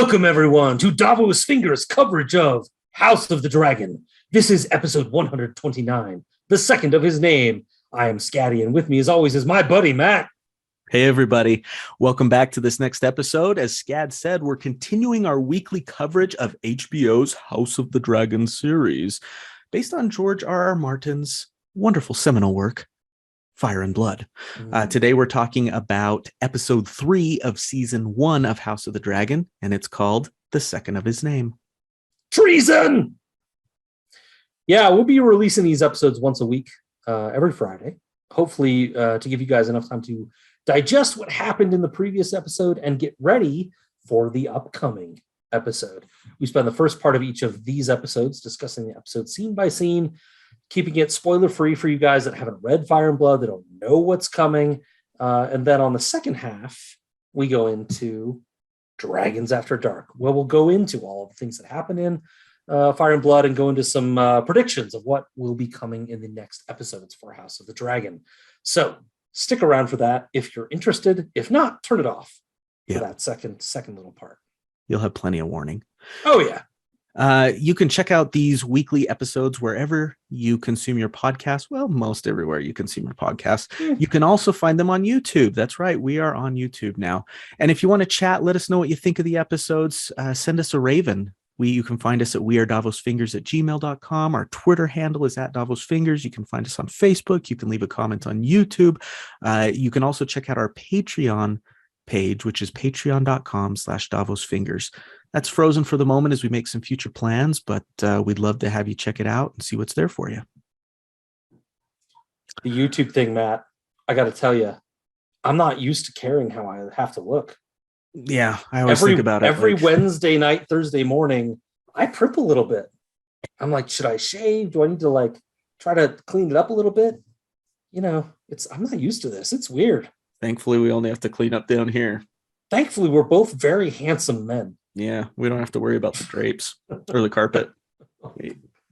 Welcome, everyone, to Davos Fingers coverage of House of the Dragon. This is episode 129, the second of his name. I am Scatty, and with me, as always, is my buddy, Matt. Hey, everybody. Welcome back to this next episode. As Scad said, we're continuing our weekly coverage of HBO's House of the Dragon series, based on George R.R. Martin's wonderful seminal work, Fire and Blood. Today, we're talking about episode 3 of season 1 of House of the Dragon, and it's called The Second of His Name. Treason! Yeah, we'll be releasing these episodes once a week, every Friday, hopefully to give you guys enough time to digest what happened in the previous episode and get ready for the upcoming episode. We spend the first part of each of these episodes discussing the episode scene by scene, keeping it spoiler-free for you guys that haven't read Fire and Blood, that don't know what's coming. And then on the second half, we go into Dragons After Dark, where we'll go into all of the things that happen in Fire and Blood and go into some predictions of what will be coming in the next episodes for House of the Dragon. So stick around for that if you're interested. If not, turn it off for that second little part. You'll have plenty of warning. Oh, yeah. You can check out these weekly episodes wherever you consume your podcast. Well, most everywhere you consume your podcast. You can also find them on YouTube. That's right. We are on YouTube now. And if you want to chat, let us know what you think of the episodes. Send us a raven. You can find us at wearedavosfingers@gmail.com. Our Twitter handle is @DavosFingers. You can find us on Facebook. You can leave a comment on YouTube. You can also check out our Patreon page, which is patreon.com/DavosFingers. That's frozen for the moment as we make some future plans, but we'd love to have you check it out and see what's there for you. The YouTube thing, Matt, I got to tell you, I'm not used to caring how I have to look. Yeah, I always think about it. Every Wednesday night, Thursday morning, I prep a little bit. I'm like, should I shave? Do I need to try to clean it up a little bit? I'm not used to this. It's weird. Thankfully, we only have to clean up down here. Thankfully, we're both very handsome men. Yeah, we don't have to worry about the drapes or the carpet.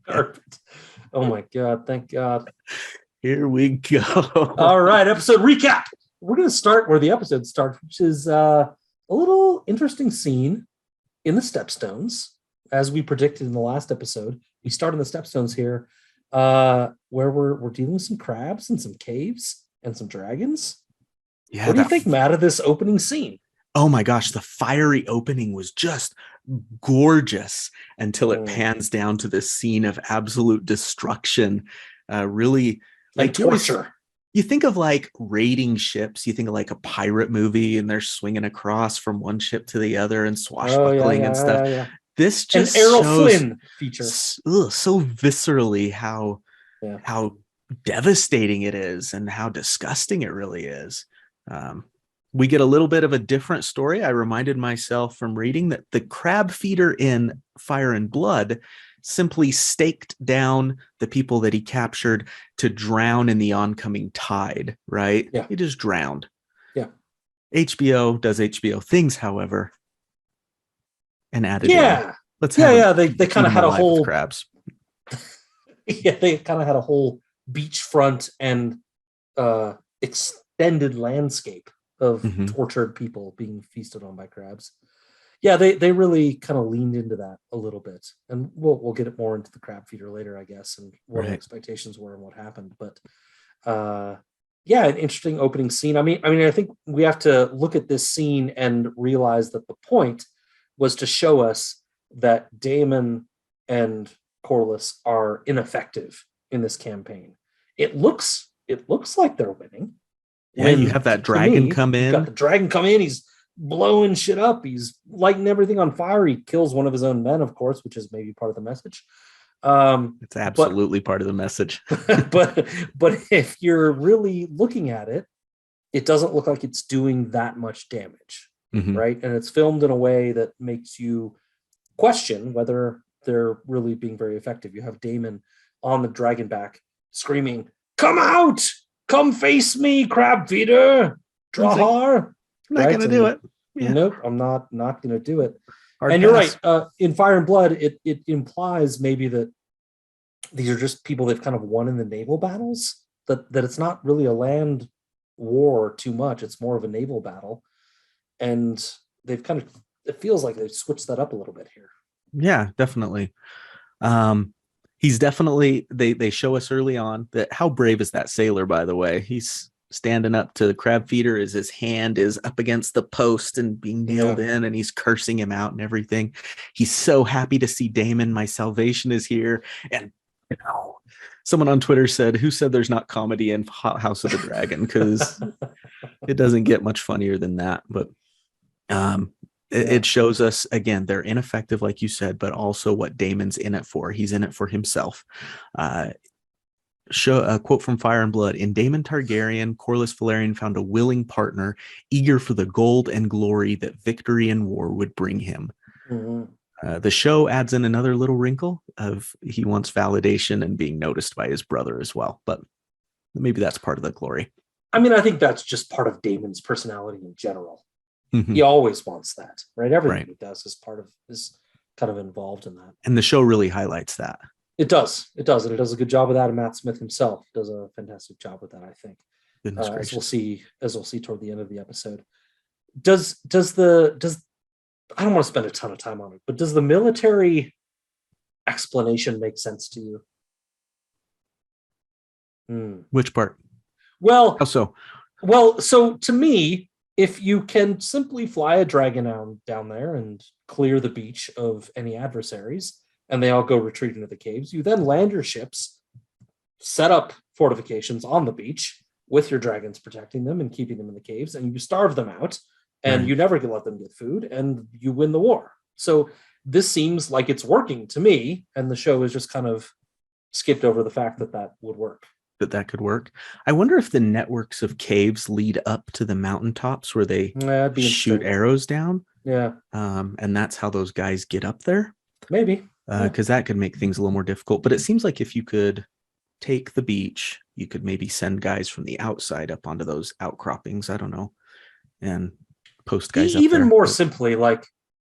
Carpet. Oh my God, thank God. Here we go. All right, episode recap. We're going to start where the episode starts, which is a little interesting scene in the Stepstones. As we predicted in the last episode, we start in the Stepstones here, where we're dealing with some crabs and some caves and some dragons. Yeah, what do you think, Matt, of this opening scene? Oh my gosh, the fiery opening was just gorgeous until it pans down to this scene of absolute destruction. Really, like torture. You think of raiding ships, you think of a pirate movie, and they're swinging across from one ship to the other and swashbuckling and stuff. Yeah. This just an Errol shows Flynn feature so viscerally how devastating it is and how disgusting it really is. We get a little bit of a different story. I reminded myself from reading that the crab feeder in Fire and Blood simply staked down the people that he captured to drown in the oncoming tide, right? Yeah. He just drowned. Yeah. HBO does HBO things, however, and added they kind of had a whole crabs. Yeah, they kind of had a whole beachfront and extended landscape of tortured people being feasted on by crabs. Yeah, they really kind of leaned into that a little bit, and we'll get it more into the crab feeder later, I guess, and what our expectations were and what happened. But an interesting opening scene. I mean, I think we have to look at this scene and realize that the point was to show us that Daemon and Corlys are ineffective in this campaign. It looks like they're winning. Yeah, you have that dragon come in. Got the dragon come in. He's blowing shit up. He's lighting everything on fire. He kills one of his own men, of course, which is maybe part of the message. It's absolutely part of the message. but if you're really looking at it, it doesn't look like it's doing that much damage, right? And it's filmed in a way that makes you question whether they're really being very effective. You have Daemon on the dragon back screaming, "Come out! Come face me, crab feeder! Drahar!" I'm not going to do it. Yeah. Nope, I'm not going to do it. And you're right. In Fire and Blood, it implies maybe that these are just people they've kind of won in the naval battles, that it's not really a land war too much. It's more of a naval battle. And they've kind of it feels like they've switched that up a little bit here. Yeah, definitely. He's definitely they show us early on that how brave is that sailor, by the way. He's standing up to the crab feeder as his hand is up against the post and being nailed in, and he's cursing him out and everything. He's so happy to see Damon. My salvation is here. And someone on Twitter said, who said there's not comedy in House of the Dragon? Because it doesn't get much funnier than that. But it shows us, again, they're ineffective, like you said, but also what Damon's in it for. He's in it for himself. Show a quote from Fire and Blood. In Daemon Targaryen, Corlys Velaryon found a willing partner, eager for the gold and glory that victory and war would bring him. The show adds in another little wrinkle of he wants validation and being noticed by his brother as well. But maybe that's part of the glory. I mean, I think that's just part of Damon's personality in general. He always wants that, right? Everything he does is kind of involved in that. And the show really highlights that. It does. And it does a good job with that. And Matt Smith himself does a fantastic job with that, I think. As we'll see toward the end of the episode. Does I don't want to spend a ton of time on it, but does the military explanation make sense to you? Which part? Well, how so? Well, so to me, if you can simply fly a dragon down there and clear the beach of any adversaries, and they all go retreat into the caves, you then land your ships, set up fortifications on the beach with your dragons protecting them and keeping them in the caves, and you starve them out, and you never let them get food, and you win the war. So this seems like it's working to me, and the show has just kind of skipped over the fact that would work. That could work. I wonder if the networks of caves lead up to the mountaintops where they shoot arrows down. Yeah. And that's how those guys get up there. Maybe. Because that could make things a little more difficult. But it seems like if you could take the beach, you could maybe send guys from the outside up onto those outcroppings. I don't know. And post guys up even there. More simply, like,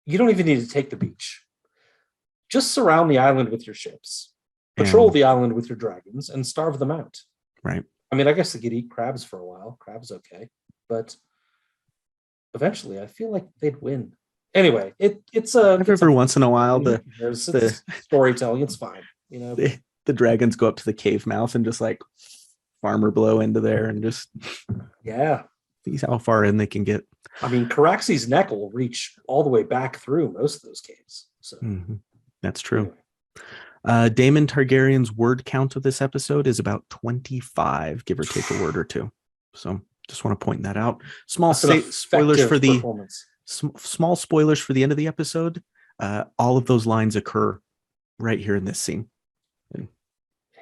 you don't even need to take the beach. Just surround the island with your ships. Patrol the island with your dragons and starve them out. Right. I mean, I guess they could eat crabs for a while. Crabs okay. But eventually I feel like they'd win. Anyway, it's every once in a while there's storytelling. It's fine. You know, the dragons go up to the cave mouth and just like farmer blow into there and just see how far in they can get. I mean, Caraxe's neck will reach all the way back through most of those caves. So that's true. Anyway. Daemon Targaryen's word count of this episode is about 25, give or take a word or two. So just want to point that out. Small spoilers for the small spoilers for the end of the episode. All of those lines occur right here in this scene. And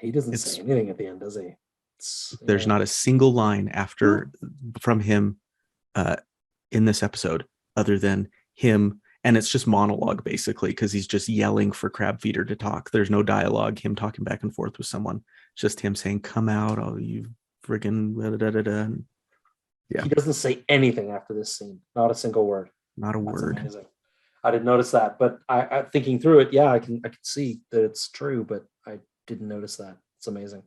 he doesn't say anything at the end, does he? There's not a single line from him in this episode other than him. And it's just monologue, basically, because he's just yelling for Crab Feeder to talk. There's no dialogue, him talking back and forth with someone. Just him saying, come out, oh, you friggin' da-da-da-da-da. Yeah. He doesn't say anything after this scene. Not a single word. Not a word. Amazing. I didn't notice that, but I thinking through it, I can see that it's true, but I didn't notice that. It's amazing.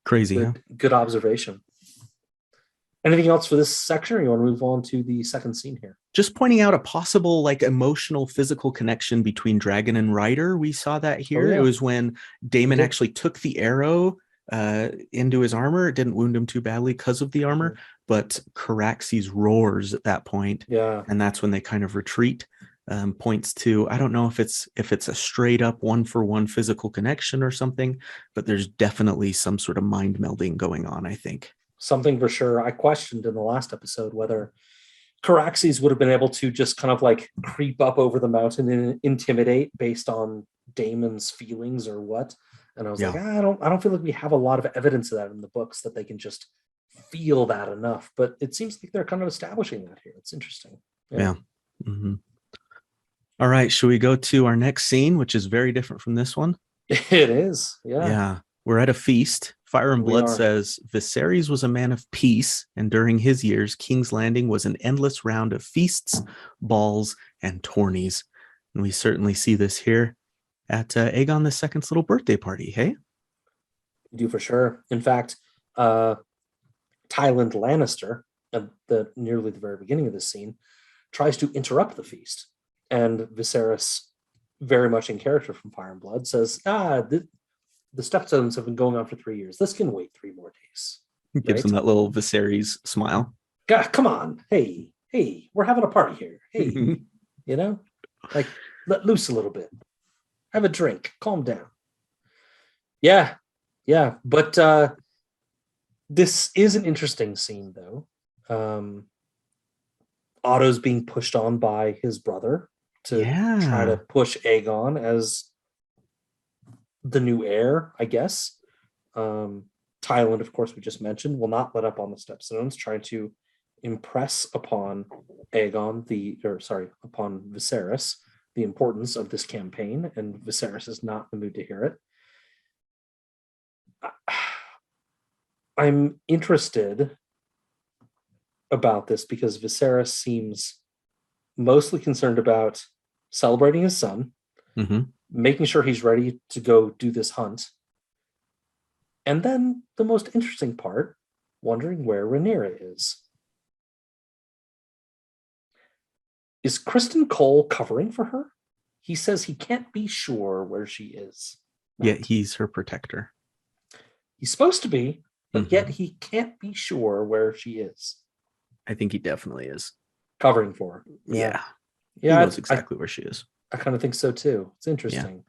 Crazy. Good observation. Anything else for this section, or you want to move on to the second scene here? Just pointing out a possible emotional, physical connection between dragon and rider. We saw that here. Oh, yeah. It was when Daemon actually took the arrow into his armor. It didn't wound him too badly because of the armor, but Caraxes roars at that point. Yeah. And that's when they kind of retreat. Points to, I don't know if it's a straight up 1-for-1 physical connection or something, but there's definitely some sort of mind melding going on, I think. Something for sure. I questioned in the last episode whether Caraxes would have been able to just kind of creep up over the mountain and intimidate based on Daemon's feelings or what. And I was like, I don't feel like we have a lot of evidence of that in the books, that they can just feel that enough. But it seems like they're kind of establishing that here. It's interesting. Yeah. Mm-hmm. All right. Should we go to our next scene, which is very different from this one? It is. Yeah. Yeah. We're at a feast. Fire and Blood says Viserys was a man of peace, and during his years, King's Landing was an endless round of feasts, balls, and tourneys. And we certainly see this here at Aegon II's little birthday party. Hey, we do for sure. In fact, Tywin Lannister, at nearly the very beginning of this scene, tries to interrupt the feast. And Viserys, very much in character from Fire and Blood, says, the Stepstones have been going on for 3 years. This can wait 3 more days. Gives him that little Viserys smile. God, come on. Hey, we're having a party here. Hey, like, let loose a little bit. Have a drink. Calm down. Yeah. But this is an interesting scene, though. Otto's being pushed on by his brother to try to push Aegon as the new heir, I guess. Tywin, of course, we just mentioned, will not let up on the Stepstones, trying to impress upon upon Viserys the importance of this campaign, and Viserys is not in the mood to hear it. I'm interested about this because Viserys seems mostly concerned about celebrating his son, making sure he's ready to go do this hunt, and then the most interesting part, wondering where Rhaenyra is. Is Kristen Cole covering for her? He says he can't be sure where she is. Yeah, he's her protector. He's supposed to be, but yet he can't be sure where she is. I think he definitely is. Covering for her. Yeah. He knows exactly where she is. I kind of think so too. It's interesting.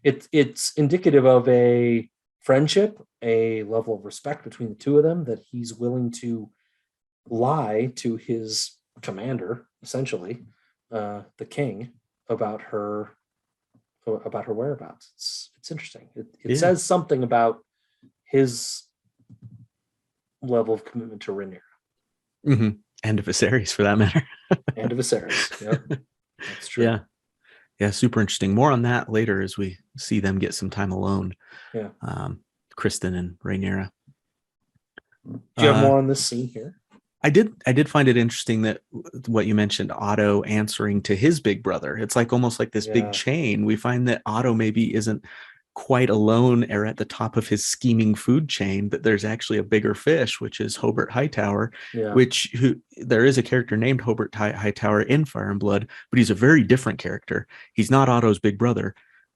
Yeah. It's indicative of a friendship, a level of respect between the two of them, that he's willing to lie to his commander, essentially, the king, about her whereabouts. It's interesting. It says something about his level of commitment to Rhaenyra. And to Viserys, for that matter. And to Viserys. Yep. That's true. Yeah, super interesting. More on that later as we see them get some time alone. Yeah. Kristen and Rhaenyra. Do you have more on this scene here? I did find it interesting that what you mentioned, Otto answering to his big brother. It's like almost like this big chain. We find that Otto maybe isn't quite alone or at the top of his scheming food chain, that there's actually a bigger fish, which is Hobart Hightower, there is a character named Hobart Hightower in Fire and Blood, but he's a very different character. He's not Otto's big brother.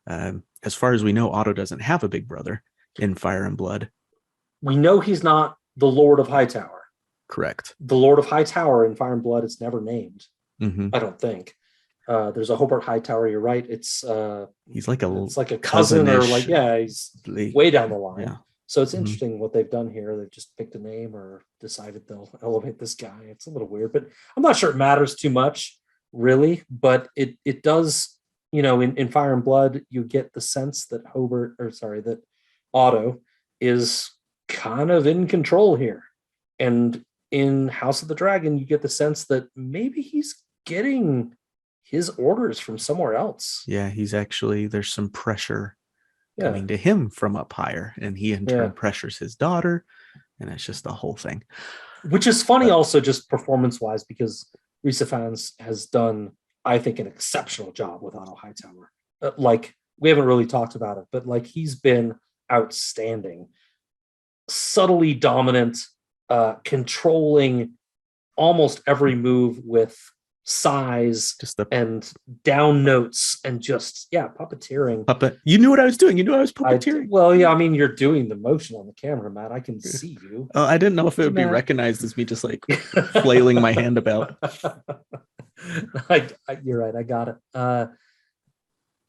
As far as we know, Otto doesn't have a big brother in Fire and Blood. We know he's not the Lord of Hightower. Correct. The Lord of Hightower in Fire and Blood is never named. I don't think. There's a Hobart Hightower. You're right. It's he's like a cousin, or he's way down the line. Yeah. So it's interesting what they've done here. They've just picked a name or decided they'll elevate this guy. It's a little weird, but I'm not sure it matters too much, really. But it does. In Fire and Blood, you get the sense that that Otto is kind of in control here, and in House of the Dragon, you get the sense that maybe he's getting his orders from somewhere else. Yeah, there's some pressure coming to him from up higher, and he in turn pressures his daughter, and it's just the whole thing. Which is funny also, just performance-wise, because Rhys Ifans has done, I think, an exceptional job with Otto Hightower. We haven't really talked about it, but he's been outstanding. Subtly dominant, controlling almost every move with size and down notes and puppeteering. You knew what I was doing. You knew I was puppeteering. You're doing the motion on the camera, Matt. I can see you. I didn't know if it would be recognized as me just flailing my hand about. You're right. I got it.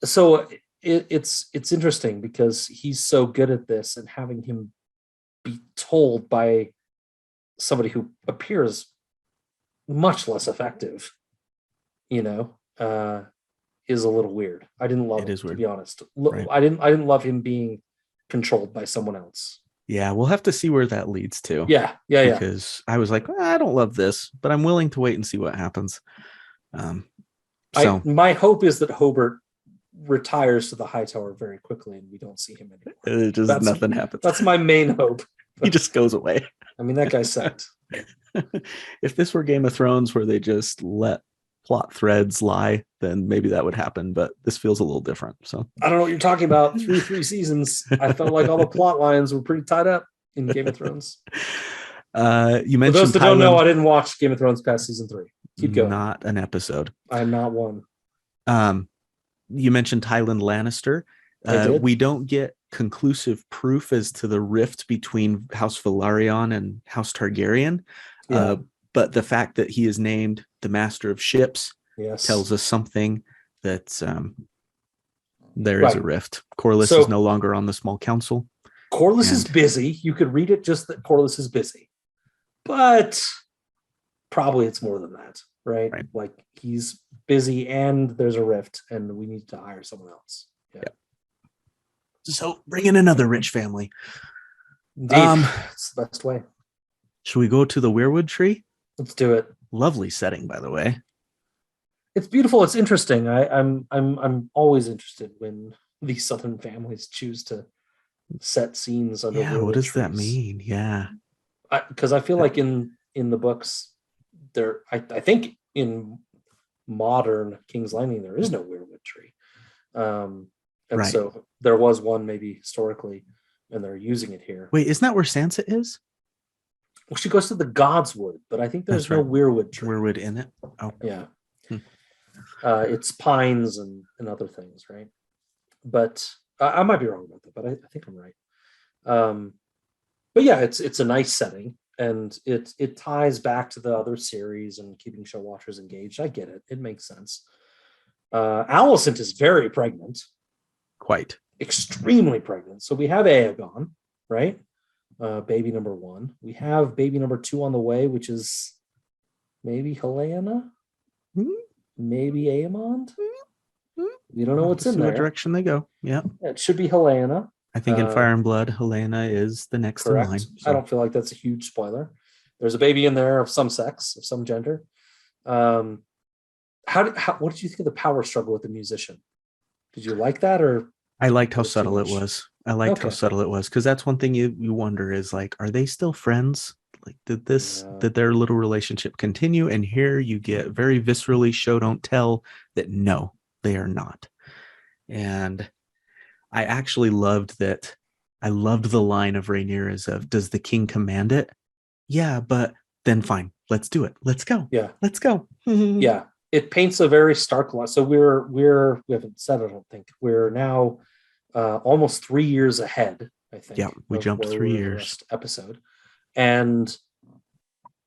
So it's interesting because he's so good at this, and having him be told by somebody who appears much less effective, is a little weird. I didn't love it, to be honest. Right. I didn't love him being controlled by someone else. Yeah, we'll have to see where that leads to. Yeah. Because I was like, I don't love this, but I'm willing to wait and see what happens. My hope is that Hobart retires to the Hightower very quickly and we don't see him anymore. Nothing happens. That's my main hope. He just goes away. I mean, that guy sucked. If this were Game of Thrones where they just let plot threads lie, then maybe that would happen, but this feels a little different. So I don't know what you're talking about. Through 3 seasons, I felt like all the plot lines were pretty tied up in Game of Thrones. You mentioned, for those that don't know, I didn't watch Game of Thrones past season 3. Keep going. Not an episode. I'm not one. You mentioned Tywin Lannister. I did. We don't get conclusive proof as to the rift between House Velaryon and House Targaryen. Yeah. But the fact that he is named the Master of Ships tells us something that there is a rift. Corlys is no longer on the small council. Corlys is busy. You could read it just that Corlys is busy. But probably it's more than that, right? Like he's busy and there's a rift and we need to hire someone else. Yeah. So bring in another rich family. Indeed. It's the best way. Should we go to the Weirwood tree? Let's do it. Lovely setting, by the way. It's beautiful. It's interesting. I'm always interested when these Southern families choose to set scenes under. Yeah, what does that mean? Yeah, because I feel like in the books, I think in modern King's Landing there is no Weirwood tree, and so there was one maybe historically, and they're using it here. Wait, isn't that where Sansa is? Well, she goes to the Godswood, but I think there's no Weirwood tree. Weirwood in it. Oh, yeah. It's pines and other things, right? But I might be wrong about that, but I think I'm right. But yeah, it's a nice setting, and it ties back to the other series and keeping show watchers engaged. I get it; it makes sense. Alicent is very pregnant, quite extremely pregnant. So we have Aegon, right? Baby number 1. We have baby number 2 on the way, which is maybe Helena. Maybe Aemond. We don't know what's in there. What direction they go? Yeah, it should be Helena. I think in Fire and Blood, Helena is the next in line. So. I don't feel like that's a huge spoiler. There's a baby in there of some sex, of some gender. What did you think of the power struggle with the musician? Did you like that, or I liked how subtle it was. I liked how subtle it was, because that's one thing you wonder is like, are they still friends? Like, did their little relationship continue? And here you get very viscerally show don't tell that no, they are not. And I actually loved that. I loved the line of Rhaenyra's of, does the king command it? Yeah, but then fine, let's do it. Let's go. Yeah, let's go. Yeah, it paints a very stark line. So we haven't said it, I don't think. We're now almost 3 years ahead, I think. Yeah, we jumped 3 years. Episode. And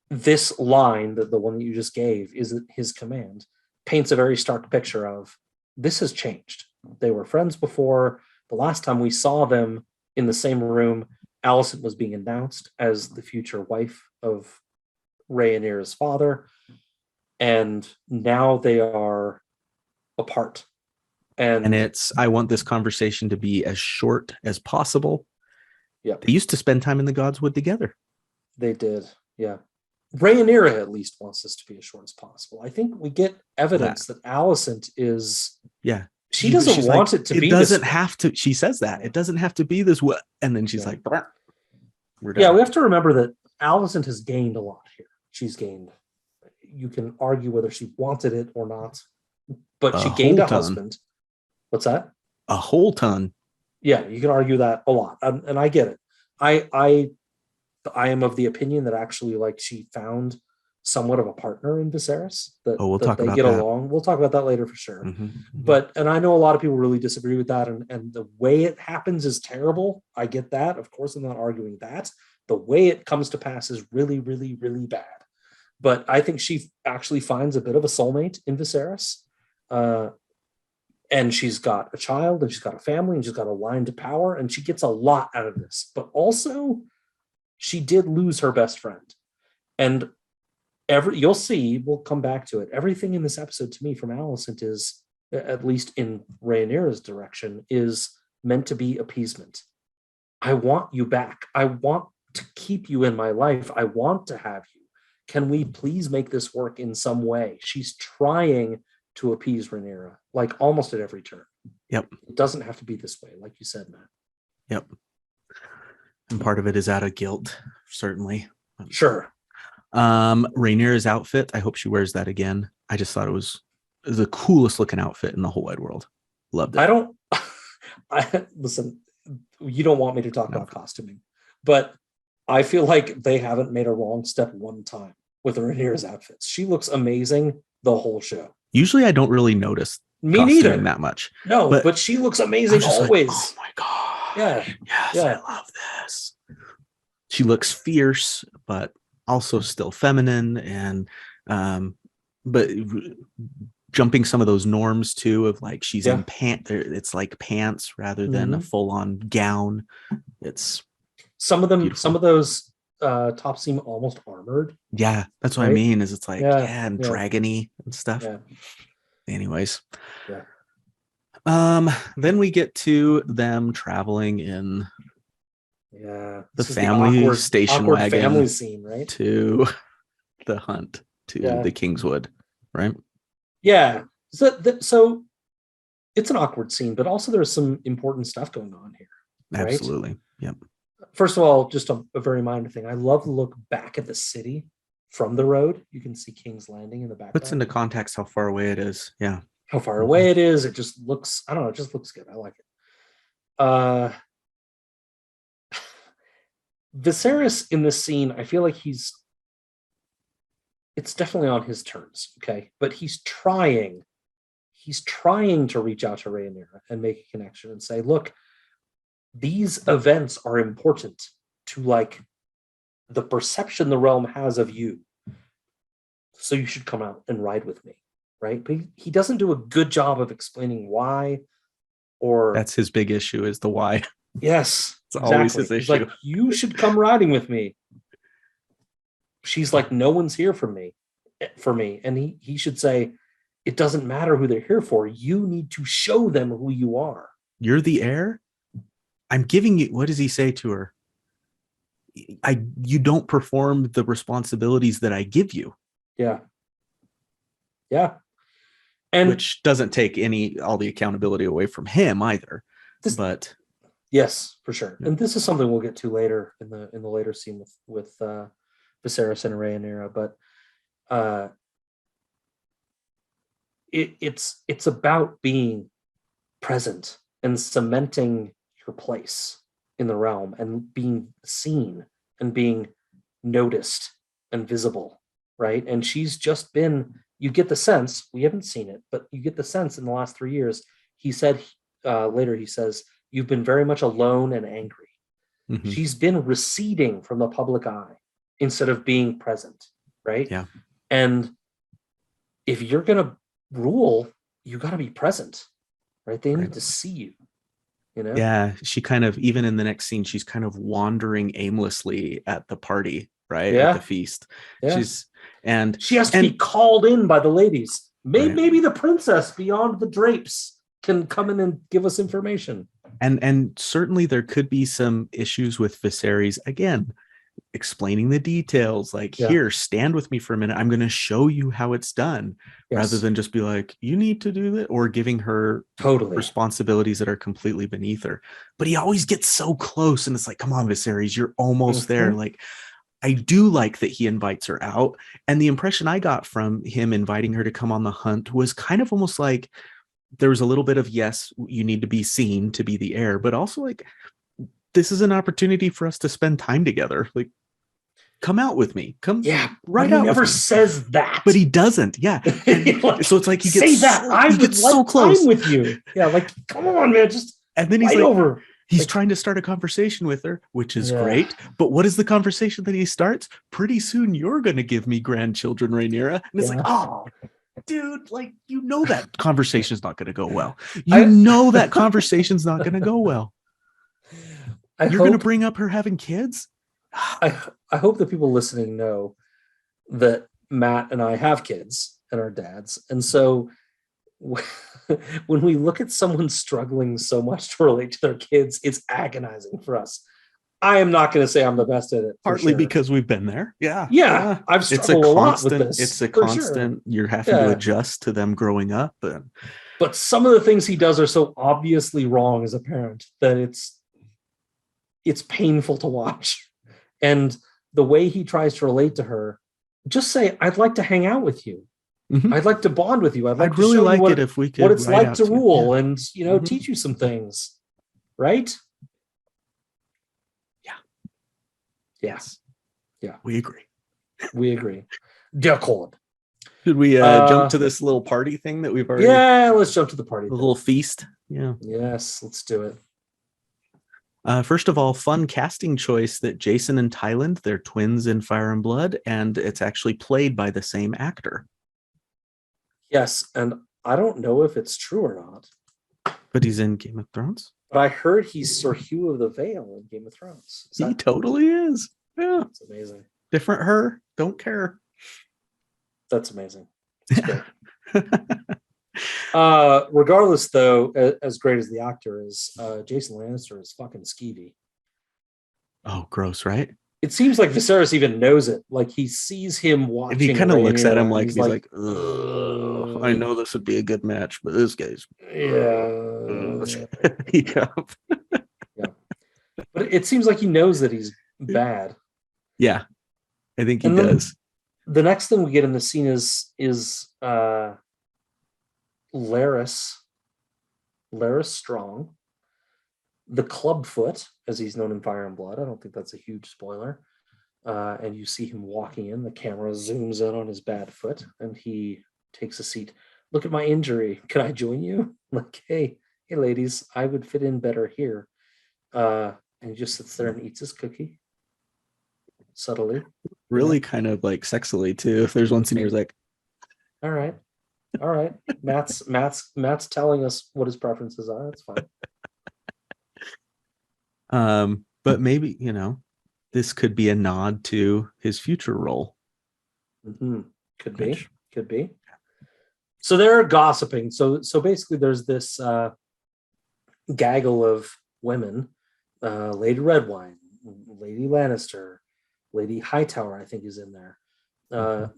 this line, the one that you just gave, is his command, paints a very stark picture of this has changed. They were friends before. The last time we saw them in the same room, Alicent was being announced as the future wife of Rhaenyra's father. And now they are apart. And it's, I want this conversation to be as short as possible. Yeah. They used to spend time in the Godswood together. They did. Yeah. Rhaenyra at least wants this to be as short as possible. I think we get evidence that Alicent is. Yeah. She doesn't want it to be. It doesn't have to. She says that it doesn't have to be this way. And then she's like, we're done. Yeah. We have to remember that Alicent has gained a lot here. She's gained. You can argue whether she wanted it or not, but she gained a husband. What's that? A whole ton. Yeah, you can argue that a lot, and I get it. I am of the opinion that actually, like, she found somewhat of a partner in Viserys. We'll talk about that. Along. We'll talk about that later for sure. Mm-hmm. But I know a lot of people really disagree with that, and the way it happens is terrible. I get that. Of course, I'm not arguing that. The way it comes to pass is really, really, really bad. But I think she actually finds a bit of a soulmate in Viserys. And she's got a child, and she's got a family, and she's got a line to power, and she gets a lot out of this. But also, she did lose her best friend. And you'll see, we'll come back to it. Everything in this episode to me from Alicent is, at least in Rhaenyra's direction, is meant to be appeasement. I want you back. I want to keep you in my life. I want to have you. Can we please make this work in some way? She's trying to appease Rhaenyra, like almost at every turn. Yep. It doesn't have to be this way, like you said, Matt. Yep. And part of it is out of guilt, certainly. Sure. Rhaenyra's outfit, I hope she wears that again. I just thought it was the coolest looking outfit in the whole wide world. Loved it. Listen, you don't want me to talk about costuming, but I feel like they haven't made a wrong step one time with Rhaenyra's outfits. She looks amazing the whole show. Usually I don't really notice Me costuming neither. that much. No, but she looks amazing always. Like, oh my god. Yeah. Yes, Yeah. I love this. She looks fierce, but also still feminine, and but jumping some of those norms too of like she's in pants. It's like pants rather than a full-on gown. It's some of them. beautiful. Some of those tops seem almost armored. Yeah, that's what I mean. Is it's like and dragony and stuff. Yeah. Anyways. Yeah. Then we get to them traveling in the family station wagon family scene, right? To the hunt to the Kingswood, right? Yeah. So it's an awkward scene, but also there's some important stuff going on here. Right? Absolutely. Yep. First of all, just a very minor thing. I love to look back at the city from the road. You can see King's Landing in the background. Puts into context how far away it is. Yeah. How far away it is. It just looks, I don't know, it just looks good. I like it. Viserys in this scene, I feel like it's definitely on his terms, okay? But he's trying to reach out to Rhaenyra and make a connection and say, look, these events are important to like the perception the realm has of you. So you should come out and ride with me, right? But he doesn't do a good job of explaining why, or that's his big issue is the why. Yes, it's always his issue. He's like, you should come riding with me. She's like, no one's here for me, and he should say, it doesn't matter who they're here for. You need to show them who you are. You're the heir. I'm giving you. What does he say to her? You don't perform the responsibilities that I give you. Yeah. And which doesn't take all the accountability away from him either. But yes, for sure. And this is something we'll get to later in the later scene with Viserys and Rhaenyra. But it's about being present and cementing your place in the realm and being seen and being noticed and visible, right? And she's just been, you get the sense, we haven't seen it, but you get the sense in the last 3 years, he said later, he says, you've been very much alone and angry. Mm-hmm. She's been receding from the public eye instead of being present, right? Yeah. And if you're going to rule, you got to be present, right? They need to see you. You know? Yeah, she kind of, even in the next scene, she's kind of wandering aimlessly at the party, right? Yeah. At the feast. Yeah. She has to be called in by the ladies. Maybe the princess beyond the drapes can come in and give us information. And certainly there could be some issues with Viserys, again, explaining the details, like, here, stand with me for a minute. I'm going to show you how it's done, rather than just be like, you need to do that, or giving her responsibilities that are completely beneath her. But he always gets so close, and it's like, come on, Viserys, you're almost there. Like, I do like that he invites her out. And the impression I got from him inviting her to come on the hunt was kind of almost like there was a little bit of, yes, you need to be seen to be the heir, but also like, this is an opportunity for us to spend time together. Like, come out with me. Come right out. He never says that. But he doesn't. Yeah. Like, so it's like he gets say that. I would so close time with you. Yeah, like, come on, man. Just and then he's like, over. He's trying to start a conversation with her, which is great. But what is the conversation that he starts? Pretty soon you're going to give me grandchildren, Rhaenyra. And it's like, oh, dude, like, you know that conversation's not going to go well. That conversation's not going to go well. You're going to bring up her having kids? I hope that people listening know that Matt and I have kids and are dads. And so when we look at someone struggling so much to relate to their kids, it's agonizing for us. I am not going to say I'm the best at it. Partly because we've been there. Yeah. Yeah. I've struggled a lot with this. It's a constant, you're having to adjust to them growing up. But some of the things he does are so obviously wrong as a parent that it's painful to watch. And the way he tries to relate to her, just say, I'd like to hang out with you. Mm-hmm. I'd like to bond with you. I'd really like it if we could what it's like to rule and, teach you some things. Right? Yeah. Yes. Yeah. We agree. We agree. D'accord. Should we jump to this little party thing that we've already? Yeah, let's jump to the party. A little feast. Yeah. Yes, let's do it. First of all, fun casting choice that Jason and Tyland, they're twins in Fire and Blood, and it's actually played by the same actor. Yes, and I don't know if it's true or not. But he's in Game of Thrones? But I heard he's Sir Hugh of the Vale in Game of Thrones. He totally is. Yeah. It's amazing. Different her. Don't care. That's amazing. Regardless, though, as great as the actor is, Jason Lannister is fucking skeevy. Oh, gross, right? It seems like Viserys even knows it. Like he sees him watching. And he kind of looks at him like he's like, I know this would be a good match, but this guy's yeah. But it seems like he knows that he's bad. Yeah, I think he does. The next thing we get in the scene is Larys Strong, the Clubfoot, as he's known in Fire and Blood. I don't think that's a huge spoiler. And you see him walking in. The camera zooms in on his bad foot, and he takes a seat. Look at my injury. Can I join you? Like, hey, ladies, I would fit in better here. And he just sits there and eats his cookie subtly. Really kind of like sexily too. If there's one scene he's like, all right. Matt's telling us what his preferences are. That's fine. But maybe, this could be a nod to his future role. Mm-hmm. Could be. So they're gossiping. So basically there's this gaggle of women, Lady Redwine, Lady Lannister, Lady Hightower, I think is in there.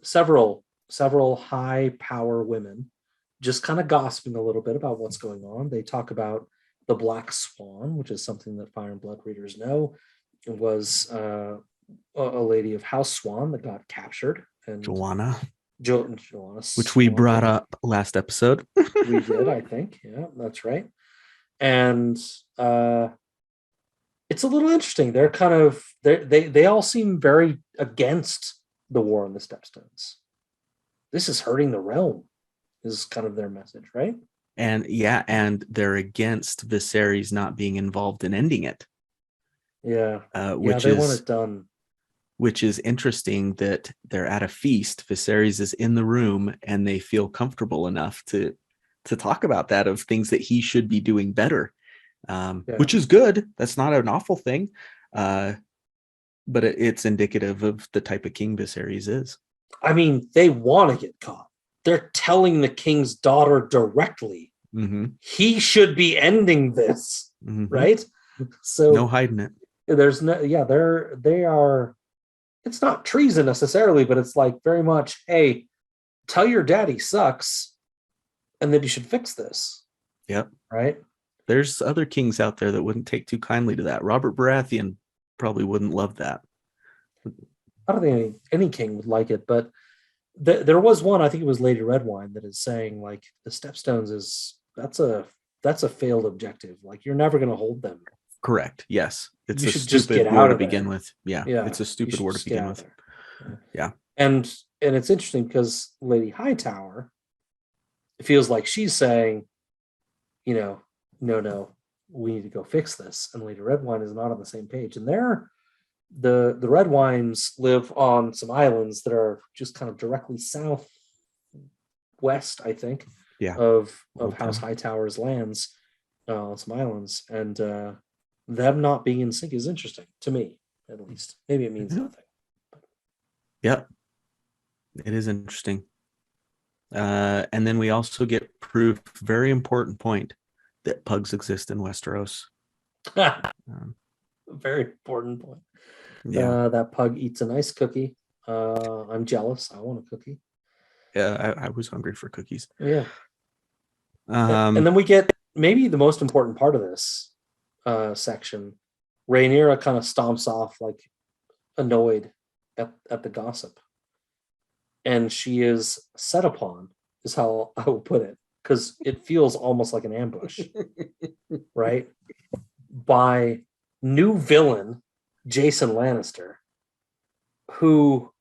Several high power women just kind of gossiping a little bit about what's going on. They talk about the Black Swan, which is something that Fire and Blood readers know. It was a lady of House Swan that got captured. And Joanna, which we brought up last episode. We did, I think. Yeah, that's right. And it's a little interesting. They're kind of they all seem very against the war on the Stepstones. This is hurting the realm, is kind of their message, right? And they're against Viserys not being involved in ending it. Yeah, which they want it done. Which is interesting that they're at a feast. Viserys is in the room, and they feel comfortable enough to talk about that, of things that he should be doing better, which is good. That's not an awful thing, but it's indicative of the type of king Viserys is. I mean, they want to get caught. They're telling the king's daughter directly, he should be ending this, right? So no hiding it. There's no, they are. It's not treason necessarily, but it's like very much, hey, tell your daddy sucks, and then you should fix this. Yep. Right. There's other kings out there that wouldn't take too kindly to that. Robert Baratheon probably wouldn't love that. I don't think any king would like it, but there was one, I think it was Lady Redwine, that is saying like the Stepstones that's a failed objective. Like you're never going to hold them. Correct. Yes. It's you a should just stupid get war out to of begin there. with. Yeah. It's a stupid war to begin with. Yeah. And it's interesting because Lady Hightower feels like she's saying, no, we need to go fix this. And Lady Redwine is not on the same page. And the Redwines live on some islands that are just kind of directly southwest, I think, of House Hightower's lands, on some islands. And them not being in sync is interesting to me, at least. Maybe it means nothing. Yep. It is interesting. And then we also get proof, very important point, that pugs exist in Westeros. Very important point. Yeah. That pug eats a nice cookie. I'm jealous. I want a cookie. Yeah, I was hungry for cookies. Yeah. And then we get maybe the most important part of this section. Rhaenyra kind of stomps off, like annoyed at the gossip. And she is set upon, is how I would put it, because it feels almost like an ambush, right? By new villain Jason Lannister, who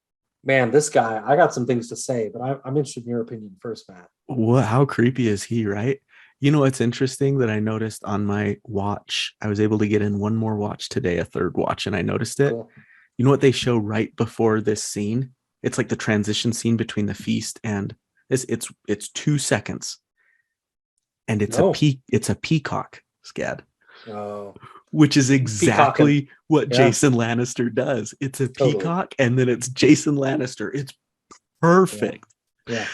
Man, this guy, I got some things to say, but I'm interested in your opinion first, Matt. What? How creepy is he, right? You know what's interesting that I noticed on my watch? I was able to get in one more watch today, a third watch, and I noticed it. Cool. You know what they show right before this scene? It's like the transition scene between the feast and this. It's 2 seconds, and No. it's a peacock, Scad, Oh, which is exactly what Yeah. Jason Lannister does. It's a Totally. peacock, and then it's Jason Lannister. It's perfect. yeah.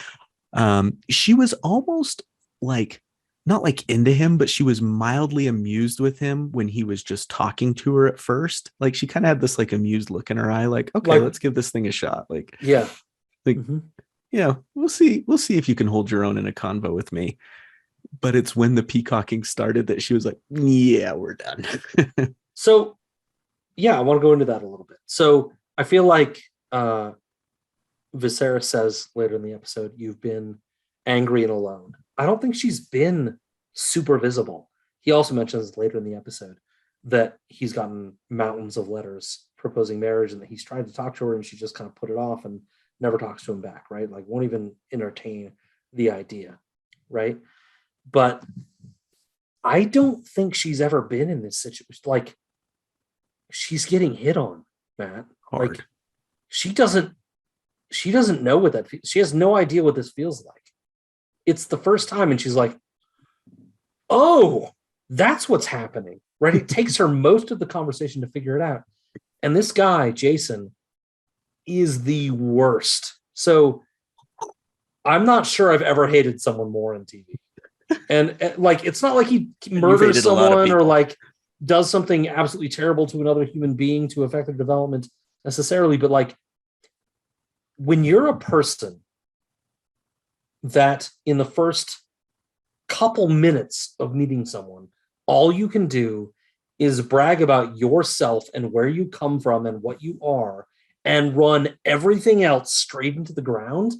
She was almost like not like into him, but she was mildly amused with him when he was just talking to her at first. Like she kind of had this like amused look in her eye, like, okay, Like- let's give this thing a shot. Like, Yeah. like, Mhm. yeah, we'll see if you can hold your own in a convo with me. But it's when the peacocking started that she was like, yeah, we're done. So, yeah, I want to go into that a little bit. So I feel like Viserys says later in the episode, you've been angry and alone. I don't think she's been super visible. He also mentions later in the episode that he's gotten mountains of letters proposing marriage and that he's tried to talk to her and she just kind of put it off and never talks to him back, right? Like won't even entertain the idea, right? But I don't think she's ever been in this situation. Like she's getting hit on, Matt. Hard. Like she doesn't know what that feels. She has no idea what this feels like. It's the first time and she's like, oh, that's what's happening, right? It takes her most of the conversation to figure it out. And this guy, Jason, is the worst. So I'm not sure I've ever hated someone more on TV. And like, it's not like he murders hated a lot of someone or people. like does something absolutely terrible to another human being to affect their development necessarily. But like, when you're a person that in the first couple minutes of meeting someone, all you can do is brag about yourself and where you come from and what you are and run everything else straight into the ground,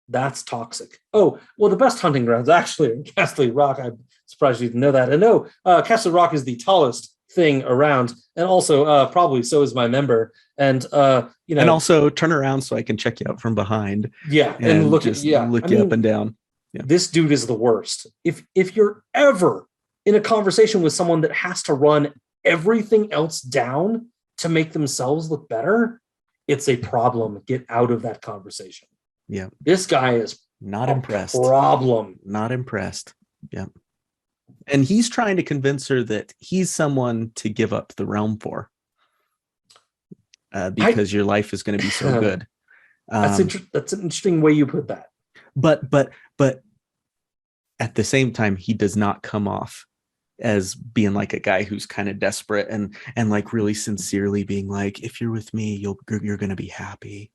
that's toxic. Oh, well, the best hunting grounds actually in Castle Rock. I'm surprised you didn't know that. And no, Castle Rock is the tallest thing around, and also probably so is my member. And you know, and also turn around so I can check you out from behind. Yeah, and look at look you up and down. Yeah. This dude is the worst. If you're ever in a conversation with someone that has to run everything else down to make themselves look better, it's a problem. Get out of that conversation. Yeah. This guy is Not a impressed. problem. Not impressed. Yeah. And he's trying to convince her that he's someone to give up the realm for. Because your life is going to be so good. That's an interesting way you put that. But at the same time, he does not come off as being like a guy who's kind of desperate and like really sincerely being like, if you're with me, you're going to be happy.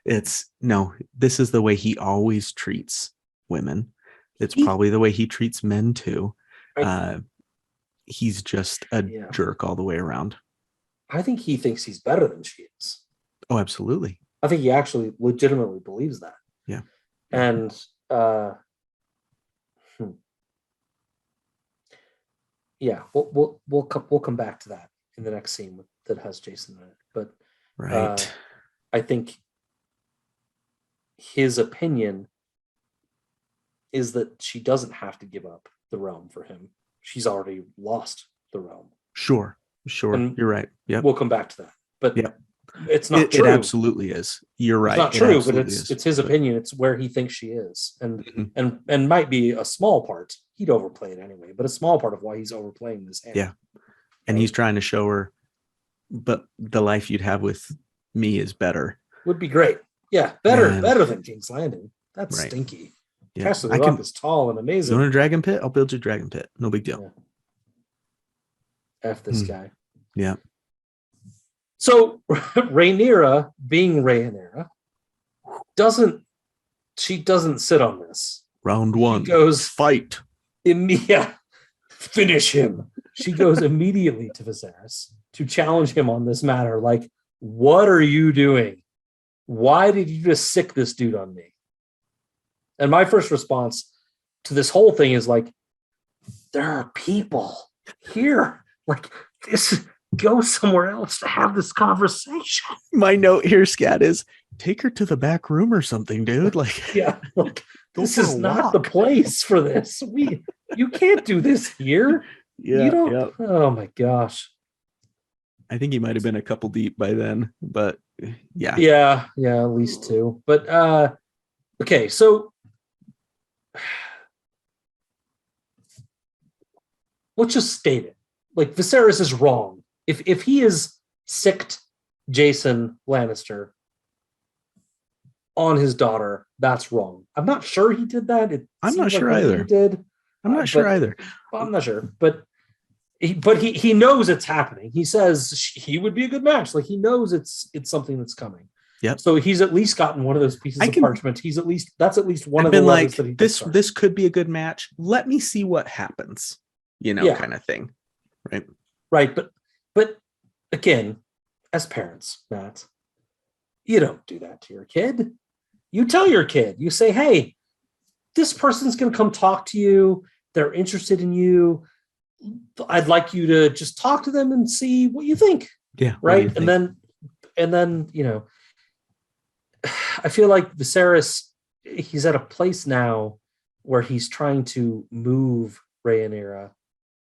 It's no, this is the way he always treats women. It's probably the way he treats men too. He's just a jerk all the way around. I think he thinks he's better than she is. Oh, absolutely. I think he actually legitimately believes that. Yeah. And yeah, we'll come back to that in the next scene that has Jason in it. But right, I think his opinion is that she doesn't have to give up the realm for him. She's already lost the realm. Sure. And you're right. Yeah, we'll come back to that. But yeah, it's not true. It absolutely is. You're right. It's not true, but it's his opinion. It's where he thinks she is, and might be a small part. He'd overplay it anyway, but a small part of why he's overplaying this hand. Yeah, and he's trying to show her, but the life you'd have with me is better. Would be great. Yeah, better than King's Landing. That's stinky. Yeah. Castle Rock is tall and amazing. You want a dragon pit? I'll build you a dragon pit. No big deal. Yeah. F this guy. Yeah. So Rhaenyra, being Rhaenyra, doesn't sit on this. Round one. She goes fight. Finish him. She goes immediately to Viserys to challenge him on this matter. Like, what are you doing? Why did you just sick this dude on me? And my first response to this whole thing is like, there are people here. Like, this, go somewhere else to have this conversation. My note here, Scat, is take her to the back room or something, dude. Like, Yeah, like, go this for is a not the walk. place for this. You can't do this here. You Yeah, don't. yeah. Oh my gosh. I think he might have been a couple deep by then, but yeah. Yeah, at least two. But okay, so let's just state it. Like, Viserys is wrong. If he is sicked Jason Lannister on his daughter, that's wrong. I'm not sure he did that. It I'm not seems like sure maybe either. he did. I'm not sure either. I'm not sure. But he knows it's happening. He says he would be a good match. Like, he knows it's something that's coming. Yep. So he's at least gotten one of those pieces of parchment. That's at least one of the levers that he this could be a good match. Let me see what happens. Kind of thing. Right. Right. But again, as parents, Matt, you don't do that to your kid. You tell your kid, you say, hey, this person's going to come talk to you. They're interested in you. I'd like you to just talk to them and see what you think. Yeah. Right. And then, I feel like Viserys, he's at a place now where he's trying to move Rhaenyra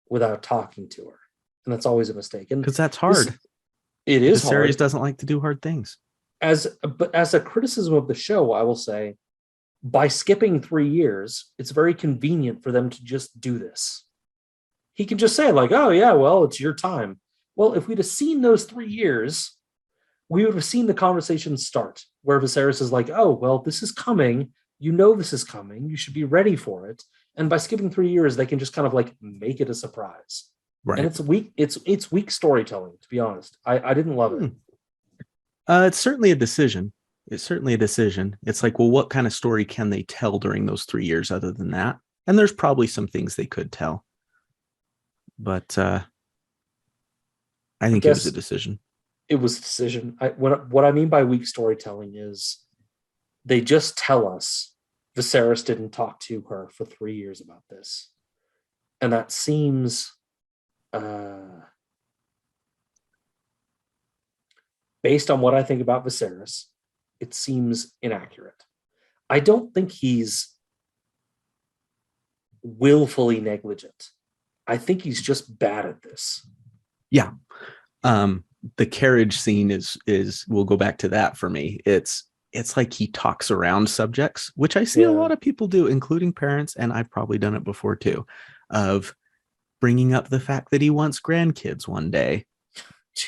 without talking to her. And that's always a mistake. And because that's hard. It is hard. Viserys hard. Doesn't like to do hard things. But as a criticism of the show, I will say, by skipping 3 years, it's very convenient for them to just do this. He can just say, like, oh, yeah, well, it's your time. Well, if we'd have seen those 3 years, we would have seen the conversation start where Viserys is like, oh, well, this is coming. You know this is coming. You should be ready for it. And by skipping 3 years, they can just kind of like make it a surprise. Right. And it's weak storytelling, to be honest. I didn't love it. It's certainly a decision. It's like, well, what kind of story can they tell during those 3 years other than that? And there's probably some things they could tell. But I think it was a decision. It was a decision. What I mean by weak storytelling is they just tell us Viserys didn't talk to her for 3 years about this. And that seems based on what I think about Viserys, it seems inaccurate. I don't think he's willfully negligent. I think he's just bad at this. Yeah. The carriage scene is we'll go back to that for me. It's like he talks around subjects, which I see a lot of people do, including parents, and I've probably done it before too, of bringing up the fact that he wants grandkids one day,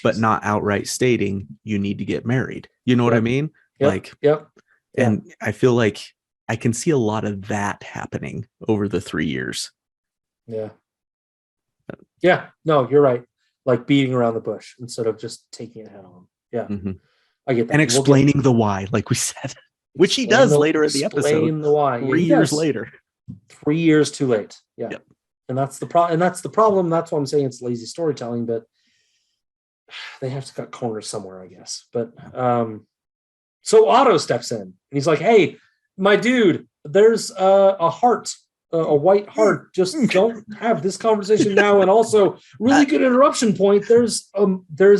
but not outright stating you need to get married. You know what I mean? And I feel like I can see a lot of that happening over the 3 years. Yeah, no, you're right. Like beating around the bush instead of just taking it head on. Yeah, I get that. And explaining the why, like we said, which he does later in the episode. Explain the why. 3 years later. 3 years too late. Yeah. Yep. And that's the problem. That's why I'm saying it's lazy storytelling, but they have to cut corners somewhere, I guess. But so Otto steps in and he's like, hey, my dude, there's a heart. A white heart. Just don't have this conversation now. And also, really good interruption point. There's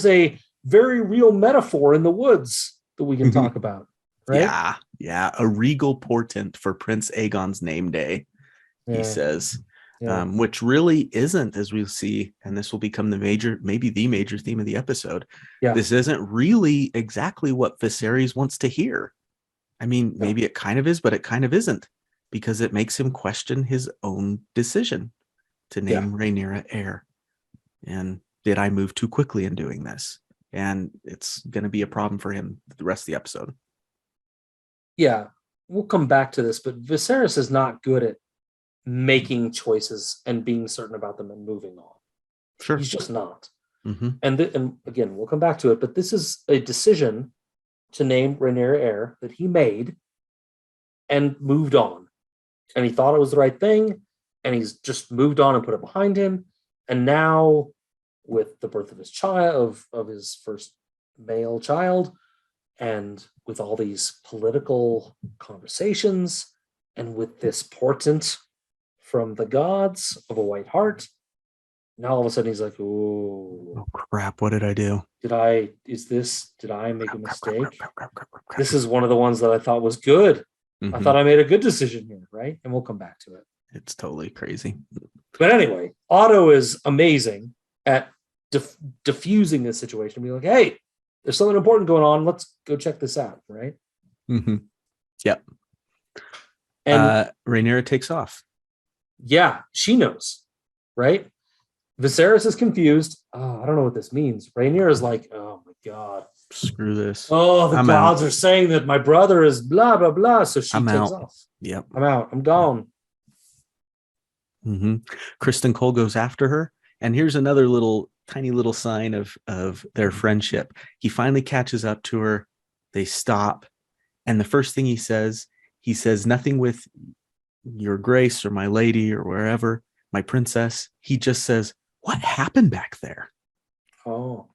a very real metaphor in the woods that we can talk about. Right? Yeah. A regal portent for Prince Aegon's name day. He says, which really isn't, as we'll see, and this will become maybe the major theme of the episode. Yeah. This isn't really exactly what Viserys wants to hear. I mean, maybe it kind of is, but it kind of isn't. Because it makes him question his own decision to name Rhaenyra heir. And did I move too quickly in doing this? And it's going to be a problem for him the rest of the episode. Yeah, we'll come back to this, but Viserys is not good at making choices and being certain about them and moving on. Sure. He's just not. And again, we'll come back to it, but this is a decision to name Rhaenyra heir that he made and moved on. And he thought it was the right thing, and he's just moved on and put it behind him. And now, with the birth of his child, of his first male child, and with all these political conversations, and with this portent from the gods of a white heart, now all of a sudden he's like, "Oh crap! What did I do? Did I make a mistake?" this is one of the ones that I thought was good. Mm-hmm. I thought I made a good decision here, right? And we'll come back to it. It's totally crazy. But anyway, Otto is amazing at diffusing this situation. Be like, hey, there's something important going on. Let's go check this out, right? Mm-hmm. Yep. And Rhaenyra takes off. Yeah, she knows, right? Viserys is confused. Oh, I don't know what this means. Rhaenyra is like, oh my god, screw this. Oh, the gods are saying that my brother is blah blah blah. So she takes off. Yep, I'm out. I'm gone. Mm-hmm. Kristen Cole goes after her, and here's another tiny little sign of their friendship. He finally catches up to her. They stop, and the first thing he says, nothing with your grace or my lady or wherever, my princess. He just says, what happened back there? Oh,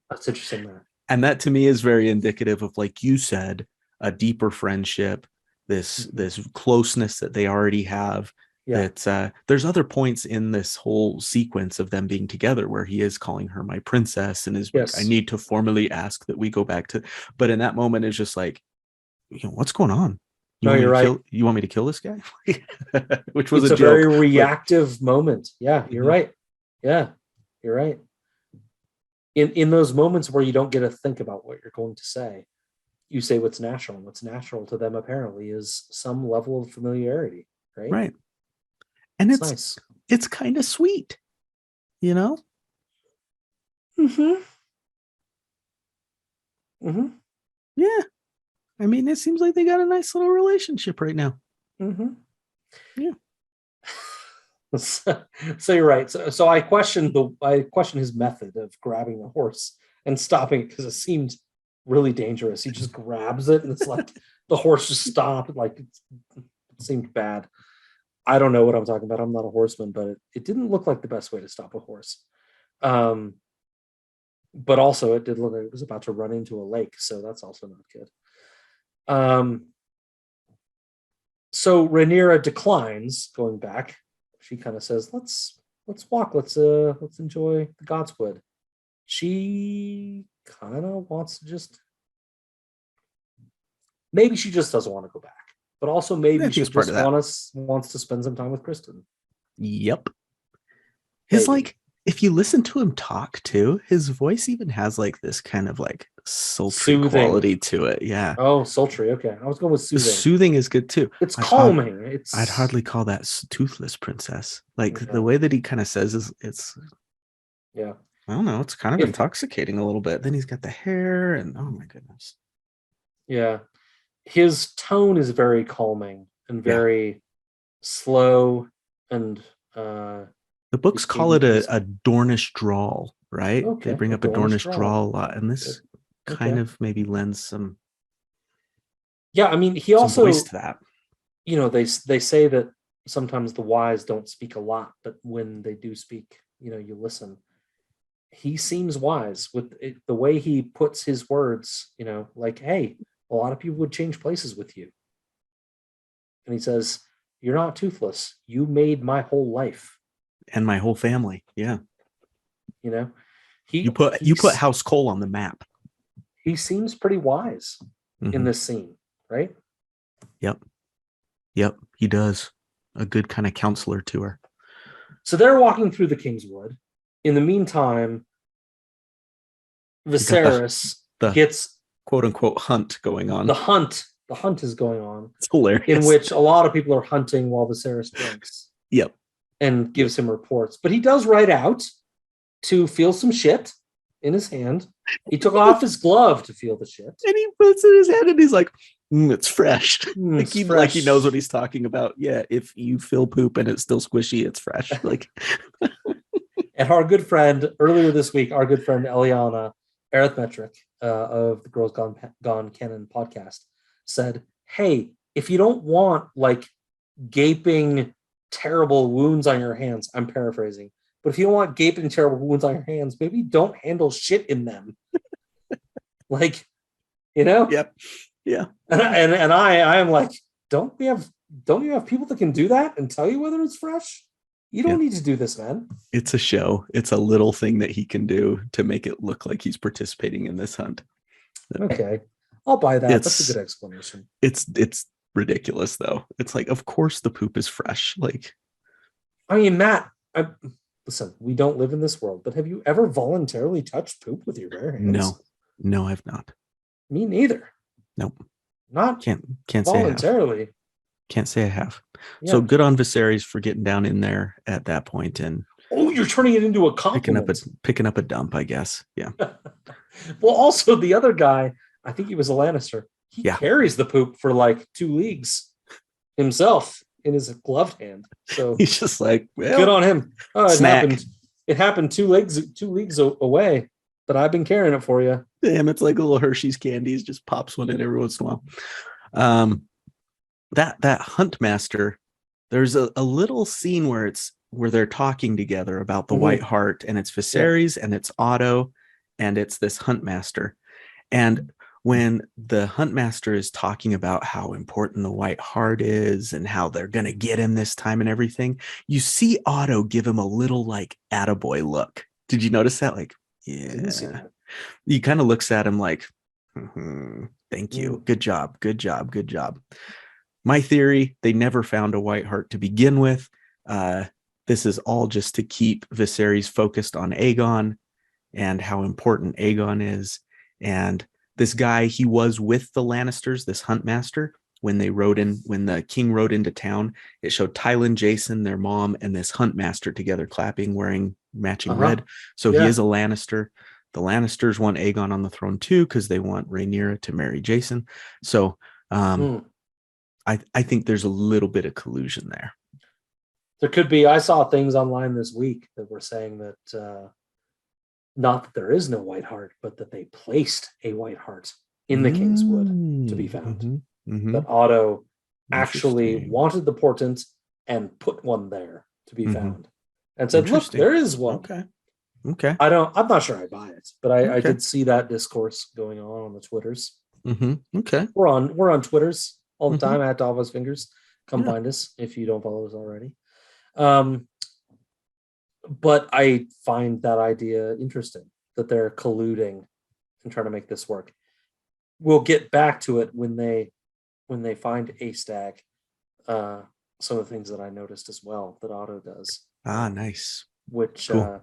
that's interesting, man. And that to me is very indicative of, like you said, a deeper friendship, this closeness that they already have. Yeah. That there's other points in this whole sequence of them being together where he is calling her my princess and is like, I need to formally ask that we go back to, but in that moment it's just like, what's going on? You're right. You want me to kill this guy? Which was a joke. Very reactive moment. Yeah, you're right. Yeah, you're right. In those moments where you don't get to think about what you're going to say, you say what's natural. And what's natural to them apparently is some level of familiarity, right? Right. And it's nice. It's kind of sweet, Mm-hmm. Mm-hmm. Yeah. I mean, it seems like they got a nice little relationship right now. Mm-hmm. Yeah. So you're right. So I questioned his method of grabbing the horse and stopping it because it seemed really dangerous. He just grabs it and it's like the horse just stopped. Like it seemed bad. I don't know what I'm talking about. I'm not a horseman, but it didn't look like the best way to stop a horse. But also it did look like it was about to run into a lake, so that's also not good. So Rhaenyra declines going back. She kind of says, let's walk, let's enjoy the Godswood. She kind of wants to maybe she just doesn't want to go back, but also maybe she just wants to spend some time with Kristen. Yep. His like, if you listen to him talk too, his voice even has like this kind of like sultry quality to it. Yeah. Oh, sultry. Okay. I was going with soothing. Soothing is good too. It's calming. I'd hardly call that toothless princess. Like the way that he kind of says it's yeah. I don't know. It's kind of intoxicating a little bit. Then he's got the hair and oh my goodness. Yeah. His tone is very calming and very slow and the books call it a Dornish drawl, right? Okay. They bring up a Dornish drawl a lot, and this kind of maybe lends some. Yeah, I mean, he also voice to that. They say that sometimes the wise don't speak a lot, but when they do speak, you listen. He seems wise with the way he puts his words. Like, hey, a lot of people would change places with you, and he says, "You're not toothless. You made my whole life." And my whole family, yeah. You put House Cole on the map. He seems pretty wise in this scene, right? Yep, he does. A good kind of counselor to her. So they're walking through the Kingswood. In the meantime, Viserys gets quote unquote hunt going on. The hunt is going on. It's hilarious. In which a lot of people are hunting while Viserys drinks. Yep. And gives him reports. But he does ride out to feel some shit in his hand. He took off his glove to feel the shit. And he puts it in his hand and he's like, it's fresh. Fresh. Like he knows what he's talking about. Yeah, if you feel poop and it's still squishy, it's fresh. Like And our good friend, earlier this week, our good friend Eliana Arithmetric of the Girls Gone Canon podcast said, hey, if you don't want like gaping terrible wounds on your hands, I'm paraphrasing, but if you don't want gaping terrible wounds on your hands, maybe don't handle shit in them. Like, Yep. Yeah. And I am like, don't you have people that can do that and tell you whether it's fresh? You don't need to do this, man. It's a show. It's a little thing that he can do to make it look like he's participating in this hunt. Okay. I'll buy that. It's That's a good explanation. it's ridiculous though. It's like, of course the poop is fresh. Like, I mean, Matt, listen, we don't live in this world, but have you ever voluntarily touched poop with your bare hands? No, I've not. Me neither. Nope. Not Can't say I have. voluntarily. Can't say I have. Yeah. So good on Viserys for getting down in there at that point and you're turning it into a compliment. picking up a dump, I guess. Yeah. Well, also the other guy, I think he was a Lannister. He carries the poop for like 2 leagues himself in his gloved hand. So he's just like, well, good on him. Oh, snack. It happened 2 leagues away, but I've been carrying it for you. Damn, it's like a little Hershey's candies, just pops one in every once in a while. That hunt master, there's a little scene where they're talking together about the White Hart, and it's Viserys and it's Otto and it's this hunt master. And when the hunt master is talking about how important the White Hart is and how they're going to get him this time and everything, you see Otto give him a little like attaboy look. Did you notice that? Like, yeah. He kind of looks at him like, thank you. Good job. My theory, they never found a White Hart to begin with. This is all just to keep Viserys focused on Aegon and how important Aegon is. And this guy, he was with the Lannisters, this hunt master, when the king rode into town. It showed Tylan, Jason, their mom, and this hunt master together clapping, wearing matching red. So he is a Lannister. The Lannisters want Aegon on the throne too, because they want Rhaenyra to marry Jason. So I think there's a little bit of collusion there. There could be. I saw things online this week that were saying that not that there is no White Hart, but that they placed a White Hart in the Kingswood to be found. That Otto actually wanted the portent and put one there to be found, and said, "Look, there is one." Okay. I'm not sure I buy it, but I did see that discourse going on the Twitters. Okay. We're on Twitters all the time at Davos Fingers. Come find us if you don't follow us already. But I find that idea interesting, that they're colluding and trying to make this work. We'll get back to it when they find a stag. Some of the things that I noticed as well that Otto does. Nice. Which cool.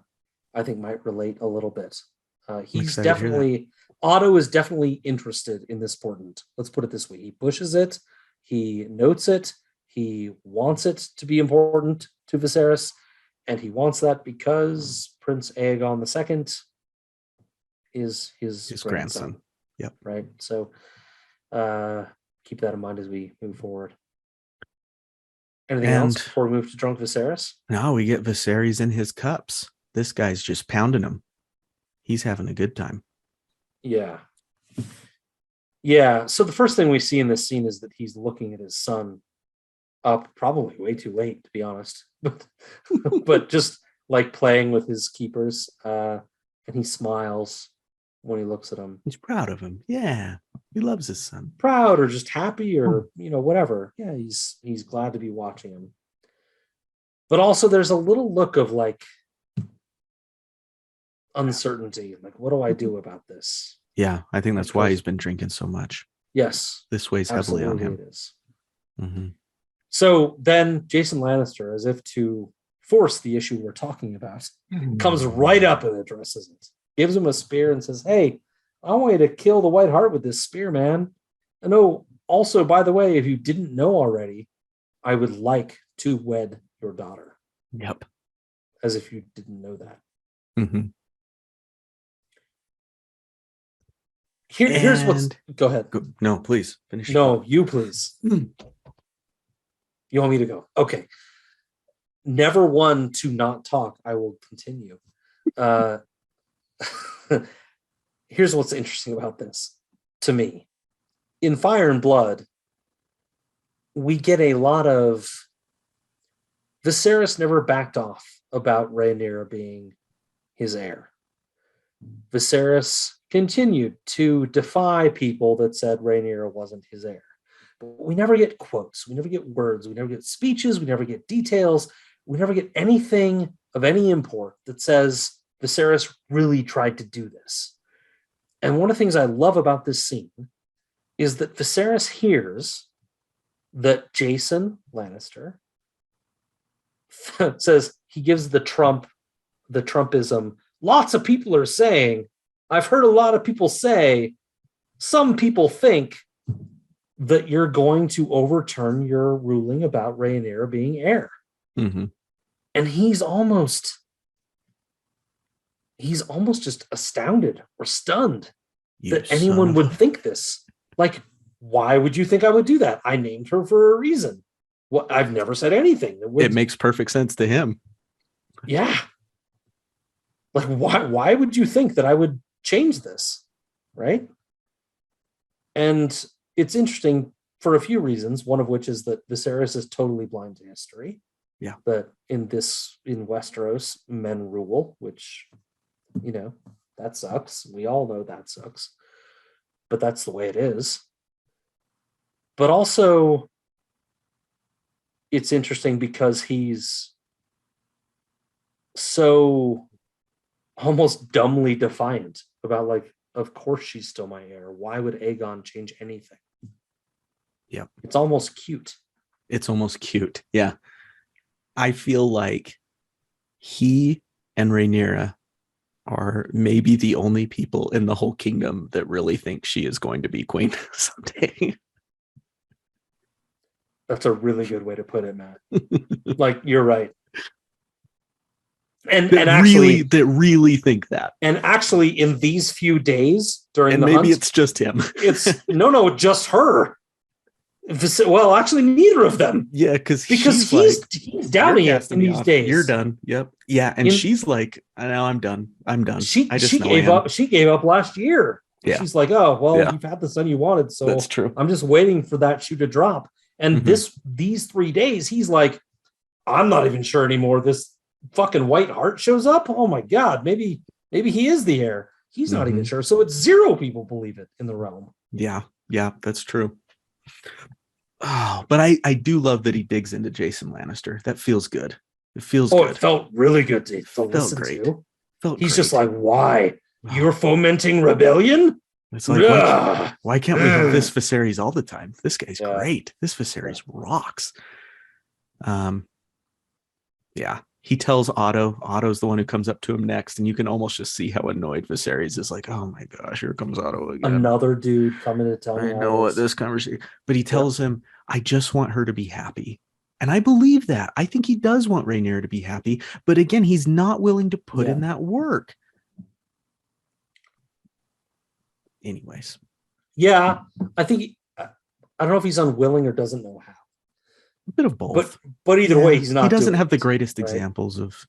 I think might relate a little bit. Otto is definitely interested in this portent. Let's put it this way. He pushes it. He notes it. He wants it to be important to Viserys. And he wants that because Prince Aegon II is his grandson. Yep. Right. So keep that in mind as we move forward. Anything else before we move to Drunk Viserys? No, we get Viserys in his cups. This guy's just pounding him. He's having a good time. Yeah. Yeah. So the first thing we see in this scene is that he's looking at his son up probably way too late, to be honest. But just like playing with his keepers. And he smiles when he looks at him. He's proud of him. Yeah. He loves his son. Proud or just happy or, whatever. Yeah, he's glad to be watching him. But also there's a little look of like uncertainty. Like, what do I do about this? Yeah, I think that's why he's been drinking so much. Yes. This weighs heavily on him. It is. So then Jason Lannister, as if to force the issue we're talking about, comes right up and addresses it. Gives him a spear and says, "Hey, I want you to kill the White Hart with this spear, man. And also, by the way, if you didn't know already, I would like to wed your daughter." Yep. As if you didn't know that. Here's what's... Go ahead. No, please. Finish. No, you please. You want me to go? Okay. Never one to not talk. I will continue. Here's what's interesting about this to me. In Fire and Blood, we get a lot of... Viserys never backed off about Rhaenyra being his heir. Viserys continued to defy people that said Rhaenyra wasn't his heir. But we never get quotes. We never get words. We never get speeches. We never get details. We never get anything of any import that says Viserys really tried to do this. And one of the things I love about this scene is that Viserys hears that Jason Lannister says, he gives the Trumpism. Lots of people are saying, I've heard a lot of people say, some people think that you're going to overturn your ruling about Rhaenyra being heir. Mm-hmm. And he's almost just astounded or stunned that anyone would think this. Like, why would you think I would do that? I named her for a reason. What, I've never said anything that would... It makes perfect sense to him. Yeah. Like, why would you think that I would change this? Right? And it's interesting for a few reasons, one of which is that Viserys is totally blind to history. Yeah. That in Westeros, men rule, which, that sucks. We all know that sucks. But that's the way it is. But also, it's interesting because he's so almost dumbly defiant about, like, of course she's still my heir. Why would Aegon change anything? Yeah. It's almost cute. Yeah. I feel like he and Rhaenyra are maybe the only people in the whole kingdom that really think she is going to be queen someday. That's a really good way to put it, Matt. Like, you're right. And actually, that really think that. And actually, in these few days during and the maybe hunt, it's just him. It's just her. Well, actually, neither of them. Yeah, because he's like, downing it in these days. You're done. Yep. Yeah, and she's like, "Now I'm done. I'm done." She gave up. She gave up last year. Yeah. She's like, "Oh, well, you've had the son you wanted, so that's true. I'm just waiting for that shoe to drop." And these 3 days, he's like, "I'm not even sure anymore. This fucking White Hart shows up. Oh my god, maybe he is the heir." He's not even sure. So it's 0 people believe it in the realm. Yeah, that's true. Oh, but I do love that he digs into Jason Lannister. That feels good. It feels good. It felt really good to listen great. to. He's just like, why? You're fomenting rebellion? It's like, why can't we have this Viserys all the time? This guy's great. This Viserys rocks. Yeah. He tells Otto's the one who comes up to him next, and you can almost just see how annoyed Viserys is. Like, oh my gosh, here comes Otto again. Another dude coming to tell me. I know what this conversation, but he tells him, I just want her to be happy. And I believe that. I think he does want Rhaenyra to be happy, but again, he's not willing to put in that work. Anyways. Yeah, I think I don't know if he's unwilling or doesn't know how. A bit of both. But either way, he's not. He doesn't have the greatest examples of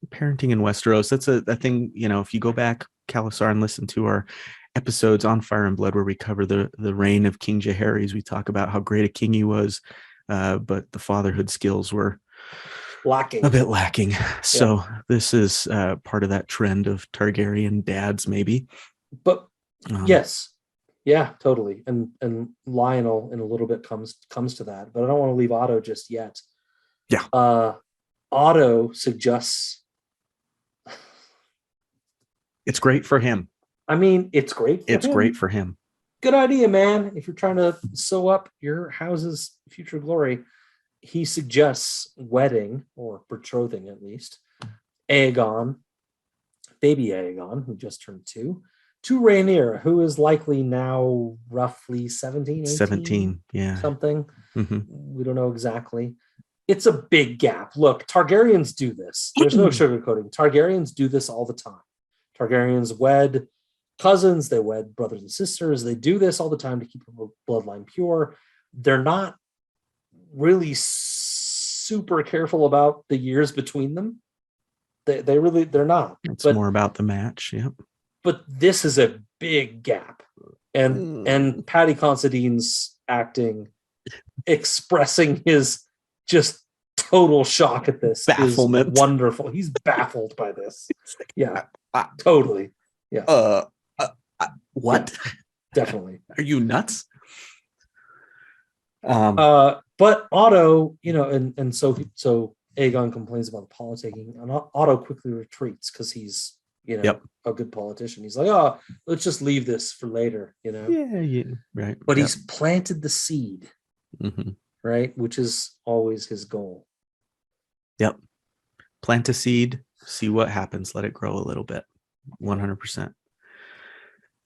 parenting in Westeros. That's a thing, if you go back, Khalasar, and listen to our episodes on Fire and Blood where we cover the reign of King Jaehaerys, we talk about how great a king he was, but the fatherhood skills were a bit lacking. So this is part of that trend of Targaryen dads, maybe. But yes. Yeah, totally. And Lionel in a little bit comes to that, but I don't want to leave Otto just yet. Yeah. Otto suggests it's great for him. I mean, it's great for him. Great for him. Good idea, man. If you're trying to sew up your house's future glory, he suggests wedding, or betrothing at least, baby Aegon, who just turned 2, to Rhaenyra, who is likely now roughly 17, 18, 17, something. We don't know exactly. It's a big gap. Look, Targaryens do this. There's no sugarcoating. Targaryens do this all the time. Targaryens wed cousins, they wed brothers and sisters. They do this all the time to keep the bloodline pure. They're not really super careful about the years between them. They're not. It's more about the match. Yep. But this is a big gap. And Paddy Considine's acting, expressing his just total shock at this, bafflement, is wonderful. He's baffled by this. Yeah, totally. Yeah. What? Yeah, definitely. Are you nuts? But Otto, so Aegon complains about the politicking, and Otto quickly retreats because he's Yep. a good politician. He's like, oh, let's just leave this for later, Yeah, right. But he's planted the seed, right? Which is always his goal. Yep. Plant a seed, see what happens, let it grow a little bit. 100%.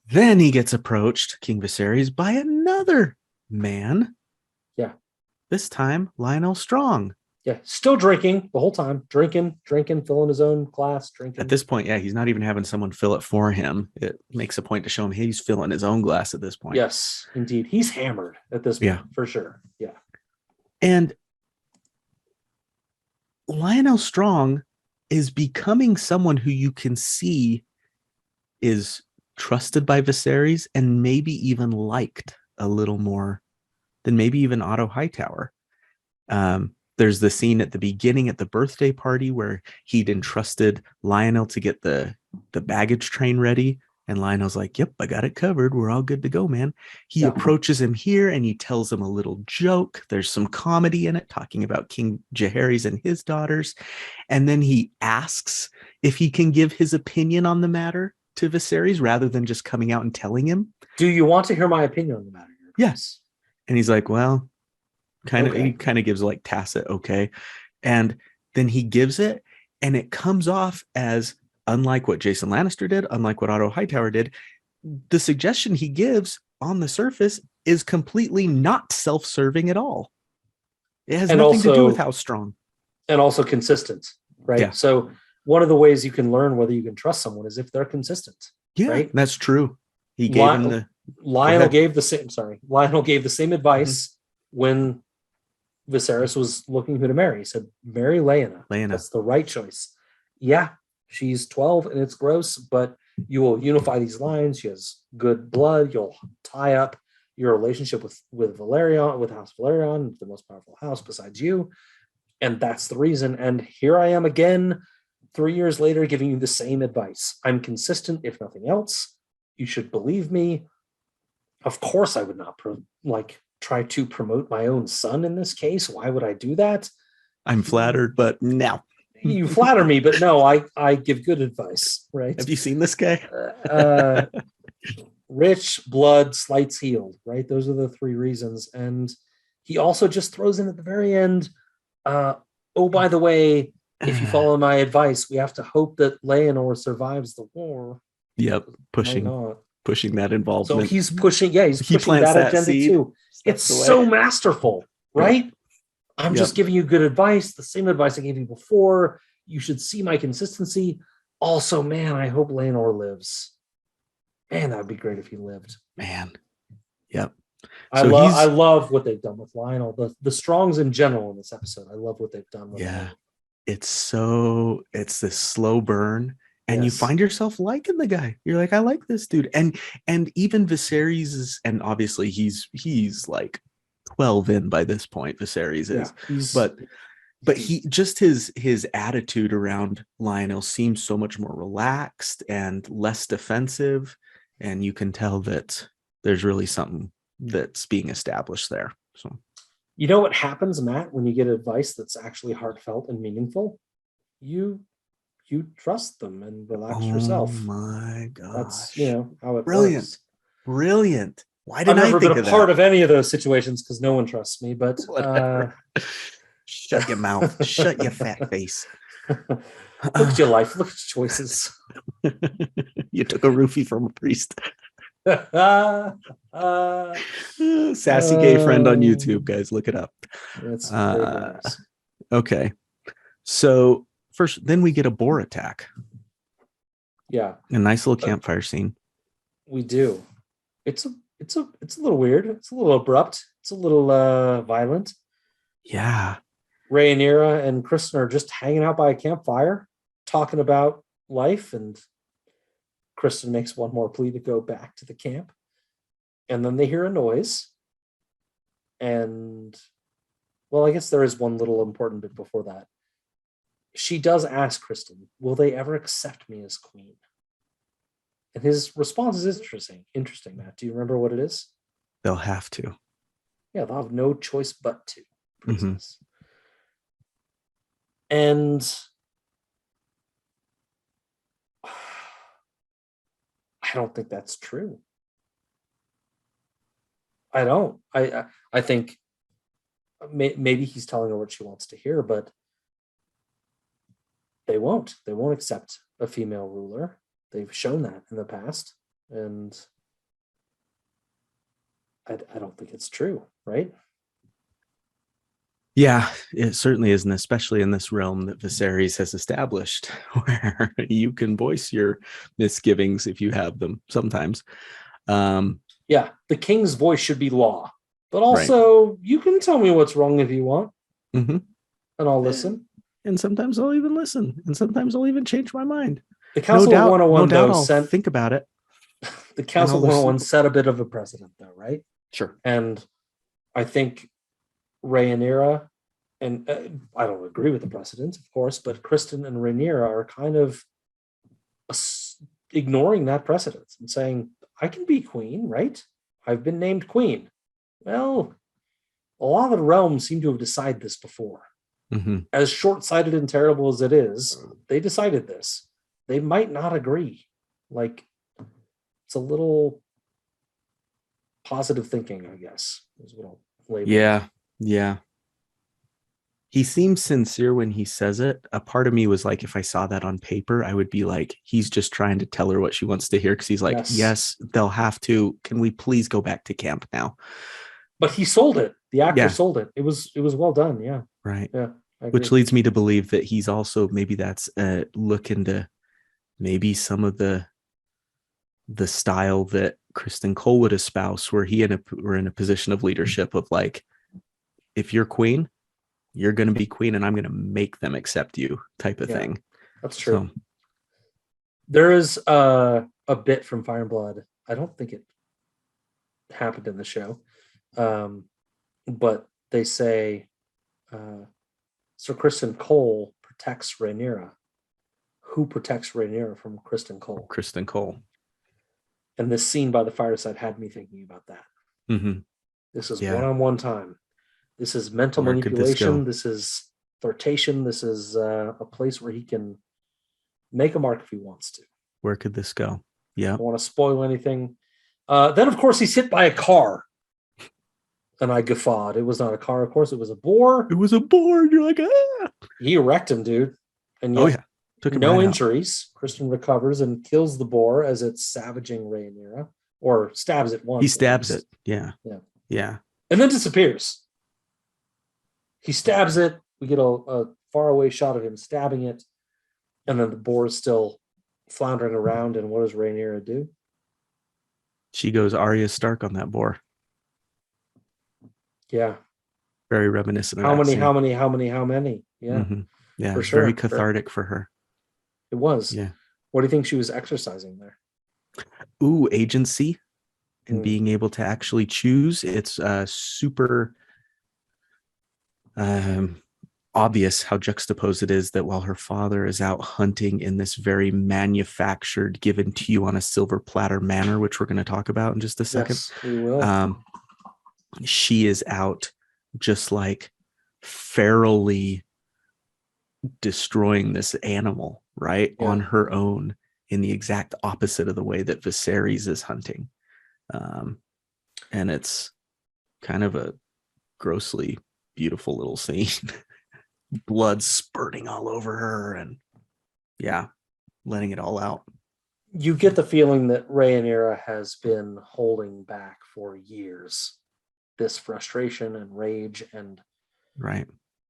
Then he gets approached, King Viserys, by another man. Yeah. This time, Lionel Strong. Yeah, still drinking the whole time, drinking, filling his own glass, drinking. At this point, yeah, he's not even having someone fill it for him. It makes a point to show him he's filling his own glass at this point. Yes, indeed. He's hammered at this point, for sure. Yeah. And Lionel Strong is becoming someone who you can see is trusted by Viserys and maybe even liked a little more than maybe even Otto Hightower. There's the scene at the beginning at the birthday party where he'd entrusted Lionel to get the baggage train ready. And Lionel's like, yep, I got it covered. We're all good to go, man. He approaches him here and he tells him a little joke. There's some comedy in it, talking about King Jaehaerys and his daughters. And then he asks if he can give his opinion on the matter to Viserys rather than just coming out and telling him. Do you want to hear my opinion on the matter? Yes. And he's like, well, he kind of gives like tacit okay. And then he gives it and it comes off as, unlike what Jason Lannister did, unlike what Otto Hightower did, the suggestion he gives on the surface is completely not self-serving at all. It has nothing to do with how strong. And also consistent, right? Yeah. So one of the ways you can learn whether you can trust someone is if they're consistent. Yeah, right? That's true. He gave him the... Lionel gave the same advice when Viserys was looking who to marry. He said, marry Lyanna. That's the right choice. Yeah, she's 12 and it's gross, but you will unify these lines. She has good blood. You'll tie up your relationship with Valerion, with House Valerion, the most powerful house besides you. And that's the reason. And here I am again, 3 years later, giving you the same advice. I'm consistent, if nothing else. You should believe me. Of course, I would not try to promote my own son in this case. Why would I do that? I'm flattered, but no. You flatter me, but no, I give good advice, right? Have you seen this guy? Rich, blood, slights healed, right? Those are the three reasons. And he also just throws in at the very end, oh, by the way, if you follow my advice, we have to hope that Leonor survives the war. Yep, pushing that involvement. So he's pushing, he's pushing that agenda seed. Too. It's so masterful, right? Yep. I'm just giving you good advice, the same advice I gave you before. You should see my consistency. Also, man, I hope Leonor lives. Man, that would be great if he lived. Man. Yep. I love what they've done with Lionel. The Strongs in general in this episode. I love what they've done with him. It's this slow burn. And you find yourself liking the guy. You're like, I like this dude. And even Viserys is, and obviously he's like 12 in by this point, Viserys is. But he just his attitude around Lionel seems so much more relaxed and less defensive. And you can tell that there's really something that's being established there. So you know what happens, Matt, when you get advice that's actually heartfelt and meaningful? You trust them and relax yourself. Oh my God. That's how it works. Brilliant. Why didn't I've I never think been of a part that? of any of those situations because no one trusts me, but shut your mouth. Shut your fat face. Look at your life. Look at your choices. You took a roofie from a priest. Sassy gay friend on YouTube, guys. Look it up. That's okay. So then we get a boar attack. Yeah. A nice little campfire scene. We do. It's a little weird. It's a little abrupt. It's a little violent. Yeah. Rhaenyra and Kristen are just hanging out by a campfire, talking about life, and Kristen makes one more plea to go back to the camp. And then they hear a noise. And, well, I guess there is one little important bit before that. She does ask Kristen, will they ever accept me as queen? And his response is interesting, Matt. Do you remember what it is? They'll have to. Yeah, they'll have no choice but to, princess. And I don't think that's true. I don't. I think maybe he's telling her what she wants to hear, but they won't. They won't accept a female ruler. They've shown that in the past, and I don't think it's true, right? Yeah, it certainly isn't, especially in this realm that Viserys has established, where you can voice your misgivings if you have them sometimes. Yeah, the king's voice should be law, but Right. also you can tell me what's wrong if you want, Mm-hmm. and I'll listen. And sometimes I'll even listen, and sometimes I'll even change my mind. The Council of 101, no doubt, though, I'll think about it. The Council of 101 set a bit of a precedent, though, right? Sure. And I think Rhaenyra, and I don't agree with the precedent, of course, but Kristen and Rhaenyra are kind of ignoring that precedent and saying, I can be queen, right? I've been named queen. Well, a lot of the realms seem to have decided this before. Mm-hmm. As short-sighted and terrible as it is, they decided this. They might not agree. Like, it's a little positive thinking, I guess, is what I'll label it. Yeah. He seems sincere when he says it. A part of me was like, if I saw that on paper, I would be like, he's just trying to tell her what she wants to hear, because he's like, yes, they'll have to. Can we please go back to camp now? But he sold it. The actor sold it. It was well done. Yeah. Right. Yeah. Which leads me to believe that he's also, maybe that's a look into maybe some of the style that Kristen Cole would espouse, where we're in a position of leadership of like, if you're queen, you're going to be queen, and I'm going to make them accept you, type of thing. That's true. So, there is a bit from Fire and Blood. I don't think it happened in the show, but they say Sir Kristen Cole protects Rhaenyra. Who protects Rhaenyra from Kristen Cole? Kristen Cole. And this scene by the fireside had me thinking about that. Mm-hmm. This is one-on-one time. This is mental manipulation. This is flirtation. This is a place where he can make a mark if he wants to. Where could this go? Yeah. I don't want to spoil anything. Then, of course, he's hit by a car. And I guffawed. It was not a car, of course. It was a boar. It was a boar. You're like, ah. He wrecked him, dude. And yet, took him no injuries. Out. Kristen recovers and kills the boar as it's savaging Rhaenyra, or stabs it once. He stabs it. Yeah. And then disappears. He stabs it. We get a faraway shot of him stabbing it. And then the boar is still floundering around. And what does Rhaenyra do? She goes Arya Stark on that boar. Yeah. Very reminiscent of how many? Yeah. Mm-hmm. Yeah. For sure. Very cathartic for her. It was. Yeah. What do you think she was exercising there? Ooh, agency and being able to actually choose. It's super obvious how juxtaposed it is that while her father is out hunting in this very manufactured, given to you on a silver platter manner, which we're going to talk about in just a second. Yes, we will. She is out just like ferally destroying this animal, right? On her own, in the exact opposite of the way that Viserys is hunting. And it's kind of a grossly beautiful little scene. Blood spurting all over her and letting it all out. You get the feeling that Rhaenyra has been holding back for years. This frustration and rage and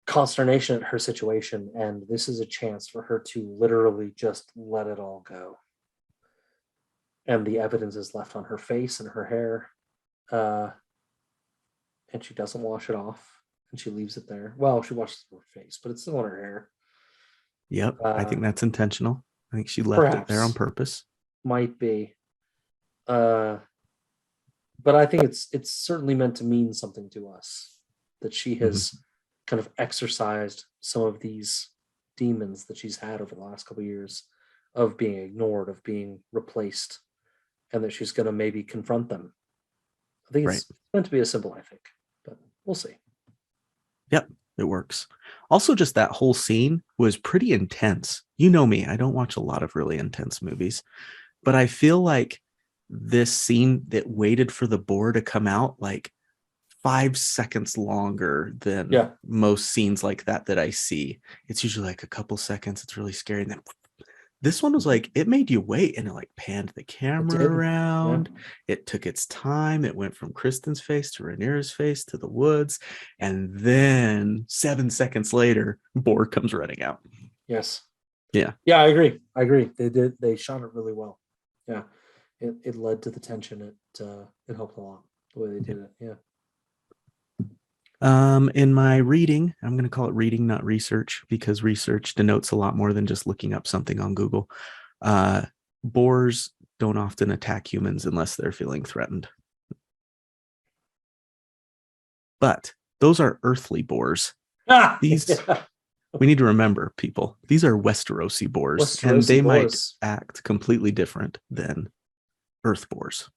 consternation at her situation, and this is a chance for her to literally just let it all go. And the evidence is left on her face and her hair, and she doesn't wash it off, and she leaves it there. Well, she washes her face, but it's still on her hair. Yep, I think that's intentional. I think she left it there on purpose. Might be. But I think it's certainly meant to mean something to us, that she has kind of exorcised some of these demons that she's had over the last couple of years of being ignored, of being replaced, and that she's going to maybe confront them. I think it's meant to be a symbol, I think, but we'll see. Yep, it works. Also, just that whole scene was pretty intense. You know me, I don't watch a lot of really intense movies, but I feel like this scene that waited for the boar to come out like 5 seconds longer than most scenes like that I see. It's usually like a couple seconds. It's really scary. And then this one was like, it made you wait, and it like panned the camera around. Yeah. It took its time. It went from Kristen's face to Rhaenyra's face to the woods. And then 7 seconds later, boar comes running out. Yes. Yeah. Yeah, I agree. They shot it really well. Yeah. It led to the tension. It helped a lot the way they did it. Yeah. In my reading, I'm going to call it reading, not research, because research denotes a lot more than just looking up something on Google. Boars don't often attack humans unless they're feeling threatened. But those are earthly boars. These, we need to remember, people, these are Westerosi boars, and they might act completely different than earth boars.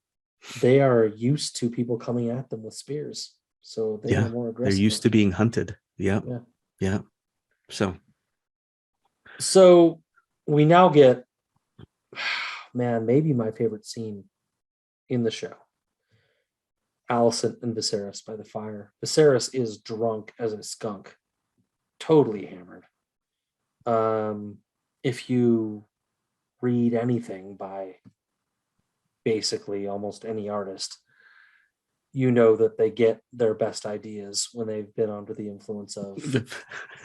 They are used to people coming at them with spears. So they are more aggressive. They're used to being hunted. Yeah. So we now get, man, maybe my favorite scene in the show. Alicent and Viserys by the fire. Viserys is drunk as a skunk, totally hammered. If you read anything by basically almost any artist, you know that they get their best ideas when they've been under the influence of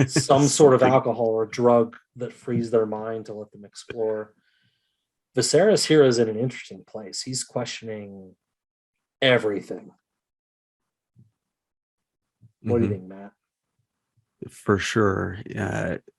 some sort of alcohol or drug that frees their mind to let them explore. Viserys here is in an interesting place. He's questioning everything. What do you think, Matt? For sure,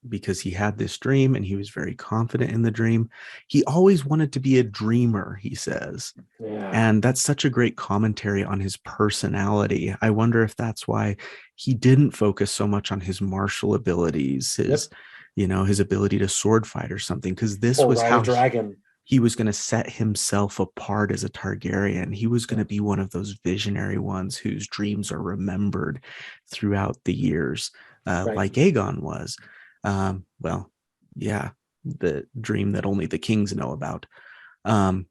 because he had this dream and he was very confident in the dream. He always wanted to be a dreamer, he says. And that's such a great commentary on his personality. I wonder if that's why he didn't focus so much on his martial abilities, his his ability to sword fight or something, because this was how he was going to set himself apart as a Targaryen. He was going to be one of those visionary ones whose dreams are remembered throughout the years. Like Aegon was. The dream that only the kings know about. But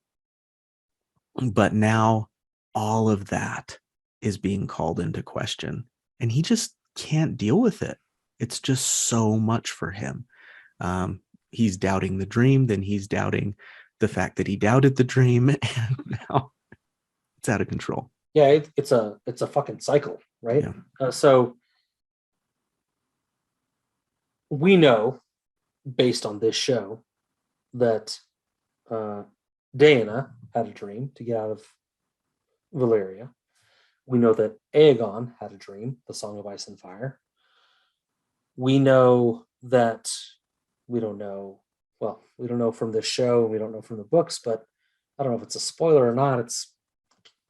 now all of that is being called into question, and he just can't deal with it. It's just so much for him. He's doubting the dream, then he's doubting the fact that he doubted the dream, and now it's out of control. Yeah, it's a fucking cycle, right? Yeah. So we know, based on this show, that Diana had a dream to get out of Valyria. We know that Aegon had a dream, the Song of Ice and Fire. We know that we don't know from this show, and we don't know from the books, but I don't know if it's a spoiler or not. It's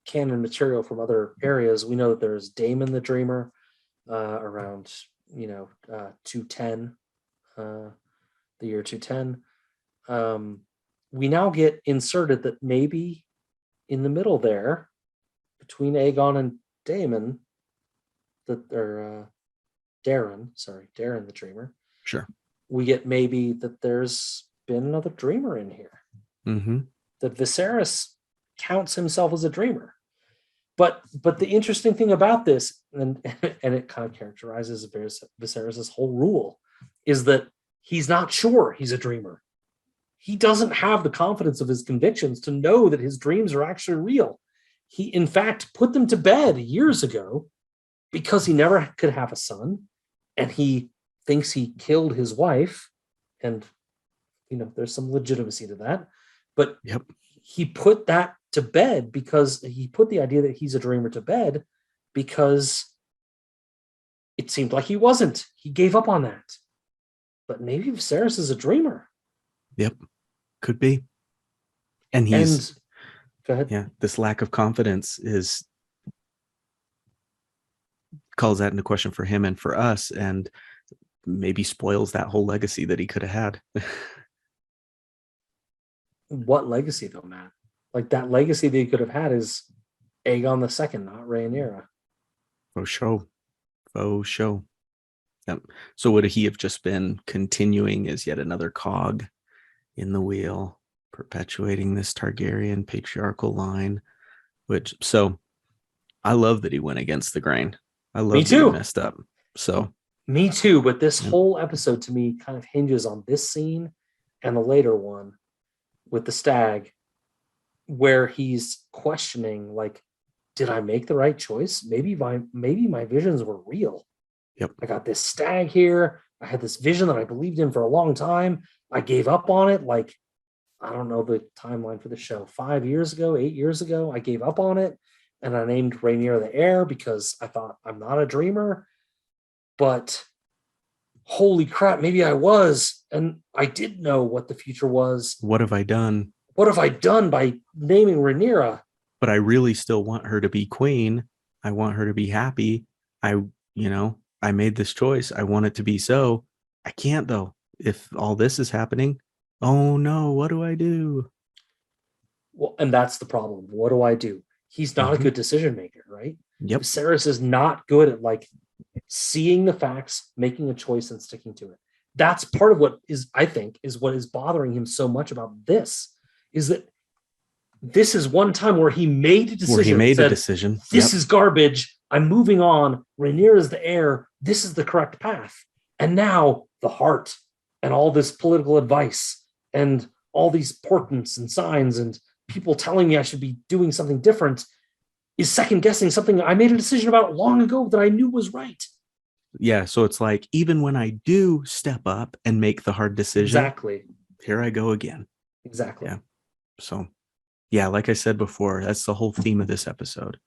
canon material from other areas. We know that there's Daemon the Dreamer around 210, the year 210. We now get inserted that maybe in the middle there, between Aegon and Daemon, Darren the Dreamer. Sure. We get maybe that there's been another dreamer in here. Mm-hmm. That Viserys counts himself as a dreamer. But the interesting thing about this, and it kind of characterizes Viserys' whole rule, is that he's not sure he's a dreamer. He doesn't have the confidence of his convictions to know that his dreams are actually real. He, in fact, put them to bed years ago because he never could have a son, and he thinks he killed his wife, and there's some legitimacy to that. But he put that to bed because he put the idea that he's a dreamer to bed because it seemed like he wasn't. He gave up on that. But maybe Viserys is a dreamer. Yep, could be. And go ahead. Yeah, this lack of confidence calls that into question for him and for us, and maybe spoils that whole legacy that he could have had. What legacy, though, Matt? Like, that legacy that he could have had is Aegon II, not Rhaenyra. Faux show. Yep. So would he have just been continuing as yet another cog in the wheel, perpetuating this Targaryen patriarchal line, so I love that he went against the grain. I love that he messed up. So me too, but this whole episode to me kind of hinges on this scene and the later one with the stag, where he's questioning, like, did I make the right choice? Maybe my visions were real. Yep. I got this stag here. I had this vision that I believed in for a long time. I gave up on it. Like, I don't know the timeline for the show. 5 years ago, 8 years ago, I gave up on it. And I named Rhaenyra the heir because I thought I'm not a dreamer. But holy crap, maybe I was. And I did know what the future was. What have I done? What have I done by naming Rhaenyra? But I really still want her to be queen. I want her to be happy. I made this choice. I want it to be so. I can't, though. If all this is happening, oh no, what do I do? Well, and that's the problem. What do I do? He's not a good decision maker, right? Yep. Viserys is not good at like seeing the facts, making a choice, and sticking to it. That's part of what is, I think, is what is bothering him so much about this, is that this is one time where he made a decision. Where he made a decision. This is garbage. I'm moving on. Rhaenyra is the heir. This is the correct path. And now the heart and all this political advice and all these portents and signs and people telling me I should be doing something different is second guessing something I made a decision about long ago that I knew was right. Yeah. So it's like, even when I do step up and make the hard decision, exactly, here I go again. Exactly. Yeah. So, yeah, like I said before, that's the whole theme of this episode.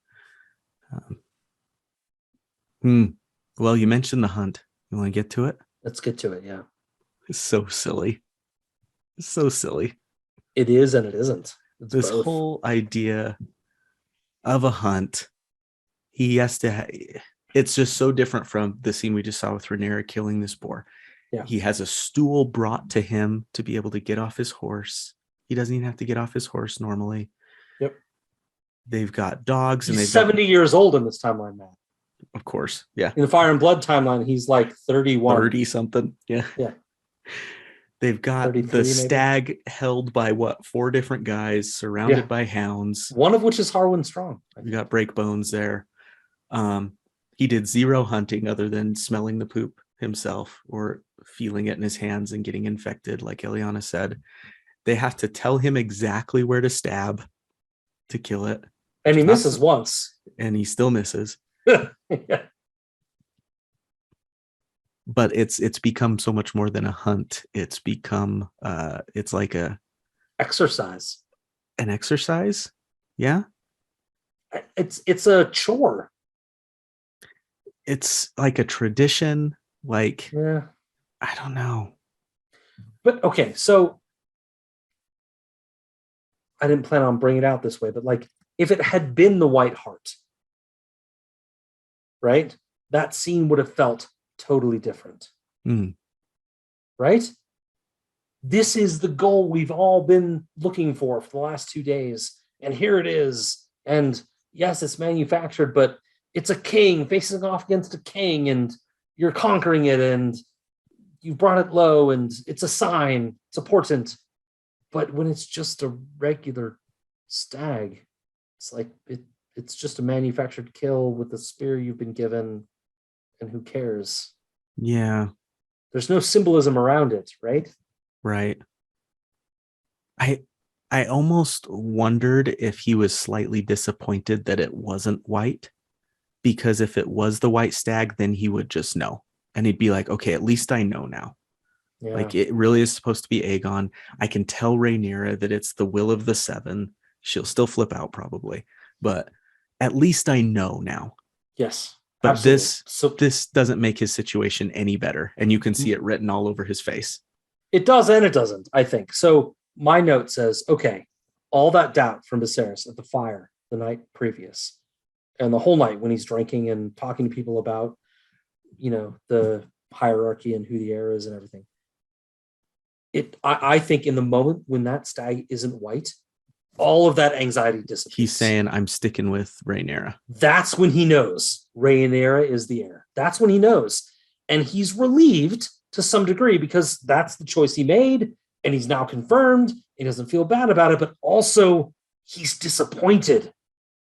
Well, you mentioned the hunt. You want to get to it? Let's get to it. Yeah. It's so silly. It's so silly. It is and it isn't. It's this both. Whole idea of a hunt, he has to. It's just so different from the scene we just saw with Rhaenyra killing this boar. Yeah. He has a stool brought to him to be able to get off his horse. He doesn't even have to get off his horse normally. Yep. They've got dogs. He's and they've 70 years old in this timeline, Matt. Of course. Yeah. In the Fire and Blood timeline, he's like 31. 30 something. Yeah. Yeah. They've got the stag held by 4 different guys surrounded by hounds. One of which is Harwin Strong. We got Breakbones there. He did 0 hunting other than smelling the poop himself or feeling it in his hands and getting infected, like Eliana said. They have to tell him exactly where to stab to kill it. And he misses once. And he still misses. Yeah. But it's become so much more than a hunt. It's become it's like a exercise. An exercise? Yeah. It's a chore. It's like a tradition. Like, yeah. I don't know. But okay, so I didn't plan on bringing it out this way, but like if it had been the White Hart, right? That scene would have felt totally different. Right? This is the goal we've all been looking for the last 2 days. And here it is. And yes, it's manufactured, but it's a king facing off against a king and you're conquering it and you brought it low and it's a sign, it's a portent. But when it's just a regular stag, it's like it's just a manufactured kill with the spear you've been given, and who cares? Yeah. There's no symbolism around it, right? Right. I almost wondered if he was slightly disappointed that it wasn't white, because if it was the white stag, then he would just know. And he'd be like, okay, at least I know now. Yeah. Like, it really is supposed to be Aegon. I can tell Rhaenyra that it's the will of the 7. She'll still flip out probably, but at least I know now. Yes. But absolutely. this doesn't make his situation any better. And you can see it written all over his face. It does and it doesn't, I think. So my note says, okay, all that doubt from Viserys at the fire the night previous and the whole night when he's drinking and talking to people about, the hierarchy and who the heir is and everything. I think in the moment when that stag isn't white, all of that anxiety disappears. He's saying, I'm sticking with Rhaenyra. That's when he knows Rhaenyra is the heir. That's when he knows. And he's relieved to some degree because that's the choice he made. and he's now confirmed. He doesn't feel bad about it, but also he's disappointed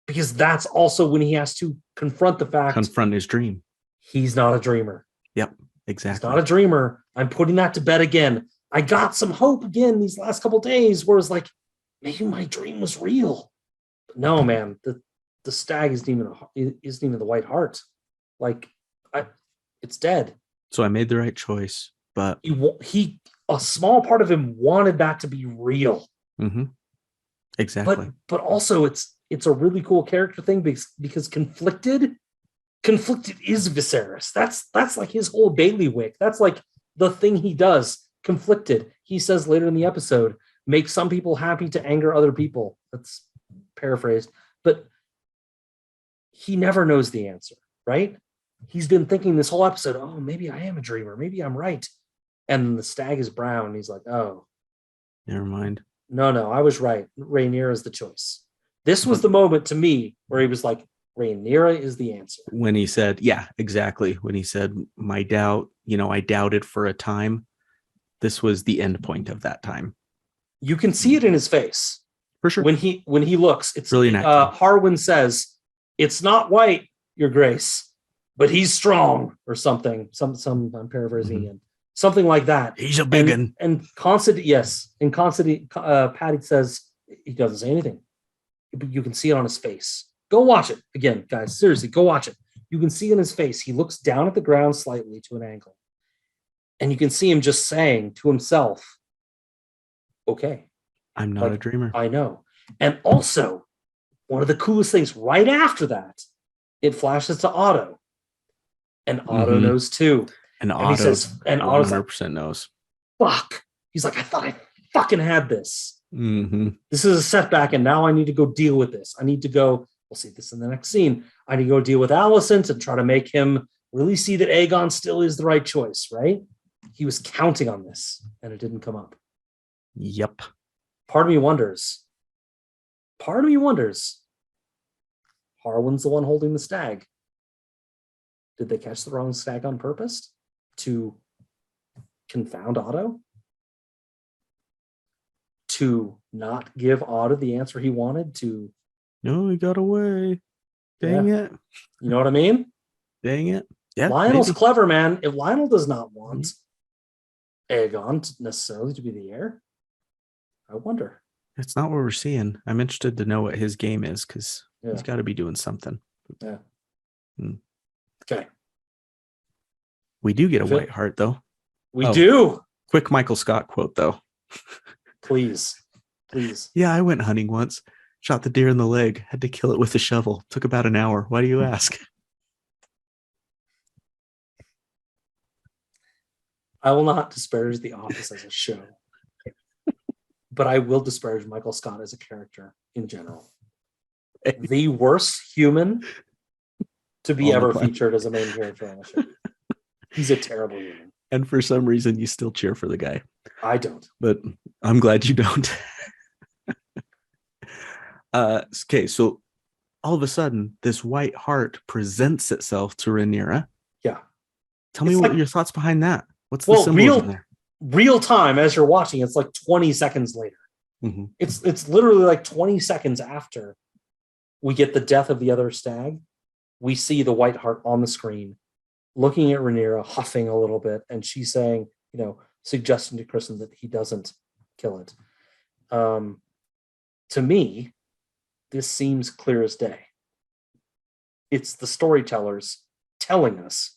because that's also when he has to confront his dream. He's not a dreamer. Yep, exactly. He's not a dreamer. I'm putting that to bed again. I got some hope again these last couple of days where it's like, maybe my dream was real. But no, man, the stag isn't even the white hart. Like, it's dead. So I made the right choice, but he a small part of him wanted that to be real. Mm-hmm. Exactly. But also it's a really cool character thing because conflicted is Viserys. That's like his whole bailiwick. That's like the thing he does. Conflicted. He says later in the episode, make some people happy to anger other people. That's paraphrased, but he never knows the answer, right? He's been thinking this whole episode, oh, maybe I am a dreamer. Maybe I'm right. And the stag is brown. He's like, oh, never mind. No, I was right. Rhaenyra is the choice. This was the moment to me where he was like, Rhaenyra is the answer. When he said, yeah, exactly. When he said, my doubt, I doubted for a time. This was the end point of that time. You can see it in his face. For sure. When he looks, it's really Harwin says, it's not white, Your Grace, but he's strong or something. Some I'm paraphrasing again. Something like that. He's a big one. And Constantine, yes. And Constantine, Patty says he doesn't say anything. But you can see it on his face. Go watch it. Again, guys, seriously, go watch it. You can see in his face, he looks down at the ground slightly to an angle. And you can see him just saying to himself, okay. I'm not a dreamer. I know. And also, one of the coolest things right after that, it flashes to Otto. And Otto knows too. And Otto, he says, and Otto's 100% like, knows. Fuck. He's like, I thought I fucking had this. Mm-hmm. This is a setback, and now I need to go deal with this. I need to go, we'll see this in the next scene. I need to go deal with Alicent and try to make him really see that Aegon still is the right choice, right? He was counting on this, and it didn't come up. Yep. Part of me wonders, Harwin's the one holding the stag. Did they catch the wrong stag on purpose to confound Otto? To not give Otto the answer he wanted? To no, he got away. Dang it. You know what I mean? Dang it. Yeah. Lionel's clever, man. If Lionel does not want Aegon necessarily to be the heir, I wonder. It's not what we're seeing. I'm interested to know what his game is because he's got to be doing something. Yeah. Okay. We do get a white heart, though. We do. Quick Michael Scott quote, though. Please. Yeah, I went hunting once. Shot the deer in the leg. Had to kill it with a shovel. Took about an hour. Why do you ask? I will not disparage The Office as a show. But I will disparage Michael Scott as a character in general. The worst human to be ever featured as a main character on a show. He's a terrible human. And for some reason, you still cheer for the guy. I don't. But I'm glad you don't. Okay, so all of a sudden, this white heart presents itself to Rhaenyra. Yeah. Tell me what your thoughts behind that. What's the symbols in there? Real time as you're watching, it's like 20 seconds later. Mm-hmm. It's literally like 20 seconds after we get the death of the other stag. We see the white heart on the screen, looking at Rhaenyra, huffing a little bit, and she's saying, suggesting to Kristen that he doesn't kill it. To me, this seems clear as day. It's the storytellers telling us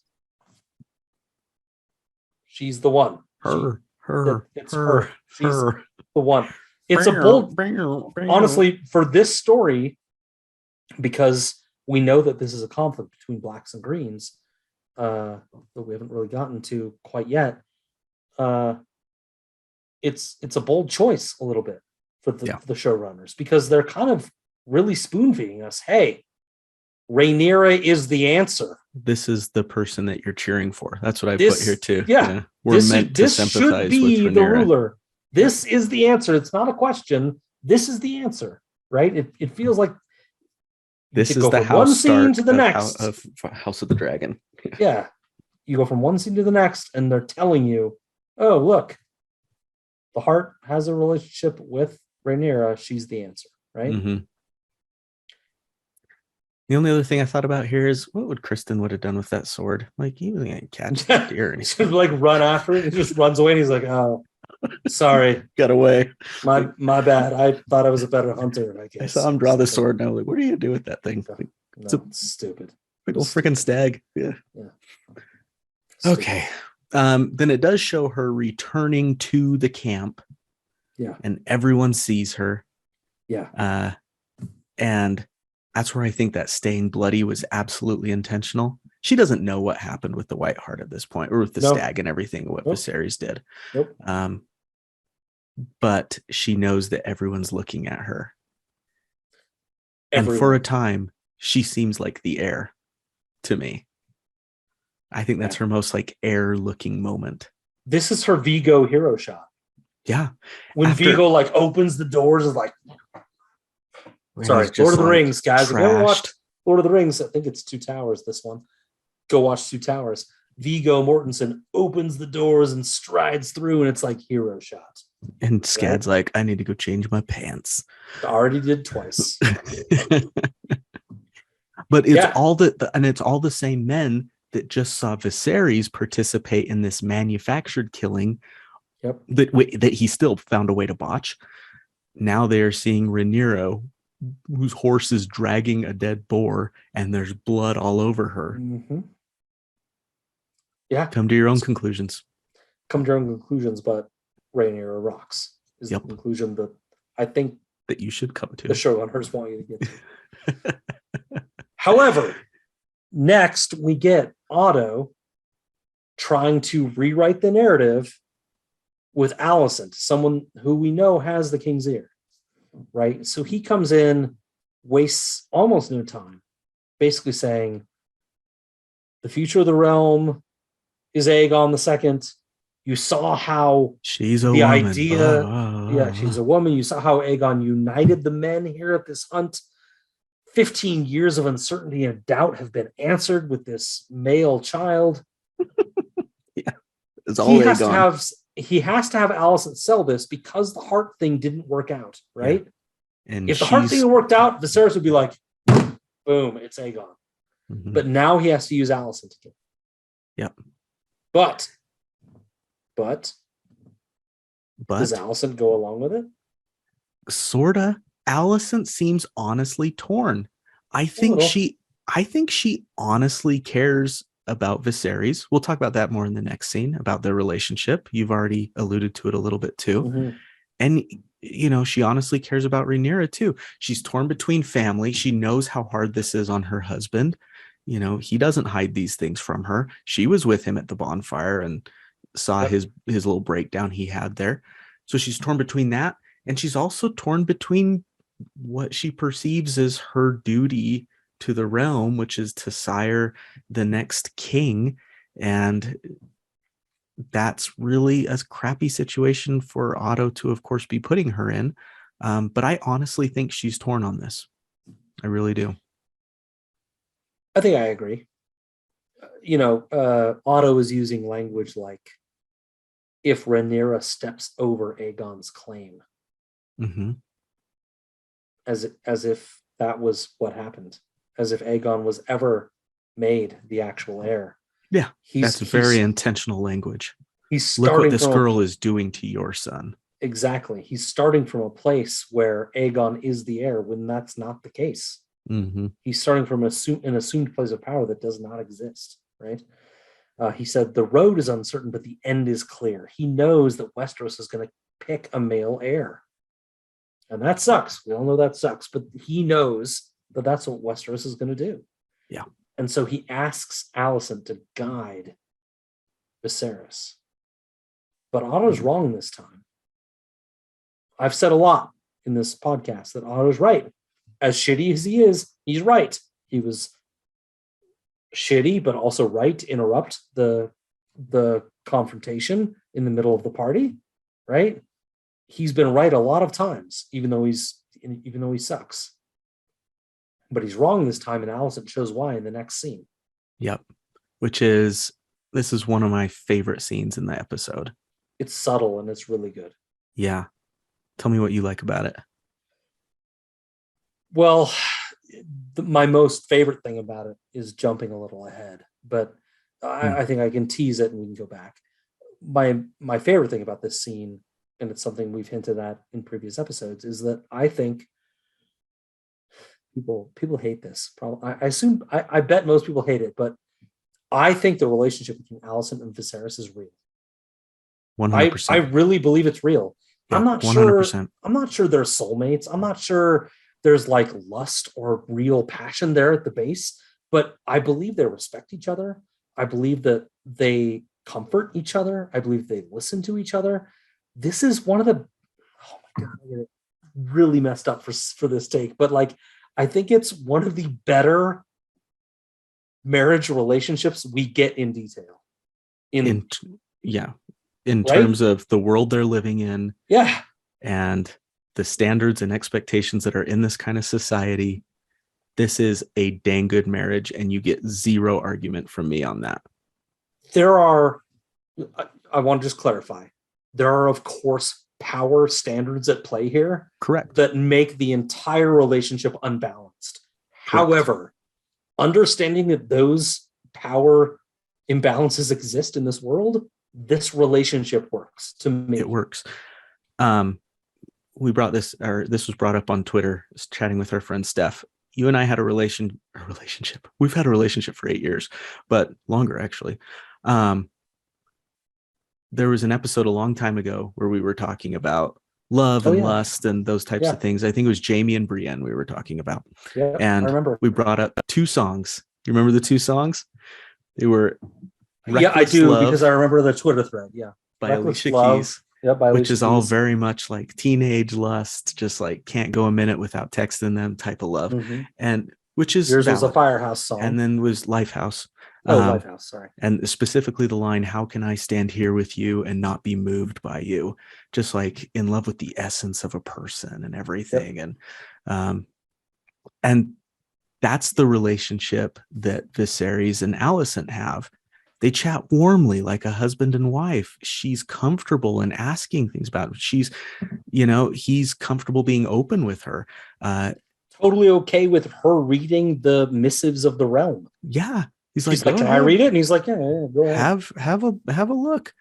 she's the one. It's her. She's the one. It's a bold, honestly, for this story, because we know that this is a conflict between blacks and greens, that we haven't really gotten to quite yet. It's a bold choice a little bit for the showrunners, because they're kind of really spoon feeding us. Hey, Rhaenyra is the answer. This is the person that you're cheering for. That's what I put here too. Yeah. We're meant to sympathize with Rhaenyra. The ruler. This is the answer. It's not a question. This is the answer, right? It feels like this is the house scene to the next of House of the Dragon. Yeah. You go from one scene to the next, and they're telling you, oh, look, the heart has a relationship with Rhaenyra. She's the answer, right? Mm-hmm. The only other thing I thought about here is what would Kristen would have done with that sword? Like, he really ain't catch that deer or anything. Like run after it. He just runs away and he's like, oh, sorry. Got away. My bad. I thought I was a better hunter, I guess. I saw him draw the sword and I was like, what are you gonna do with that thing? Like, it's stupid. Big old freaking stag. Yeah. Stupid. Okay. Then it does show her returning to the camp. Yeah. And everyone sees her. Yeah. And that's where I think that staying bloody was absolutely intentional. She doesn't know what happened with the White Heart at this point, or with the stag and everything, what Viserys did. Nope. But she knows that everyone's looking at her. Everyone. And for a time, she seems like the heir to me. I think that's her most like heir looking moment. This is her Vigo hero shot. Yeah. When Vigo like opens the doors, is like, sorry, Lord of the Rings, guys. If you ever watched Lord of the Rings, I think it's Two Towers, this one. Go watch Two Towers. Viggo Mortensen opens the doors and strides through, and it's like hero shot. And Scad's like, I need to go change my pants. Already did twice. But it's all it's all the same men that just saw Viserys participate in this manufactured killing. Yep. That he still found a way to botch. Now they are seeing Rhaenyra, whose horse is dragging a dead boar, and there's blood all over her. Mm-hmm. Yeah. Come to your own conclusions. Come to your own conclusions, but Rhaenyra rocks is the conclusion that I think that you should come to. The showrunners want you to get to. However, next we get Otto trying to rewrite the narrative with Alicent, someone who we know has the king's ear, right? So he comes in, wastes almost no time, basically saying the future of the realm is Aegon II. You saw how she's a woman. Idea, she's a woman. You saw how Aegon united the men here at this hunt. 15 years of uncertainty and doubt have been answered with this male child. It's all he has to have Alicent sell this because the heart thing didn't work out, right? Yeah. And if the heart thing worked out, Viserys would be like, boom, it's Aegon. Mm-hmm. But now he has to use Alicent again. Yep. But does Alicent go along with it? Sorta. Alicent seems honestly torn. I think she honestly cares about Viserys. We'll talk about that more in the next scene, about their relationship. You've already alluded to it a little bit too. Mm-hmm. And she honestly cares about Rhaenyra too. She's torn between family. She knows how hard this is on her husband. He doesn't hide these things from her. She was with him at the bonfire and saw his little breakdown he had there. So she's torn between that. And she's also torn between what she perceives as her duty to the realm, which is to sire the next king. And that's really a crappy situation for Otto to, of course, be putting her in. But I honestly think she's torn on this. I really do. I think I agree. Otto is using language like, if Rhaenyra steps over Aegon's claim. Mm-hmm. As if that was what happened, as if Aegon was ever made the actual heir. Yeah, that's very intentional language. He's starting. Look what this girl is doing to your son. Exactly. He's starting from a place where Aegon is the heir when that's not the case. Mm-hmm. He's starting from an assumed place of power that does not exist, right? He said, the road is uncertain, but the end is clear. He knows that Westeros is going to pick a male heir. And that sucks. We all know that sucks, but he knows that that's what Westeros is going to do. Yeah. And so he asks Alicent to guide Viserys. But Otto's wrong this time. I've said a lot in this podcast that Otto's right. As shitty as he is, he's right. He was shitty, but also right to interrupt the confrontation in the middle of the party, right? He's been right a lot of times, even though he sucks. But he's wrong this time, and Alicent shows why in the next scene. Yep. This is one of my favorite scenes in the episode. It's subtle and it's really good. Yeah. Tell me what you like about it. Well, my most favorite thing about it is jumping a little ahead, but Hmm. I think I can tease it and we can go back. My favorite thing about this scene, and it's something we've hinted at in previous episodes, is that I think people hate this. Probably, I assume I bet most people hate it, but I think the relationship between Allison and Viserys is real. I 100%. really believe it's real. I'm Yeah. not sure. 100%. I'm not sure they're soulmates. I'm not sure there's like lust or real passion there at the base, but I believe they respect each other. I believe that they comfort each other. I believe they listen to each other. This is one of the oh my god, I get it really messed up for this take, but like I think it's one of the better marriage relationships we get in detail. In In yeah, in right? terms of the world they're living in Yeah, and the standards and expectations that are in this kind of society, this is a dang good marriage, and you get zero argument from me on that. there are I want to just clarify. There are, of course, power standards at play here Correct. that make the entire relationship unbalanced. Correct. However, understanding that those power imbalances exist in this world, this relationship works to It me. works. Um, we brought this, or this was brought up on Twitter, chatting with our friend Steph. You and I had a relationship. We've had a relationship for 8 years, but longer actually. Um, there was an episode a long time ago where we were talking about love Oh and yeah, lust and those types of yeah, things. I think it was Jamie and Brienne we were talking about. yeah. I And remember. we brought up two songs. You remember the two songs? They were Yeah, I Reckless do because I Love remember the Twitter thread. Yeah, by Reckless Alicia Love. Keys, Yeah, by which Alicia is all Keys. very much like teenage lust, just like can't go a minute without texting them type of love. Mm-hmm. And which is Yours was a valid. Firehouse And song. then was Lifehouse. Oh, Um, Lifehouse. Sorry. and specifically the line, how can I stand here with you and not be moved by you? Just like in love with the essence of a person and Yep. everything. Um, and that's the relationship that Viserys and Alicent have. They chat warmly like a husband and wife. She's comfortable in asking things about him. He's comfortable being open with her. Uh, Totally okay with her reading the missives of the realm. yeah, he's like, She's like, go "Can I ahead, read it?" And he's like, "Yeah, yeah, go ahead." have a look.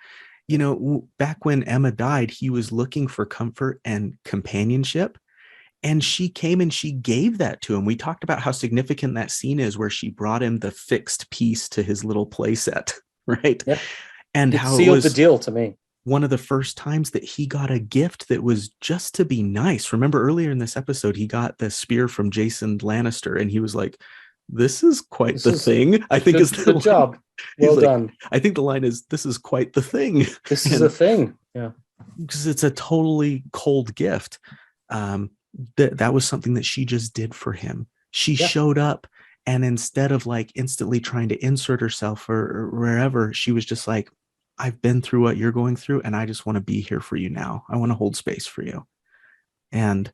Back when Emma died, he was looking for comfort and companionship, and she came and she gave that to him. We talked about how significant that scene is where she brought him the fixed piece to his little playset, right? Yeah, And it how it sealed the was deal to me. one of the first times that he got a gift that was just to be nice. Remember earlier in this episode, he got the spear from Jason Lannister, and he was like, "This is quite This the is thing." I think is the good line. job. He's Well like, done. I think the line is, "This is quite the thing," This is a and thing. Yeah. because it's a totally cold gift. That was something that she just did for him. She Yeah. showed up, and instead of like instantly trying to insert herself or wherever, she was just like, I've been through what you're going through, and I just want to be here for you now. I want to hold space for you. And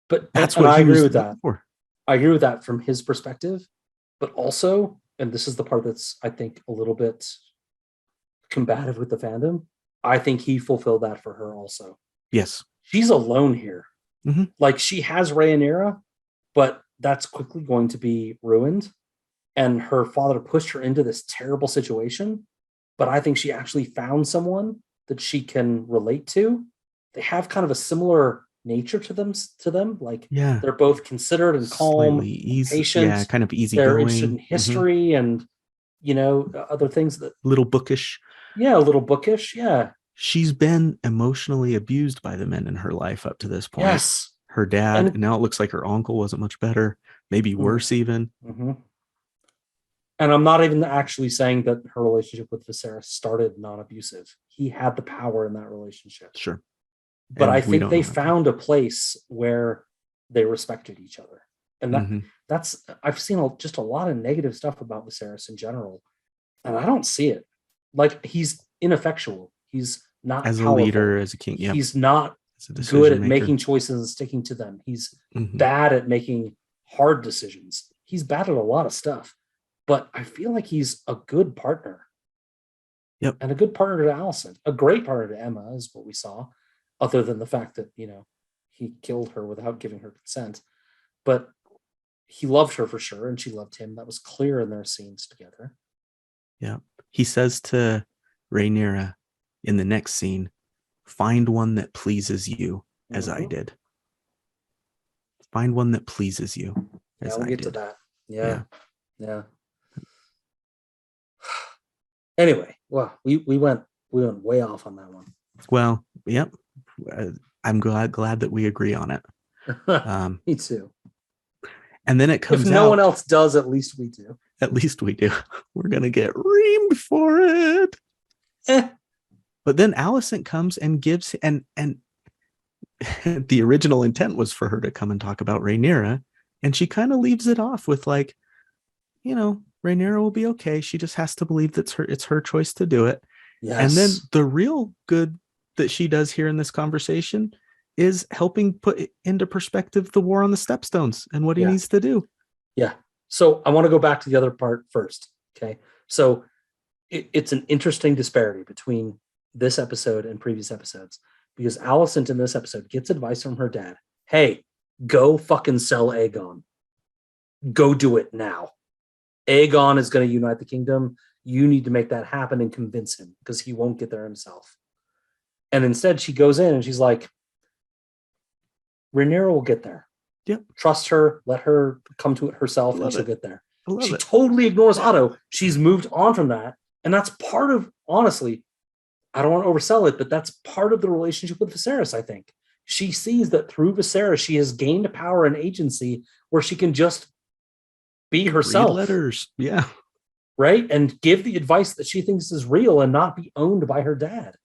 But that's and what I he agree was with looking that. for. I agree with that from his perspective, but also, and this is the part that's I think a little bit combative with the fandom. I think he fulfilled that for her also. Yes. She's alone here. Mm-hmm. Like she has Rhaenyra, but that's quickly going to be ruined. And her father pushed her into this terrible situation. But I think she actually found someone that she can relate to. They have kind of a similar nature to them. Like Yeah. they're both considerate and Slightly calm and easy. Yeah. patient. Kind of They're interested easygoing. in Mm-hmm. history and other things that Little bookish. yeah, a little bookish. Yeah. She's been emotionally abused by the men in her life up to this point. Yes. Her dad, and And now it looks like her uncle wasn't much better, maybe worse even. mm-hmm. And I'm not even actually saying that her relationship with Viserys started non-abusive. He had the power in that relationship. Sure. But I And we think don't they know that part. found a place where they respected each other. And Mm-hmm. that's I've seen just a lot of negative stuff about Viserys in general. And I don't see it. Like he's ineffectual. He's not As a leader, powerful. as a king, yep. He's not As a good decision at maker. making choices and sticking to them. He's Mm-hmm. bad at making hard decisions. He's bad at a lot of stuff. But I feel like he's a good partner. Yep. And a good partner to Allison, a great partner to Emma is what we saw. other than the fact that, he killed her without giving her consent. But he loved her for sure, and she loved him. That was clear in their scenes together. Yeah. He says to Rhaenyra in the next scene, find one that pleases you as I did. Find one that pleases you as we'll I get did. to that. Yeah. Anyway, well, we went way off on that one. Well, yep. I'm glad that we agree on it. Me too. And then it comes out. If no one else does, at least we do. At least we do. We're gonna get reamed for it. But then Alicent comes and gives and the original intent was for her to come and talk about Rhaenyra, and she kind of leaves it off with like, Rhaenyra will be okay. She just has to believe that it's her choice to do it. Yes. And then the real good that she does here in this conversation is helping put into perspective the war on the Stepstones and what he needs to do. Yeah. So I want to go back to the other part first. Okay. So it's an interesting disparity between this episode and previous episodes, because Alicent in this episode gets advice from her dad. Hey, go fucking sell Aegon. Go do it now. Aegon is going to unite the kingdom. You need to make that happen and convince him, because he won't get there himself. And instead she goes in and she's like, Rhaenyra will get there. Yep. Trust her. Let her come to it herself, and she'll get there. She it. Totally ignores Otto. She's moved on from that. And that's part of, honestly, I don't want to oversell it, but that's part of the relationship with Viserys, I think. She sees that through Viserys, she has gained power and agency where she can just be herself. Read letters. Yeah. Right? And give the advice that she thinks is real and not be owned by her dad.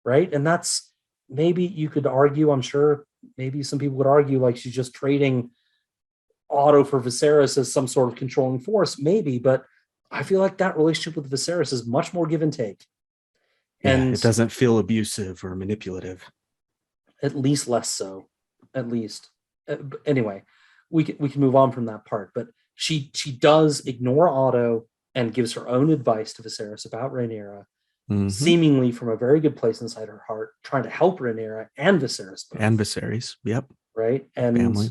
Right? And that's, maybe you could argue, I'm sure maybe some people would argue like she's just trading Otto for Viserys as some sort of controlling force, maybe, but I feel like that relationship with Viserys is much more give and take. And it doesn't feel abusive or manipulative. At least less so. At least. Anyway, we can move on from that part, but she does ignore Otto and gives her own advice to Viserys about Rhaenyra, seemingly from a very good place inside her heart, trying to help Rhaenyra and Viserys. Both. And Viserys, yep. Right? Family.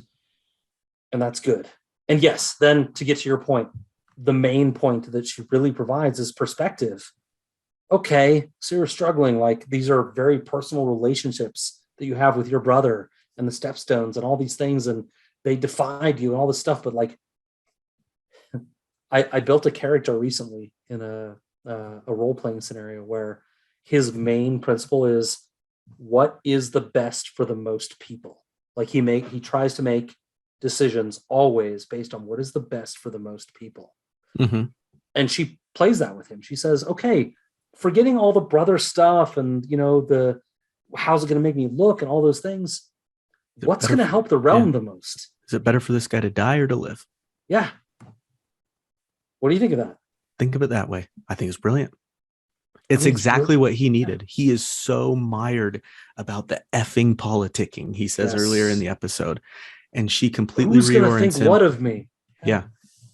And that's good. And yes, then to get to your point, the main point that she really provides is perspective. Okay, so you're struggling. Like, these are very personal relationships that you have with your brother and the Stepstones and all these things, and they defied you and all this stuff. But like, I built a character recently in a role-playing scenario where his main principle is what is the best for the most people. Like he tries to make decisions always based on what is the best for the most people. Mm-hmm. And she plays that with him. She says, okay, forgetting all the brother stuff and, the how's it going to make me look and all those things, what's going to help the realm the most? Is it better for this guy to die or to live? Yeah. What do you think of that? Think of it that way. I think it's brilliant. It's exactly what he needed. He is so mired about the effing politicking, he says earlier in the episode. And she completely reorients him. Who's going to think what of me? Yeah.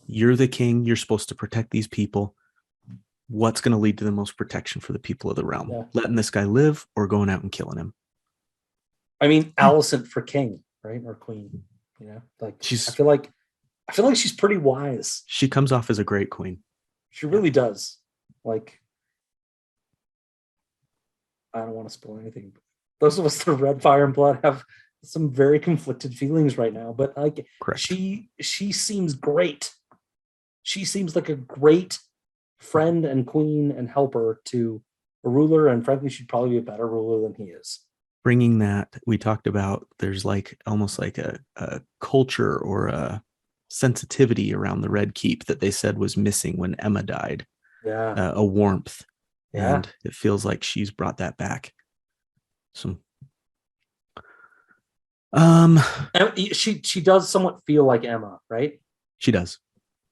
You're the king. You're supposed to protect these people. What's going to lead to the most protection for the people of the realm? Yeah. Letting this guy live or going out and killing him? I mean, Alicent for king, right? Or queen. Like I feel like she's pretty wise. She comes off as a great queen. She really does. Like, I don't want to spoil anything. But those of us that read Fire and Blood have some very conflicted feelings right now. But like, correct. She seems great. She seems like a great friend and queen and helper to a ruler, and frankly, she'd probably be a better ruler than he is. Bringing that, we talked about, there's like almost like a culture or a sensitivity around the Red Keep that they said was missing when Emma died. Yeah. A warmth. Yeah. And it feels like she's brought that back. She does somewhat feel like Emma, right? She does.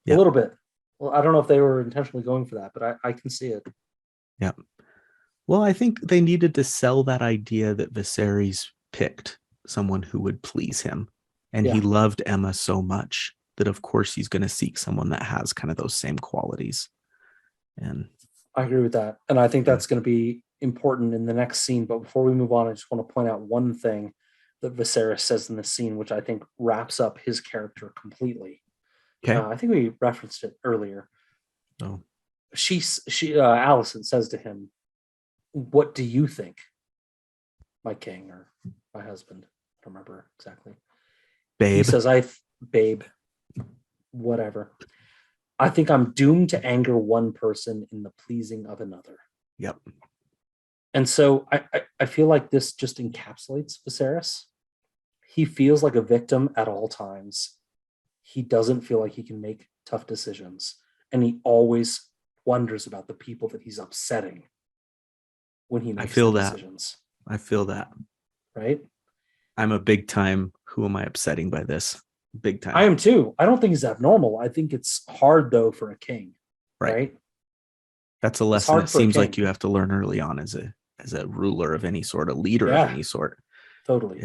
A little bit. Well, I don't know if they were intentionally going for that, but I can see it. Yeah. Well, I think they needed to sell that idea that Viserys picked someone who would please him. And he loved Emma so much that, of course, he's going to seek someone that has kind of those same qualities. And I agree with that. And I think that's going to be important in the next scene. But before we move on, I just want to point out one thing that Viserys says in this scene, which I think wraps up his character completely. Okay. I think we referenced it earlier. Oh. She Alicent says to him, "What do you think, my king or my husband?" I don't remember exactly. Babe. He says, babe, whatever. I think I'm doomed to anger one person in the pleasing of another. Yep. And so I feel like this just encapsulates Viserys. He feels like a victim at all times. He doesn't feel like he can make tough decisions. And he always wonders about the people that he's upsetting when he makes decisions. I feel that. Right? I'm a big time, who am I upsetting by this? Big time. I am too. I don't think it's abnormal. I think it's hard, though, for a king. Right? That's a lesson it seems like you have to learn early on as a ruler of any sort, a leader of any sort. Totally.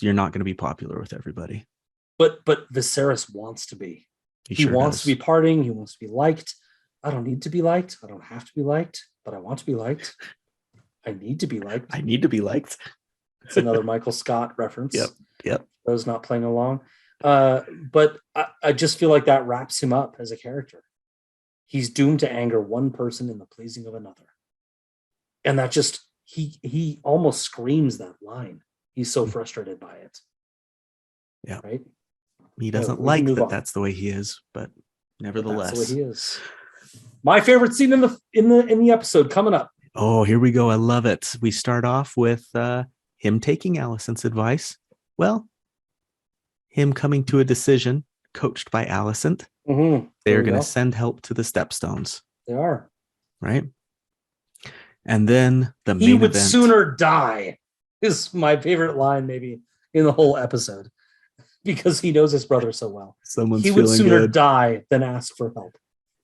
You're not going to be popular with everybody. But Viserys wants to be. He wants to be partying. He wants to be liked. I don't need to be liked. I don't have to be liked, but I want to be liked. I need to be liked. I need to be liked. It's another Michael Scott reference. Yep. Those not playing along. But I just feel like that wraps him up as a character. He's doomed to anger one person in the pleasing of another. And that just, he almost screams that line. He's so frustrated by it. Yeah. Right? He doesn't like that that's the way he is, but nevertheless. That's the way he is. My favorite scene in the episode coming up. Oh, here we go. I love it. We start off with him taking Alicent's advice. Well, him coming to a decision, coached by Alicent. Mm-hmm. They're going to send help to the Stepstones. They are. Right? And then the main event. He would event, sooner die is my favorite line maybe in the whole episode, because he knows his brother so well. He would sooner die than ask for help.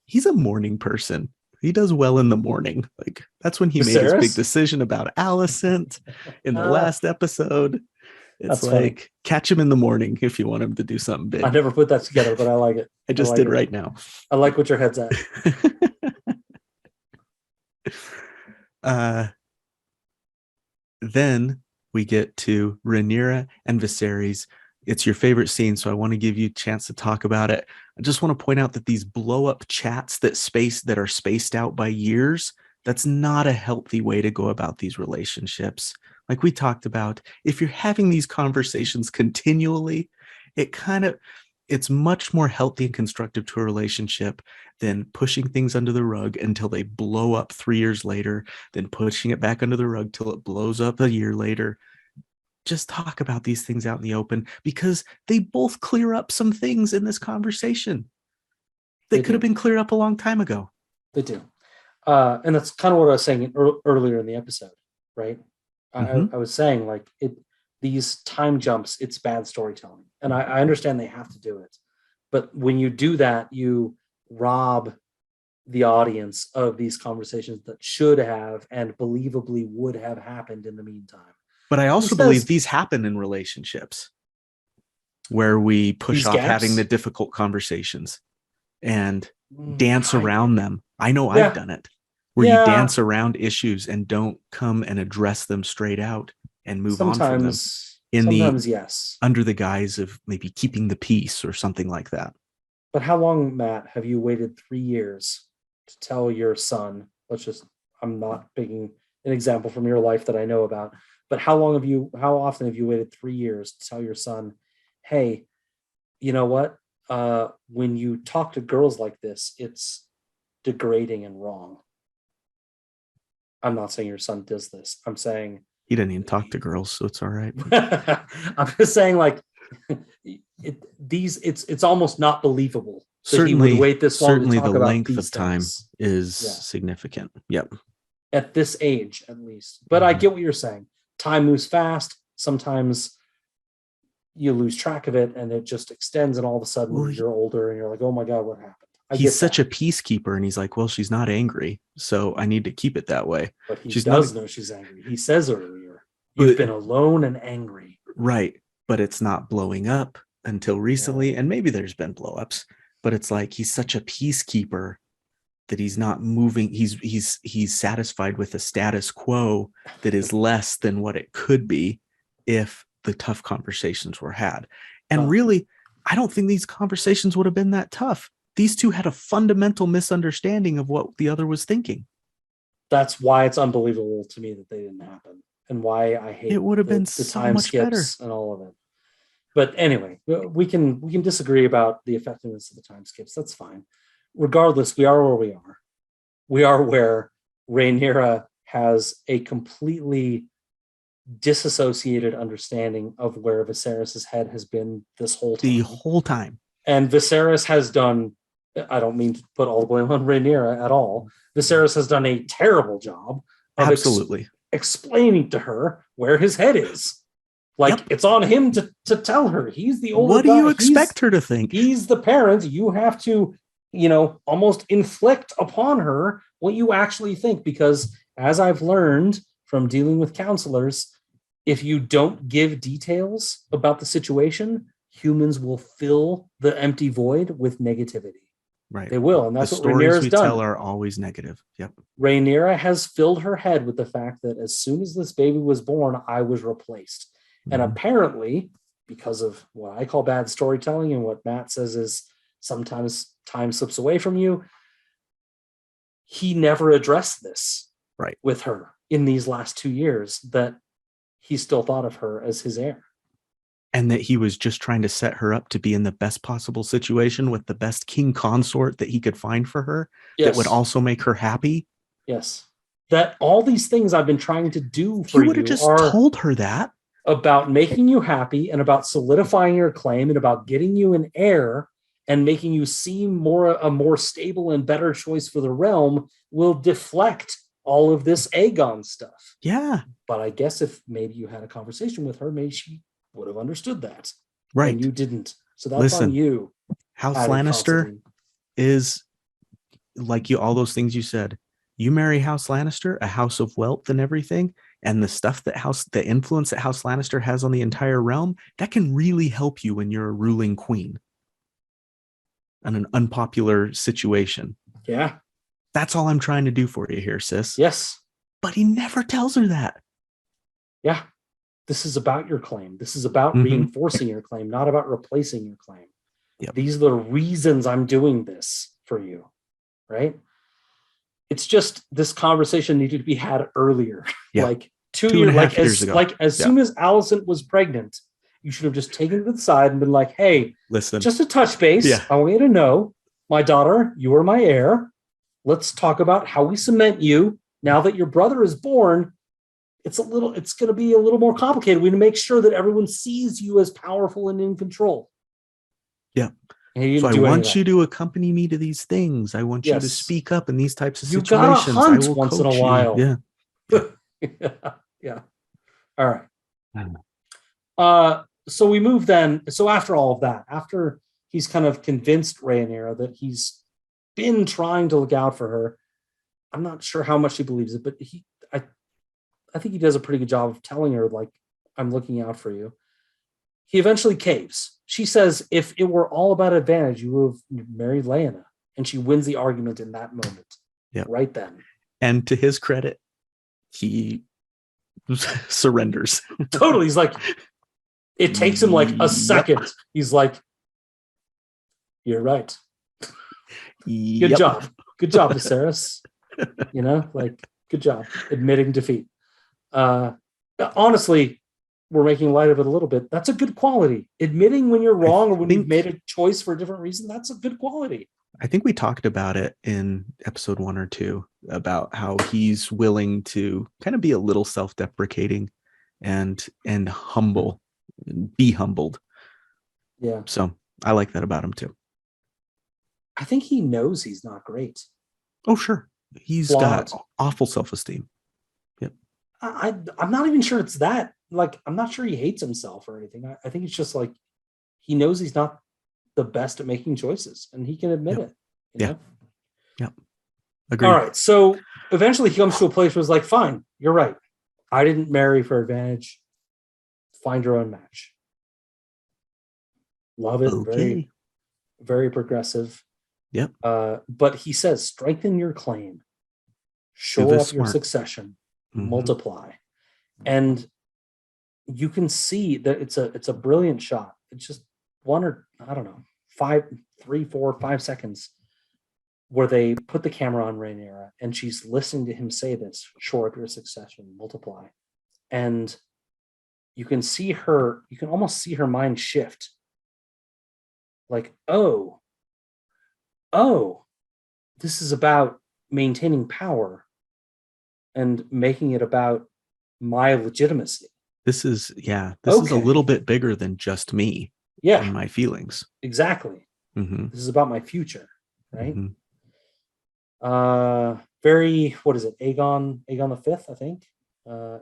He's a morning person. He does well in the morning. Like, that's when he made his big decision about Alicent in the last episode. It's like, funny. Catch him in the morning if you want him to do something big. I never put that together, but I like it. I just did right now. I like what your head's at. Then we get to Rhaenyra and Viserys. It's your favorite scene, so I want to give you a chance to talk about it. I just want to point out that these blow-up chats that are spaced out by years, that's not a healthy way to go about these relationships. Like we talked about, if you're having these conversations continually, it's much more healthy and constructive to a relationship than pushing things under the rug until they blow up 3 years later, then pushing it back under the rug till it blows up a year later. Just talk about these things out in the open, because they both clear up some things in this conversation that could have been cleared up a long time ago. They do. And that's kind of what I was saying earlier in the episode, right? I was saying, like, these time jumps, it's bad storytelling. And I understand they have to do it. But when you do that, you rob the audience of these conversations that should have and believably would have happened in the meantime. But I also believe these happen in relationships where we push off having the difficult conversations and dance around them. I know I've done it, where you dance around issues and don't come and address them straight out and move on from them. Yes. Under the guise of maybe keeping the peace or something like that. But how long, Matt, have you waited 3 years to tell your son? I'm not picking an example from your life that I know about. But how often have you waited 3 years to tell your son, hey, you know what? When you talk to girls like this, it's degrading and wrong. I'm not saying your son does this. I'm saying he didn't even talk to girls, so it's all right. I'm just saying, like, it's almost not believable. Certainly, he would wait this long. Certainly, to talk the about length these of time things is significant. Yep. At this age, at least. But I get what you're saying. Time moves fast. Sometimes you lose track of it, and it just extends. And all of a sudden, you're older, and you're like, "Oh my God, what happened?" He's such a peacekeeper, and he's like, "Well, she's not angry, so I need to keep it that way." But he does know she's angry. He says earlier, "You've been alone and angry." Right, but it's not blowing up until recently, and maybe there's been blow-ups, but it's like he's such a peacekeeper that he's not moving. He's satisfied with a status quo that is less than what it could be if the tough conversations were had. And really, I don't think these conversations would have been that tough. These two had a fundamental misunderstanding of what the other was thinking. That's why it's unbelievable to me that they didn't happen, and why I hate it would have been the so time much skips better and all of it. But anyway, we can disagree about the effectiveness of the time skips. That's fine. Regardless, we are where we are. We are where Rhaenyra has a completely disassociated understanding of where Viserys's head has been this whole time. The whole time. And Viserys has done, I don't mean to put all the blame on Rhaenyra at all. Viserys has done a terrible job of Absolutely explaining to her where his head is. Like, it's on him to tell her. He's the older What do guy. you expect her to think? He's the parent. You have to, almost inflict upon her what you actually think. Because as I've learned from dealing with counselors, if you don't give details about the situation, humans will fill the empty void with negativity. Right. They will. And that's the what Rhaenyra's we done. Tell are always negative. Yep. Rhaenyra has filled her head with the fact that as soon as this baby was born, I was replaced. And apparently, because of what I call bad storytelling and what Matt says is sometimes time slips away from you, he never addressed this with her in these last 2 years, that he still thought of her as his heir. And that he was just trying to set her up to be in the best possible situation with the best king consort that he could find for her that would also make her happy. Yes. That all these things I've been trying to do for you. He would have just told her that. About making you happy and about solidifying your claim and about getting you an heir and making you seem a more stable and better choice for the realm will deflect all of this Aegon stuff. Yeah. But I guess if maybe you had a conversation with her, maybe she would have understood that. Right. And you didn't. So that's on you. House Lannister is like all those things you said. You marry House Lannister, a house of wealth and everything, and the stuff the influence that House Lannister has on the entire realm, that can really help you when you're a ruling queen in an unpopular situation. Yeah. That's all I'm trying to do for you here, sis. Yes. But he never tells her that. Yeah. This is about your claim. This is about reinforcing your claim, not about replacing your claim. Yep. These are the reasons I'm doing this for you, right? It's just this conversation needed to be had earlier. Yeah. Like 2 years, like years ago. Like as soon as Alicent was pregnant, you should have just taken it to the side and been like, hey, listen, just a touch base. Yeah. I want you to know, my daughter, you are my heir. Let's talk about how we cement you. Now that your brother is born, it's going to be a little more complicated. We need to make sure that everyone sees you as powerful and in control. Yeah. So I want you to accompany me to these things. I want you to speak up in these types of situations. You gotta hunt once in a while. Yeah. Yeah. All right. So we move then. So after all of that, after he's kind of convinced Rhaenyra that he's been trying to look out for her, I'm not sure how much he believes it, but I think he does a pretty good job of telling her, like, I'm looking out for you. He eventually caves. She says, if it were all about advantage, you would have married Lyanna. And she wins the argument in that moment. Yeah. Right then. And to his credit, he surrenders. Totally. He's like, it takes him like a second. Yep. He's like, you're right. Good job. Good job, Viserys. Good job admitting defeat. Honestly, we're making light of it a little bit. That's a good quality. Admitting when you're wrong or when you've made a choice for a different reason, that's a good quality. I think we talked about it in episode 1 or 2 about how he's willing to kind of be a little self-deprecating and humble, be humbled. Yeah. So I like that about him too. I think he knows he's not great. Oh, sure. He's got awful self-esteem. Yep. I'm not even sure it's that. Like, I'm not sure he hates himself or anything. I think it's just like he knows he's not the best at making choices, and he can admit it. You know? Yep. Agreed. All right. So eventually he comes to a place where it's like, fine, you're right. I didn't marry for advantage. Find your own match. Love it. Okay. Very, very progressive. Yep. But he says, strengthen your claim, shore up your succession, multiply. And you can see that it's a brilliant shot. It's just 3, 4, 5 seconds where they put the camera on Rhaenyra and she's listening to him say this, shore up your succession, multiply. And you can almost see her mind shift. Like, oh, this is about maintaining power and making it about my legitimacy. This is a little bit bigger than just me. Yeah. And my feelings. Exactly. This is about my future, right? Very, what is it? Aegon the Fifth, I think.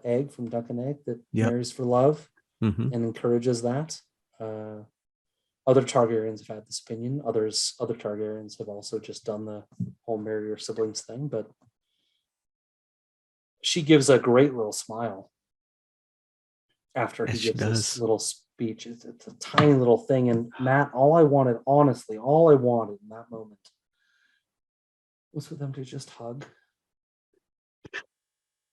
Egg from Duncan Egg that marries for love and encourages that. Other Targaryens have had this opinion. Other Targaryens have also just done the whole marry your siblings thing, but she gives a great little smile after he gives this little speech. It's a tiny little thing. And Matt, all I wanted in that moment was for them to just hug.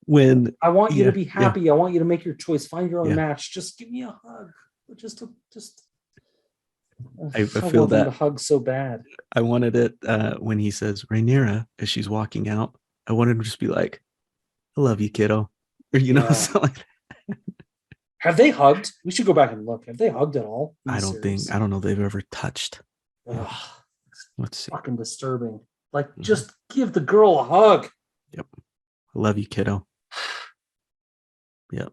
When I want you to be happy, I want you to make your choice, find your own match. Just give me a hug. I feel that to hug so bad. I wanted it when he says Rhaenyra as she's walking out. I wanted him to just be like, "I love you, kiddo," or something like that. Have they hugged? We should go back and look. Have they hugged at all? I don't know they've ever touched. Ugh, let's see. Fucking disturbing. Like, just give the girl a hug. Yep. I love you, kiddo. Yep.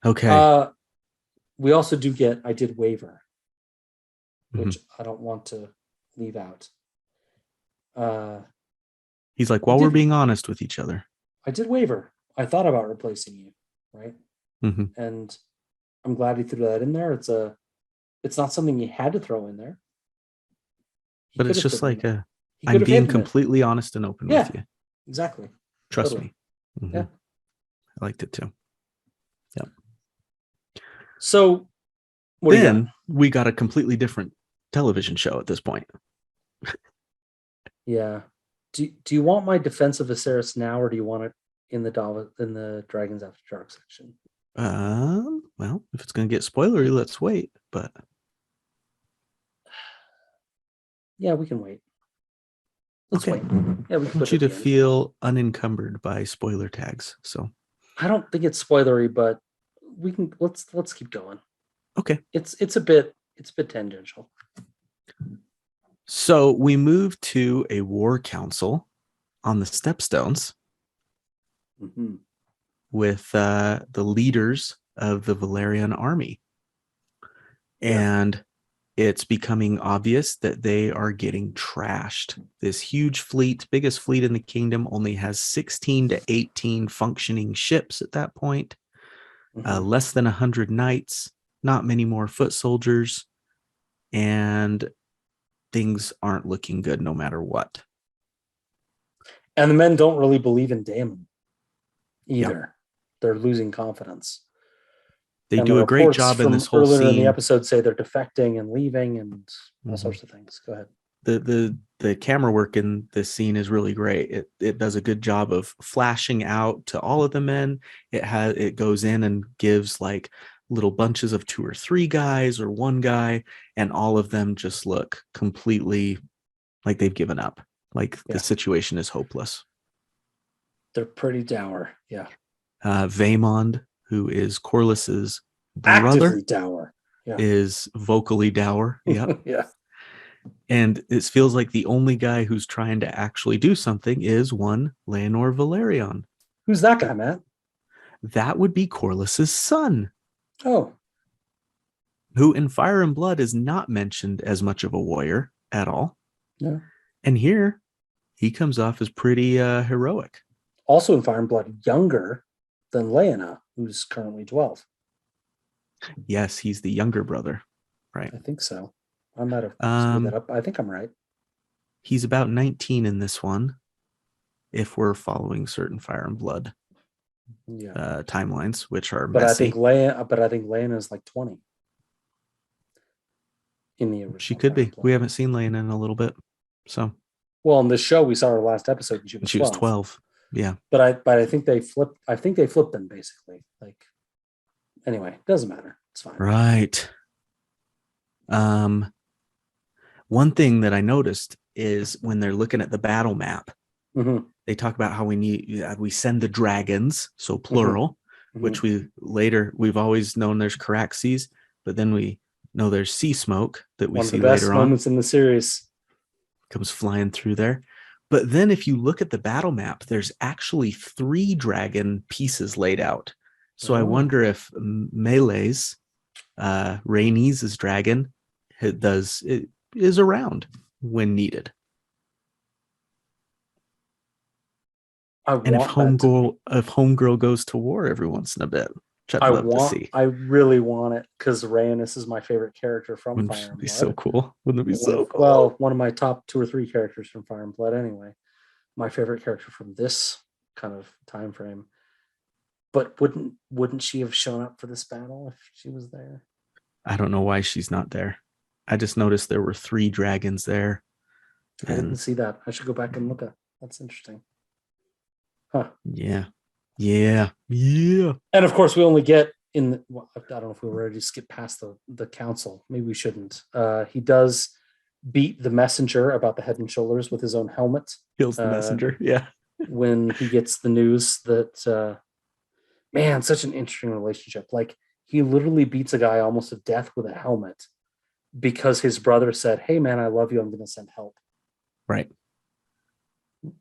Okay. We also do get I did waver, which I don't want to leave out. He's like, while we're being honest with each other. I did waver. I thought about replacing you, right? And I'm glad he threw that in there. It's not something he had to throw in there. But it's just like I'm being completely honest and open with you. Exactly. Trust me. Yeah. I liked it too. Yep. So then we got a completely different television show at this point. Yeah. Do you want my defense of Viserys now, or do you want it in the Dragons After Dark section? Well, if it's going to get spoilery, let's wait. But yeah, we can wait. Let's wait. Yeah, we I want you to feel unencumbered by spoiler tags. So I don't think it's spoilery, but we can let's keep going. Okay. It's a bit tangential. So we move to a war council on the Stepstones with the leaders of the Valyrian army. And it's becoming obvious that they are getting trashed. This huge fleet, biggest fleet in the kingdom, only has 16 to 18 functioning ships at that point. Less than 100 knights, not many more foot soldiers, and things aren't looking good no matter what. And the men don't really believe in Daemon either. Yep. They're losing confidence. They do a great job in this whole scene. In the episode, say they're defecting and leaving and all sorts of things. Go ahead. The camera work in this scene is really great. It does a good job of flashing out to all of the men. It goes in and gives like little bunches of 2 or 3 guys or 1 guy, and all of them just look completely like they've given up. Like the situation is hopeless. They're pretty dour. Yeah. Vaemond, who is Corlys's brother, dour. is vocally dour. Yeah. Yeah. And it feels like the only guy who's trying to actually do something is one Laenor Velaryon. Who's that guy, Matt? That would be Corlys's son. Oh. Who in Fire and Blood is not mentioned as much of a warrior at all. Yeah. And here he comes off as pretty heroic. Also in Fire and Blood, younger than Laena, who's currently 12. Yes, he's the younger brother. Right. I think so. I might have screwed that up. I think I'm right. He's about 19 in this one, if we're following certain Fire and Blood timelines, which are messy. I think Laena is like 20. in the original. She could Fire be. and Blood. We haven't seen Lena in a little bit. So Well, in this show, we saw her last episode, and she was 12. Yeah. But I think they flipped. I think they flipped them basically. Like, anyway, doesn't matter. It's fine. Right. One thing that I noticed is when they're looking at the battle map, they talk about how we send the dragons, so plural, which we've always known there's Caraxes, but then we know there's sea smoke that we see later on. One of the best moments in the series comes flying through there. But then if you look at the battle map, there's actually 3 dragon pieces laid out. So I wonder if Melee's, Rhaenys' dragon, is around when needed. If homegirl goes to war every once in a bit, which I'd love to see. I really want it because Rhaenys is my favorite character from Fire and Blood. Be so cool. Wouldn't it be so cool? Well, one of my top 2 or 3 characters from Fire and Blood anyway. My favorite character from this kind of time frame. But wouldn't she have shown up for this battle if she was there? I don't know why she's not there. I just noticed there were 3 dragons there. I didn't see that. I should go back and look at. That's interesting. Huh. Yeah. And of course, we only get I don't know if we were ready to skip past the council. Maybe we shouldn't. He does beat the messenger about the head and shoulders with his own helmet. Kills the messenger. Yeah. When he gets the news that, man, such an interesting relationship. Like, he literally beats a guy almost to death with a helmet because his brother said, "Hey, man, I love you. I'm going to send help." Right.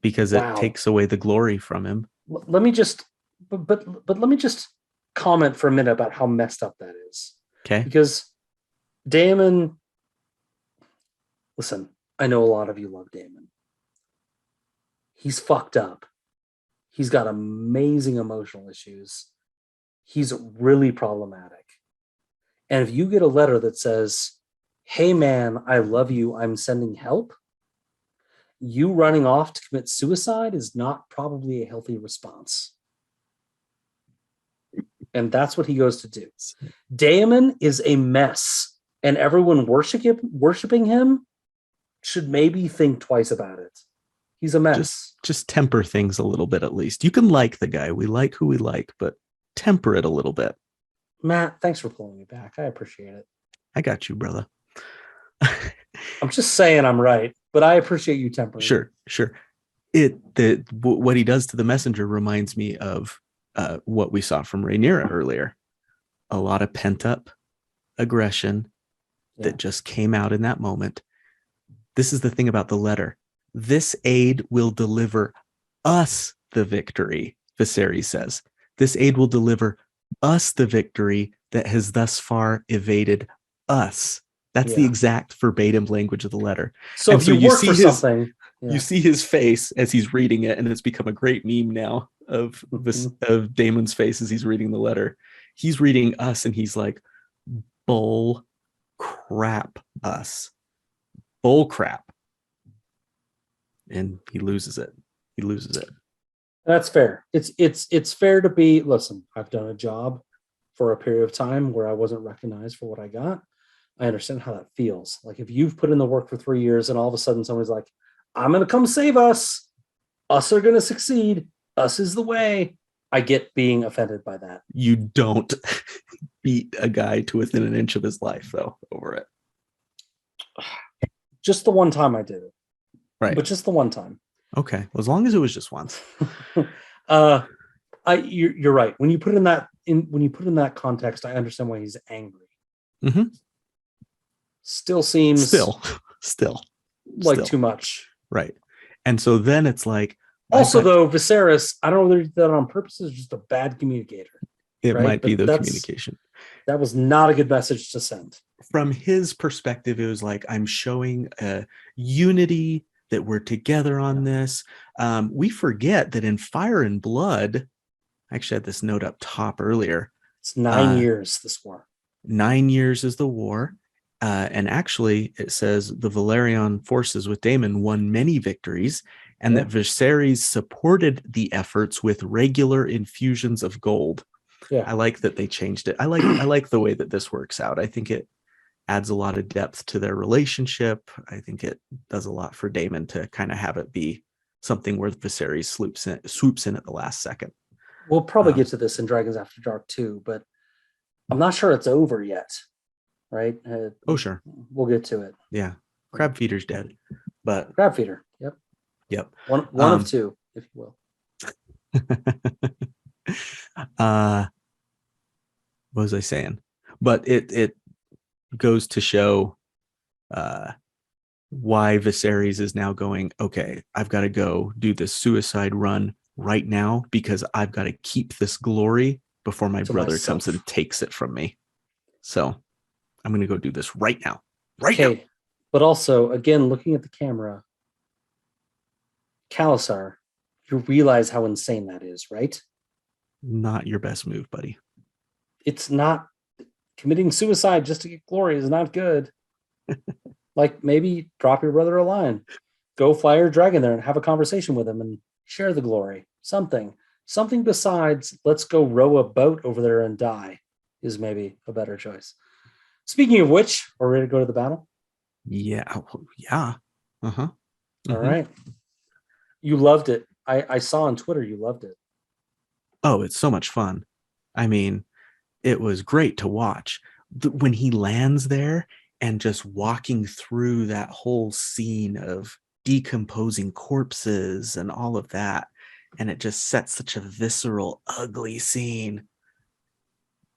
Because it takes away the glory from him. Let me just, but let me just comment for a minute about how messed up that is. Okay. Because Daemon, listen, I know a lot of you love Daemon. He's fucked up. He's got amazing emotional issues. He's really problematic. And if you get a letter that says, "Hey man, I love you, I'm sending help," you running off to commit suicide is not probably a healthy response. And that's what he goes to do. Daemon is a mess, and everyone worshiping him should maybe think twice about it. He's a mess. Just temper things a little bit, at least. You can like the guy. We like who we like, but temper it a little bit. Matt, thanks for pulling me back. I appreciate it. I got you, brother. I'm just saying I'm right, but I appreciate you tempering. Sure. What he does to the messenger reminds me of what we saw from Rhaenyra earlier. A lot of pent-up aggression that just came out in that moment. This is the thing about the letter. This aid will deliver us the victory, Viserys says. This aid will deliver us the victory that has thus far evaded us. That's the exact verbatim language of the letter. So if you work for something, you see his face as he's reading it, and it's become a great meme now of Daemon's face as he's reading the letter. He's reading us, and he's like, "Bull crap, us, bull crap," and he loses it. That's fair. It's fair to be. Listen, I've done a job for a period of time where I wasn't recognized for what I got. I understand how that feels. Like, if you've put in the work for 3 years and all of a sudden somebody's like, "I'm going to come save us. Us are going to succeed. Us is the way." I get being offended by that. You don't beat a guy to within an inch of his life, though, over it. Just the one time I did it. Right. But just the one time. Okay. Well, as long as it was just once. You're right. When you put it in that context, I understand why he's angry. Mm-hmm. Still seems still too much. Right. And so then it's like, also though, Viserys, I don't know whether he did that on purpose, is just a bad communicator. It might be the communication. That was not a good message to send. From his perspective, it was like, I'm showing a unity, that we're together on this. We forget that in Fire and Blood, I actually had this note up top earlier. It's 9 years, this war. 9 years is the war. And actually, it says the Valerian forces with Daemon won many victories, and that Viserys supported the efforts with regular infusions of gold. Yeah. I like that they changed it. I like the way that this works out. I think it adds a lot of depth to their relationship. I think it does a lot for Daemon to kind of have it be something where Viserys swoops in at the last second. We'll probably get to this in Dragons After Dark too, but I'm not sure it's over yet. Right? Oh, sure. We'll get to it. Yeah. Crab Feeder's dead. But Crab Feeder. Yep. Yep. One of two, if you will. What was I saying? But it goes to show why Viserys is now going, okay, I've got to go do this suicide run right now because I've got to keep this glory before my brother comes and takes it from me. So I'm going to go do this right now. Right now. But also, again, looking at the camera, Khalasar, you realize how insane that is, right? Not your best move, buddy. It's not. Committing suicide just to get glory is not good. Like, maybe drop your brother a line. Go fly your dragon there and have a conversation with him and share the glory. Something besides let's go row a boat over there and die is maybe a better choice. Speaking of which, are we ready to go to the battle? Yeah. Uh-huh. All right. You loved it. I saw on Twitter you loved it. Oh, it's so much fun. I mean, it was great to watch. When he lands there and just walking through that whole scene of decomposing corpses and all of that, and it just sets such a visceral, ugly scene.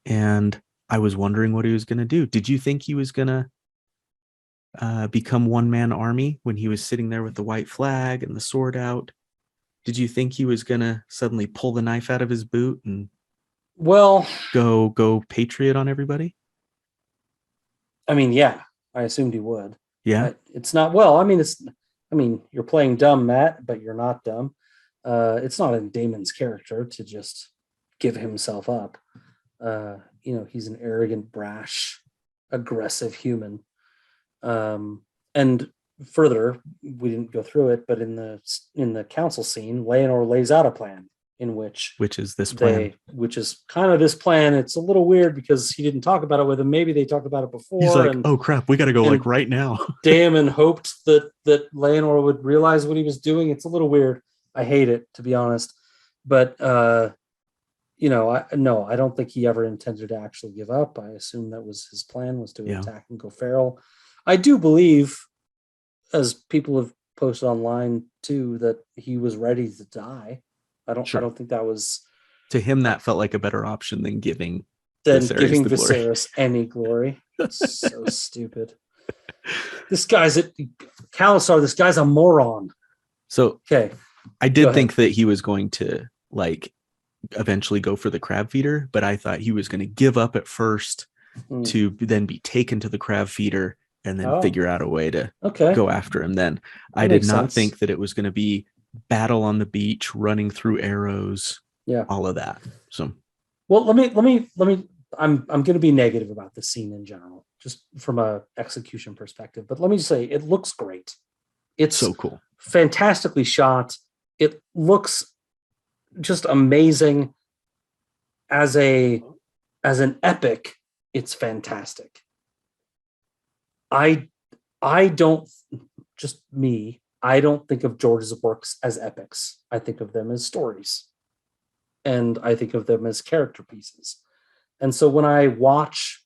And I was wondering what he was going to do. Did you think he was going to become one-man army when he was sitting there with the white flag and the sword out? Did you think he was going to suddenly pull the knife out of his boot and go patriot on everybody? I mean, yeah, I assumed he would. Yeah. It's not, you're playing dumb, Matt, but you're not dumb. It's not in Daemon's character to just give himself up. He's an arrogant, brash, aggressive human. And further, we didn't go through it, but in the council scene, Leonor lays out a plan in which is this plan? Which is kind of this plan. It's a little weird because he didn't talk about it with him. Maybe they talked about it before. He's like, oh crap, we got to go like right now. Daemon hoped that Leonor would realize what he was doing. It's a little weird. I hate it, to be honest. But I don't think he ever intended to actually give up. I assume that was his plan, was to attack and go feral. I do believe, as people have posted online too, that he was ready to die. I don't think that was, to him, that felt like a better option than giving Viserys any glory. So stupid. This guy's Khalasar. This guy's a moron. So I did think that he was going to eventually go for the crab feeder, but I thought he was going to give up at first to then be taken to the crab feeder and then figure out a way to go after him. Then I did not think that it was going to be battle on the beach, running through arrows, all of that. So, well, let me. I'm going to be negative about the scene in general, just from a execution perspective. But let me just say, it looks great. It's so cool, fantastically shot. It looks just amazing. As an epic, it's fantastic. I don't think of George's works as epics. I think of them as stories. And I think of them as character pieces. And so when I watch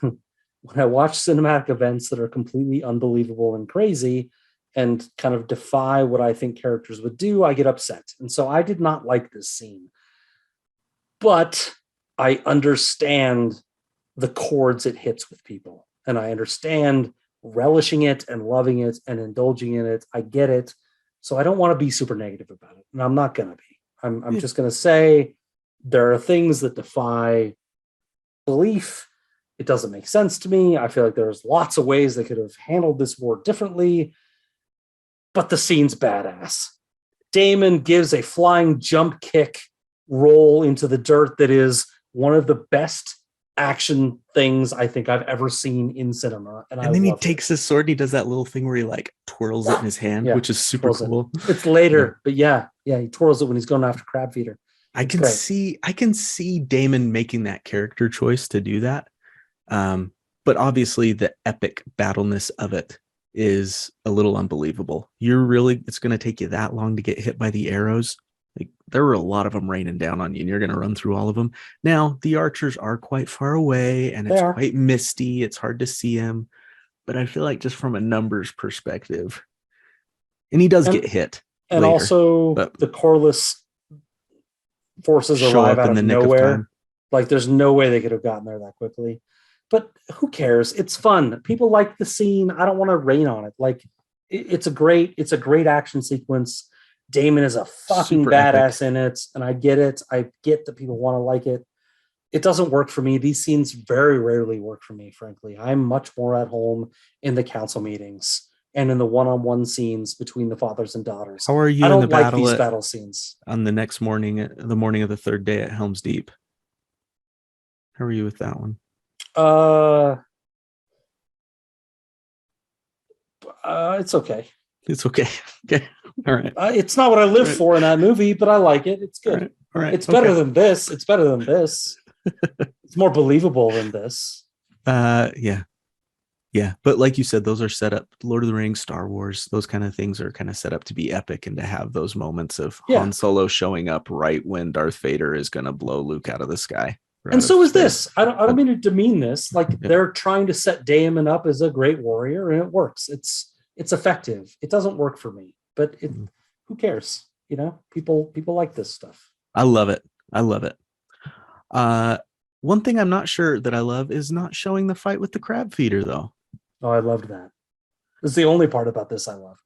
cinematic events that are completely unbelievable and crazy and kind of defy what I think characters would do, I get upset. And so I did not like this scene. But I understand the chords it hits with people. And I understand relishing it and loving it and indulging in it. I get it. So I don't want to be super negative about it. And I'm not going to be. I'm just going to say there are things that defy belief. It doesn't make sense to me. I feel like there's lots of ways they could have handled this war differently. But the scene's badass. Daemon gives a flying jump kick roll into the dirt that is one of the best action things I think I've ever seen in cinema. And then he takes his sword and he does that little thing where he twirls it in his hand, which is super cool. It's later, but he twirls it when he's going after crab feeder. I can see Daemon making that character choice to do that. But obviously the epic battleness of it is a little unbelievable. It's going to take you that long to get hit by the arrows. Like, there were a lot of them raining down on you, and you're going to run through all of them. Now, the archers are quite far away, and it's quite misty. It's hard to see them. But I feel like just from a numbers perspective, and he does get hit. And later, also, the Corliss forces arrive out of nowhere. Like, there's no way they could have gotten there that quickly. But who cares? It's fun. People like the scene. I don't want to rain on it. Like, it's a great action sequence. Damon is a fucking super badass epic in it, and I get it. I get that people want to like it. It doesn't work for me. These scenes very rarely work for me, frankly. I'm much more at home in the council meetings and in the one-on-one scenes between the fathers and daughters. How are you? I don't like these battle scenes. On the next morning, the morning of the third day at Helm's Deep. How are you with that one? It's okay. It's okay. Okay. All right. It's not what I live for in that movie, but I like it. It's good. All right. It's better than this. It's better than this. It's more believable than this. Yeah. Yeah. But like you said, those are set up. Lord of the Rings, Star Wars, those kind of things are kind of set up to be epic and to have those moments of Han Solo showing up right when Darth Vader is going to blow Luke out of the sky. And so is this. I don't mean to demean this. Like, they're trying to set Daemon up as a great warrior, and it works. It's effective. It doesn't work for me, but who cares? You know, people like this stuff. I love it. One thing I'm not sure that I love is not showing the fight with the crab feeder, though. Oh, I loved that. This is the only part about this I loved.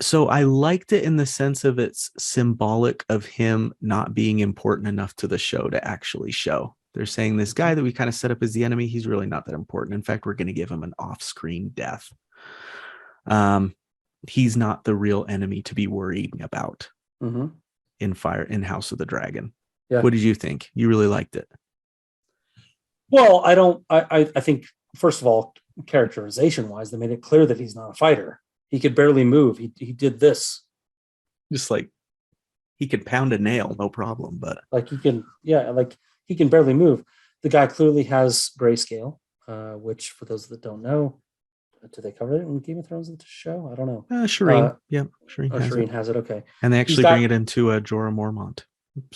So I liked it in the sense of it's symbolic of him not being important enough to the show to actually show. They're saying this guy that we kind of set up as the enemy, he's really not that important. In fact, we're going to give him an off-screen death. He's not the real enemy to be worrying about in House of the Dragon. Yeah. What did you think? You really liked it? Well, I think, first of all, characterization wise, they made it clear that he's not a fighter. He could barely move. He did this. Just like he could pound a nail, no problem. But like he can barely move. The guy clearly has grayscale, which for those that don't know, do they cover it in Game of Thrones the show? I don't know. Shireen. Shireen has it. Okay. And they actually bring it into Jorah Mormont.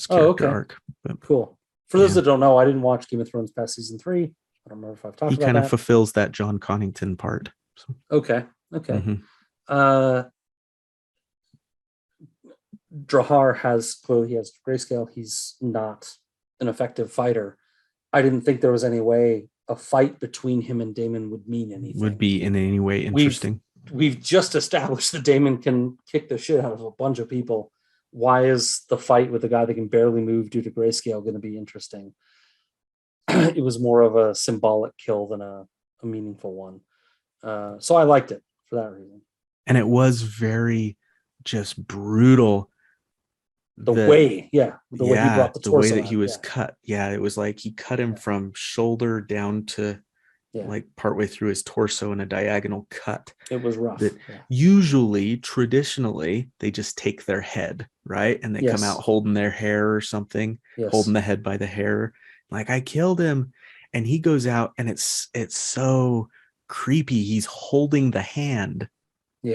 Character arc. But, cool. For those that don't know, I didn't watch Game of Thrones past season 3. I don't remember if I've talked about that. He kind of fulfills that John Connington part. So. Okay. Drahar has grayscale. He's not an effective fighter. I didn't think there was any way a fight between him and Daemon would mean anything. Would be in any way interesting. We've just established that Daemon can kick the shit out of a bunch of people. Why is the fight with a guy that can barely move due to grayscale going to be interesting? It was more of a symbolic kill than a meaningful one. So I liked it for that reason. And it was very just brutal. The way he brought the torso. The way that he was cut. Yeah, it was like he cut him from shoulder down to like partway through his torso in a diagonal cut. It was rough. Usually, traditionally, they just take their head, right? And they come out holding their hair or something, holding the head by the hair. Like, I killed him. And he goes out and it's so creepy. He's holding the hand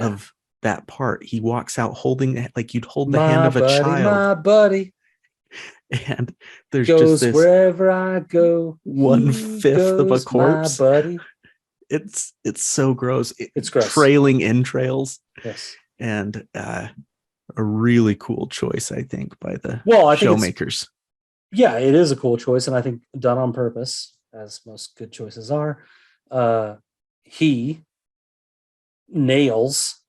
of that part. He walks out holding, like you'd hold the hand of a child. My buddy. And there's goes just this wherever I go. 1/5 of a corpse. My buddy. It's so gross. It's gross. Trailing entrails. Yes. And a really cool choice, I think, by the showmakers. Yeah, it is a cool choice, and I think done on purpose, as most good choices are. He nails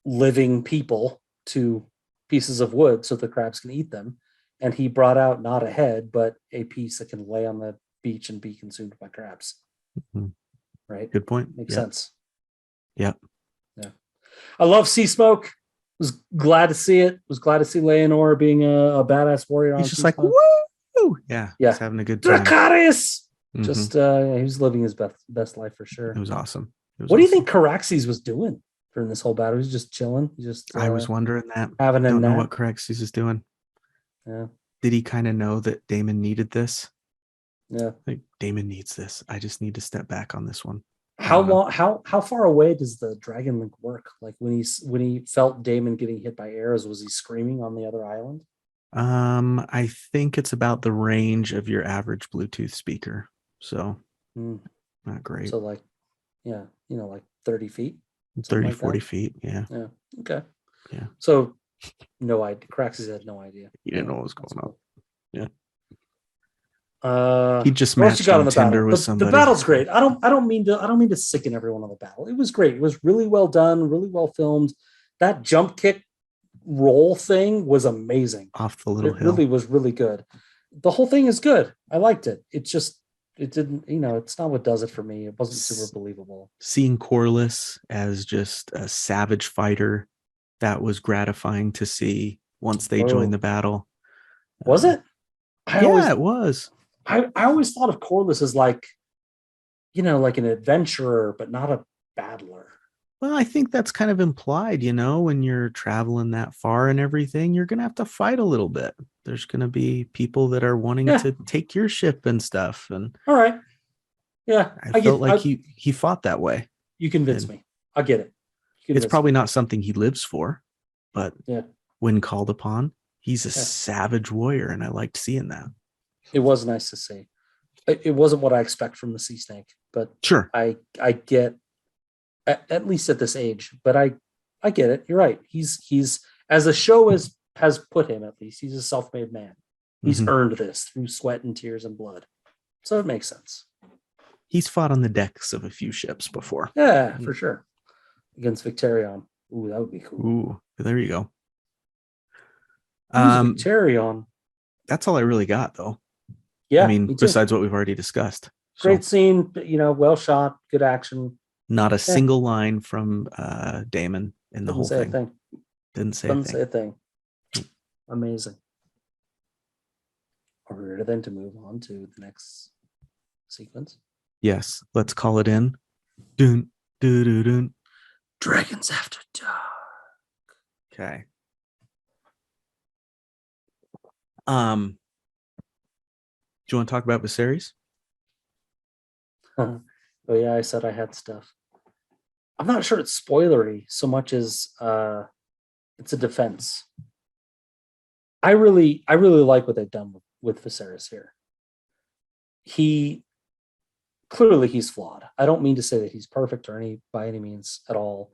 living people to pieces of wood so the crabs can eat them. And he brought out not a head, but a piece that can lay on the beach and be consumed by crabs. Mm-hmm. Right? Good point. Makes sense. Yeah. Yeah. I love Sea Smoke. Was glad to see it. Was glad to see Leonor being a badass warrior. He's just like, woo! Yeah. He's having a good time. Dracarys! Mm-hmm. Just, he was living his best life for sure. It was awesome. What do you think Caraxes was doing during this whole battle? He was just chilling. I was wondering that. I don't know what Caraxes is doing. Yeah. Did he kind of know that Daemon needed this? Yeah. Like, Damon needs this. I just need to step back on this one. How long? How far away does the dragon link work? Like when he felt Damon getting hit by arrows, was he screaming on the other island? I think it's about the range of your average Bluetooth speaker. So not great. So like, yeah, like 30 feet. 30, like 40 that? feet. Yeah. Yeah. Okay. Yeah. So no idea. Craxus had no idea. He didn't know what was going on. Yeah. He just what else you got on the Tinder battle? with The somebody. battle's great. I don't mean to sicken everyone on the battle. It was great. It was really well done, really well filmed. That jump kick roll thing was amazing. Off the little hill. It really was really good. The whole thing is good. I liked it. It didn't, it's not what does it for me. It wasn't super believable. Seeing Corlys as just a savage fighter, that was gratifying to see once they joined the battle. Was it? It was. I always thought of Corlys as like an adventurer, but not a battler. Well, I think that's kind of implied, when you're traveling that far and everything, you're going to have to fight a little bit. There's going to be people that are wanting to take your ship and stuff. And all right. Yeah. I felt like he fought that way. You convinced me. I get it. It's probably not something he lives for, but yeah, when called upon, he's a savage warrior. And I liked seeing that. It was nice to see. It wasn't what I expect from the sea snake, but sure. I get, at least at this age, but I get it. You're right. He's as the show has put him, at least he's a self-made man. He's earned this through sweat and tears and blood. So it makes sense. He's fought on the decks of a few ships before. Yeah, for sure. Against Victarion. Ooh, that would be cool. Ooh, there you go. Victarion. That's all I really got, though. Yeah, I mean, besides what we've already discussed. Great scene, well shot, good action. Not a single line from Damon in the whole thing. Didn't say a thing. Amazing. Are we ready then to move on to the next sequence? Yes, let's call it in. Dun, dun, dun, dun. Dragons After Dark. Okay. Do you want to talk about Viserys? Oh yeah, I said I had stuff. I'm not sure it's spoilery so much as it's a defense. I really like what they've done with Viserys here. He's flawed. I don't mean to say that he's perfect by any means at all,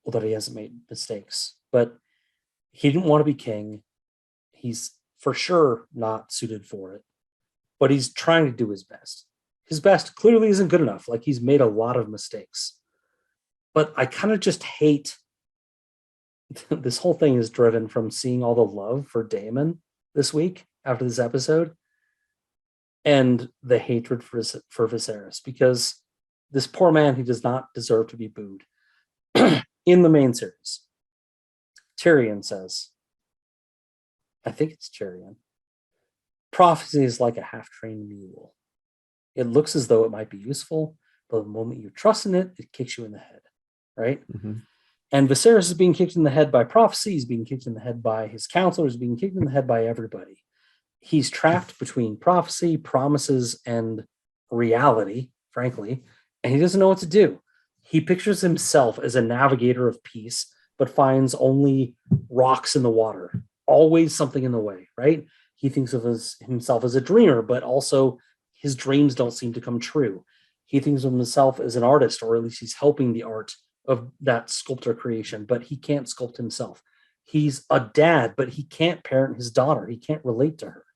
or that he hasn't made mistakes. But he didn't want to be king. He's for sure not suited for it. But he's trying to do his best. His best clearly isn't good enough. Like, he's made a lot of mistakes. But I kind of just hate this whole thing is driven from seeing all the love for Daemon this week after this episode, and the hatred for Viserys, because this poor man, he does not deserve to be booed. In the main series, Tyrion says, I think it's Tyrion, prophecy is like a half-trained mule. It looks as though it might be useful, but the moment you trust in it, it kicks you in the head, right? Mm-hmm. And Viserys is being kicked in the head by prophecy. He's being kicked in the head by his counselors, being kicked in the head by everybody. He's trapped between prophecy, promises, and reality, frankly, and he doesn't know what to do. He pictures himself as a navigator of peace, but finds only rocks in the water, always something in the way, right? He thinks of himself as a dreamer, but also his dreams don't seem to come true. He thinks of himself as an artist, or at least he's helping the art of that sculptor creation, but he can't sculpt himself. He's a dad, but he can't parent his daughter. He can't relate to her.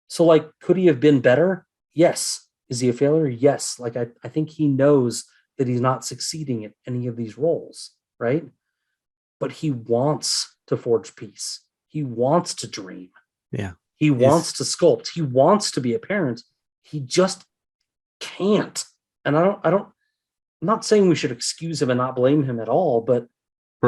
So, like, could he have been better? Yes. Is he a failure? Yes. Like, I think he knows that he's not succeeding at any of these roles, right? But he wants to forge peace. He wants to dream. Yeah. He wants to sculpt. He wants to be a parent. He just can't. And I'm not saying we should excuse him and not blame him at all, but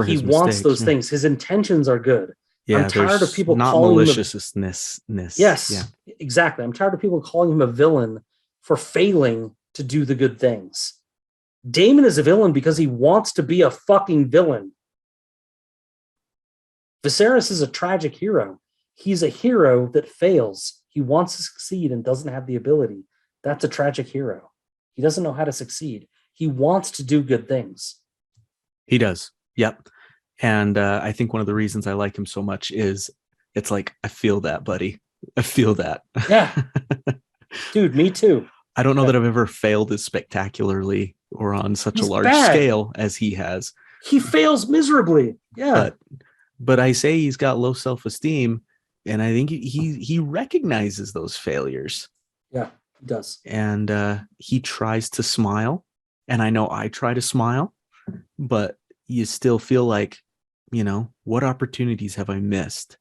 he wants those things. His intentions are good. Yeah, I'm tired of people not calling maliciousness. Yes, exactly. I'm tired of people calling him a villain for failing to do the good things. Daemon is a villain because he wants to be a fucking villain. Viserys is a tragic hero. He's a hero that fails. He wants to succeed and doesn't have the ability. That's a tragic hero. He doesn't know how to succeed. He wants to do good things. He does. Yep. And I think one of the reasons I like him so much is it's like, I feel that, buddy. I feel that. Yeah. Dude, me too. I don't know that I've ever failed as spectacularly or on such He's a large bad. scale as he has. He fails miserably. Yeah. But I say he's got low self-esteem, and I think he recognizes those failures. Yeah, he does. And he tries to smile. And I know I try to smile, but you still feel like, what opportunities have I missed?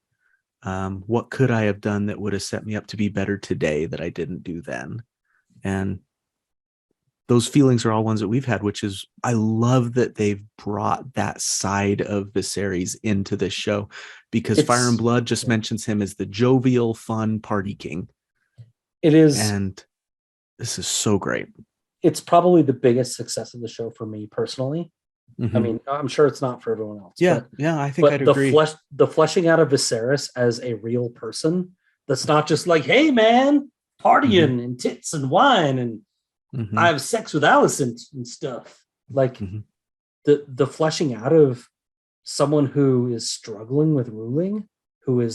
What could I have done that would have set me up to be better today that I didn't do then? And those feelings are all ones that we've had, which is, I love that they've brought that side of Viserys into this show, because Fire and Blood just mentions him as the jovial, fun party king. It is. And this is so great. It's probably the biggest success of the show for me personally. Mm-hmm. I mean, I'm sure it's not for everyone else. Yeah, I think I'd agree. The fleshing out of Viserys as a real person that's not just like, hey, man, partying and tits and wine and I have sex with Alicent and stuff. Like the fleshing out of someone who is struggling with ruling, who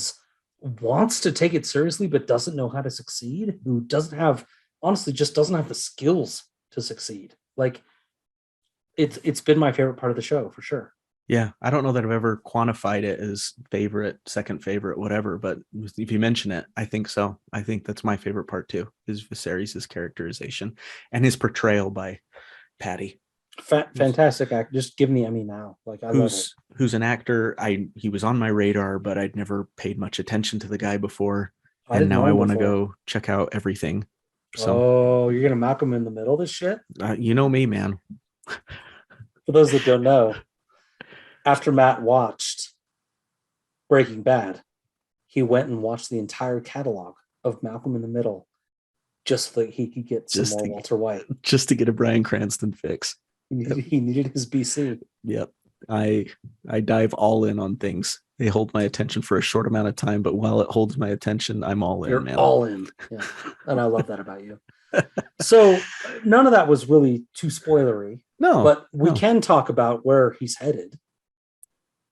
wants to take it seriously but doesn't know how to succeed, who doesn't have the skills to succeed. Like it's been my favorite part of the show for sure. Yeah, I don't know that I've ever quantified it as favorite, second favorite, whatever, but if you mention it, I think so. I think that's my favorite part too, is Viserys' characterization and his portrayal by Patty. Fantastic actor. Just give me Emmy now. Like who's an actor. He was on my radar, but I'd never paid much attention to the guy before. And now I want to go check out everything. So you're gonna Malcolm in the Middle this shit? You know me, man. For those that don't know, after Matt watched Breaking Bad, he went and watched the entire catalog of Malcolm in the Middle just so that he could get some more Walter White. Just to get a Bryan Cranston fix. He needed his BC. Yep. I dive all in on things. They hold my attention for a short amount of time, but while it holds my attention, I'm all in, man. All in. Yeah. And I love that about you. So none of that was really too spoilery. No. But we can talk about where he's headed.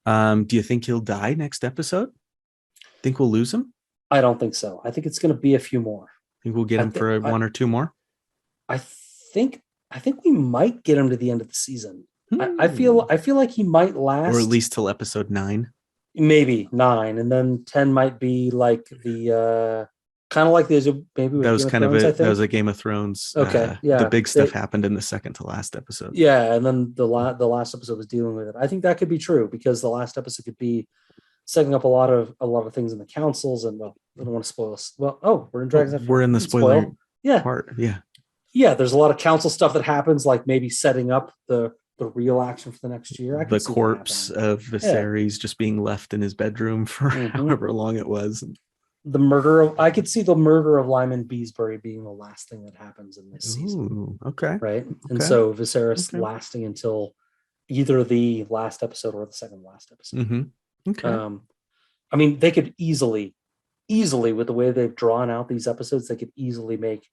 Do you think he'll die next episode? Think we'll lose him? I don't think so. I think it's going to be a few more. Think we'll get him for one or two more? I think we might get him to the end of the season. I feel like he might last, or at least till episode 9. Maybe 9, and then 10 might be like the kind of like there's maybe that was kind of it. That was a Game of Thrones. Okay, yeah. The big stuff happened in the second to last episode. Yeah, and then the last episode was dealing with it. I think that could be true because the last episode could be setting up a lot of things in the councils, and I don't want to spoil us. Well, we're in Dragons. We're in the spoiler part. Yeah. There's a lot of council stuff that happens, like maybe setting up the real action for the next year. The corpse of Viserys just being left in his bedroom for however long it was. I could see the murder of Lyman Beesbury being the last thing that happens in this season. Okay. Right. And so Viserys lasting until either the last episode or the second last episode. Okay. I mean, they could easily, with the way they've drawn out these episodes, they could easily make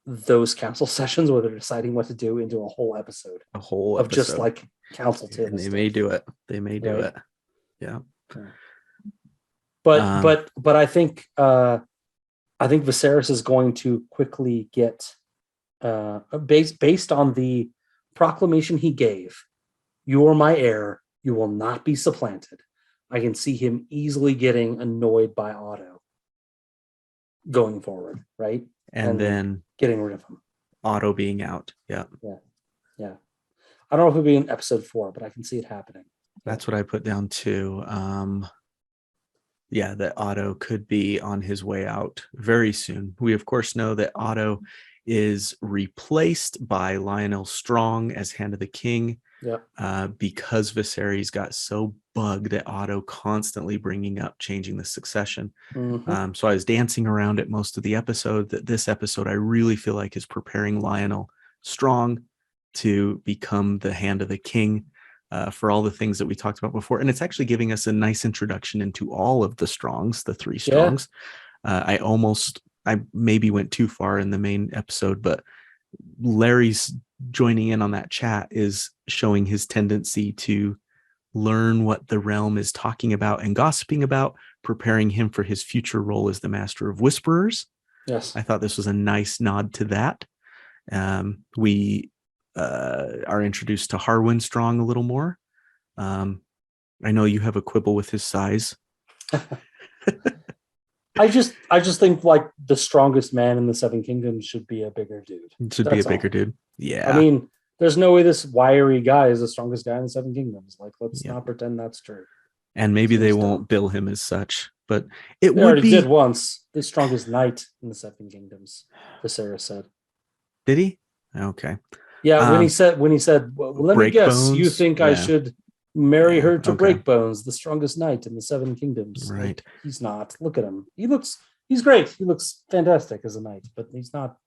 those council sessions where they're deciding what to do into a whole episode. Of just like council tales. And they may do it. Yeah. But I think Viserys is going to quickly get based on the proclamation he gave. You are my heir. You will not be supplanted. I can see him easily getting annoyed by Otto going forward, right? And then getting rid of him. Otto being out. Yeah. I don't know if it'll be in episode 4, but I can see it happening. That's what I put down too. That Otto could be on his way out very soon. We of course know that Otto is replaced by Lionel Strong as Hand of the King. Because Viserys got so bugged at Otto constantly bringing up changing the succession. So I was dancing around it most of the episode. That this episode I really feel like is preparing Lionel Strong to become the Hand of the King for all the things that we talked about before. And it's actually giving us a nice introduction into all of the Strongs, the 3 Strongs. I almost I maybe went too far in the main episode, but Larry's joining in on that chat is showing his tendency to learn what the realm is talking about and gossiping about, preparing him for his future role as the Master of Whisperers. Yes. I thought this was a nice nod to that. We are introduced to Harwin Strong a little more. I know you have a quibble with his size. I just think like the strongest man in the Seven Kingdoms should be a bigger dude. Dude. Yeah. I mean, there's no way this wiry guy is the strongest guy in the Seven Kingdoms. Like, let's not pretend that's true. And maybe they won't bill him as such, but they already did once. The strongest knight in the Seven Kingdoms, Viserys said. Did he? Okay. Yeah, when he said, well, let me guess, you think I should marry her to Breakbones, the strongest knight in the Seven Kingdoms? Right. Like, he's not. Look at him. He's great. He looks fantastic as a knight, but he's not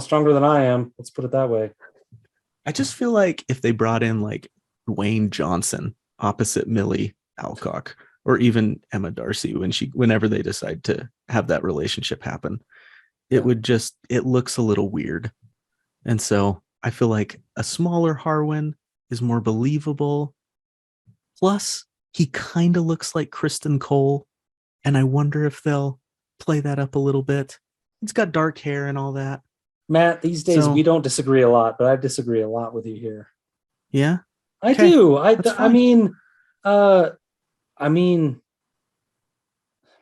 stronger than I am. Let's put it that way. I just feel like if they brought in like Dwayne Johnson opposite Millie Alcock, or even Emma Darcy whenever they decide to have that relationship happen, it looks a little weird. And so I feel like a smaller Harwin is more believable. Plus, he kind of looks like Kristen Cole, and I wonder if they'll play that up a little bit. He's got dark hair and all that. Matt, these days we don't disagree a lot, but I disagree a lot with you here. Yeah, I do. I mean,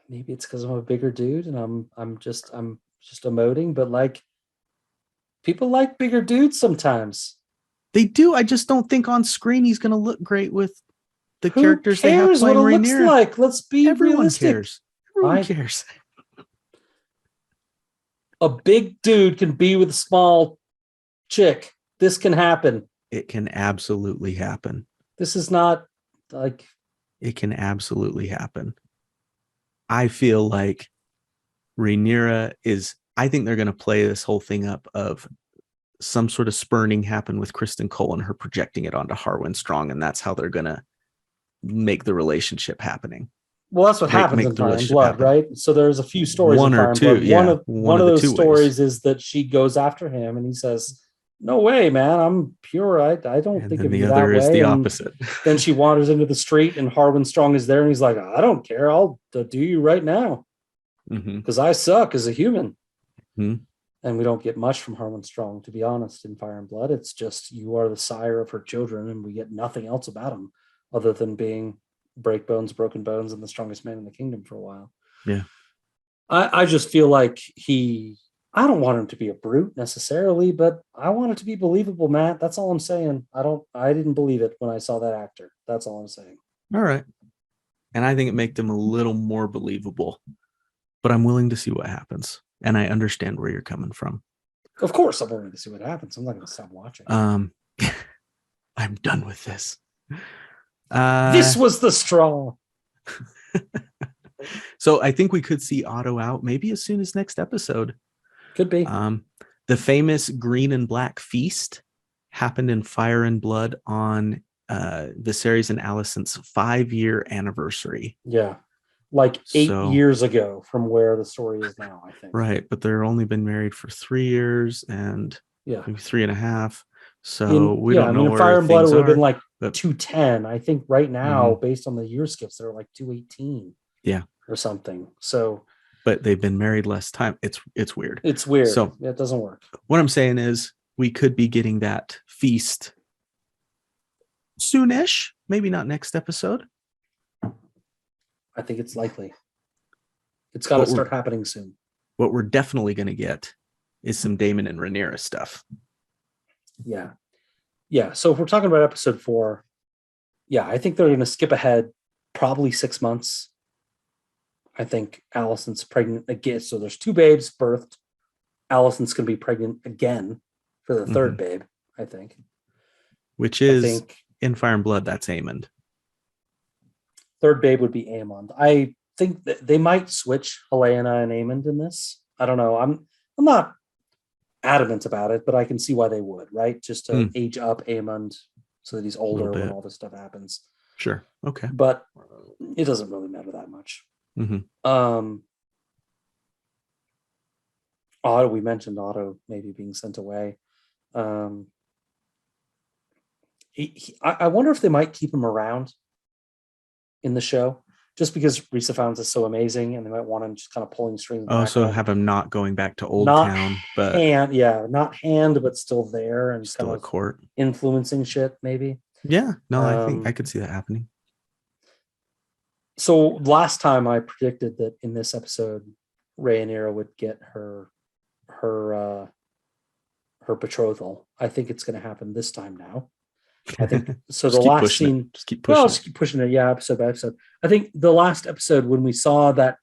maybe it's because I'm a bigger dude and I'm just emoting, but like, people like bigger dudes sometimes. They do. I just don't think on screen he's going to look great with the characters they have Who playing cares what it Rhaenyra. looks like? Let's be realistic. Everyone cares. A big dude can be with a small chick. This can happen. It can absolutely happen. This is not like... It can absolutely happen. I feel like Rhaenyra is... I think they're going to play this whole thing up of some sort of spurning happen with Kristen Cole and her projecting it onto Harwin Strong, and that's how they're going to make the relationship happening. Well, that's what happens in Fire and Blood, right? So there's a few stories in Fire and Blood. Yeah. One of those stories is that she goes after him and he says, "No way, man, I'm pure. I don't think of you that way." The other is the opposite. Then she wanders into the street and Harwin Strong is there and he's like, "I don't care. I'll do you right now because I suck as a human." Mm-hmm. And we don't get much from Harwin Strong, to be honest, in Fire and Blood. It's just you are the sire of her children and we get nothing else about him other than being Breakbones, Broken Bones, and the strongest man in the kingdom for a while. Yeah. I just feel like I don't want him to be a brute necessarily, but I want it to be believable, Matt. That's all I'm saying. I didn't believe it when I saw that actor. That's all I'm saying. All right. And I think it makes him a little more believable, but I'm willing to see what happens. And I understand where you're coming from. Of course, I'm willing to see what happens. I'm not going to stop watching. I'm done with this. This was the straw. So I think we could see Otto out maybe as soon as next episode. Could be. The famous green and black feast happened in Fire and Blood on Viserys and Alicent's 5-year anniversary. Yeah. Like 8 years ago from where the story is now, I think. Right. But they're only been married for 3 years and maybe 3.5. So we don't know. In Fire and Blood, it would have been like 210. I think right now, based on the year skips, they're like 218. Yeah. Or something. So, but they've been married less time. It's weird. It's weird. So it doesn't work. What I'm saying is we could be getting that feast soonish. Maybe not next episode. I think it's likely. It's got to start happening soon. What we're definitely going to get is some Daemon and Rhaenyra stuff. Yeah. Yeah. So if we're talking about episode 4, I think they're going to skip ahead probably 6 months. I think Alicent's pregnant again. So there's 2 babes birthed. Alicent's going to be pregnant again for the 3rd babe, I think. Which is, in Fire and Blood, that's Aemond. 3rd babe would be Aemond. I think that they might switch Helena and Aemond in this. I don't know. I'm not adamant about it, but I can see why they would, right? Just to age up Aemond so that he's older when all this stuff happens. Sure. Okay. But it doesn't really matter that much. Otto, we mentioned Otto maybe being sent away. Um, I wonder if they might keep him around in the show, just because Risa Founds is so amazing, and they might want him just kind of pulling strings in the So background. have him not going back to Old Not Town, but not hand, but still there and still kind at of court. influencing shit, maybe. Yeah, no, I think I could see that happening. So last time I predicted that in this episode, Rhaenyra would get her betrothal. I think it's going to happen this time now. I think so. The last scene, just keep pushing. Just keep pushing it. Yeah, episode by episode. I think the last episode when we saw that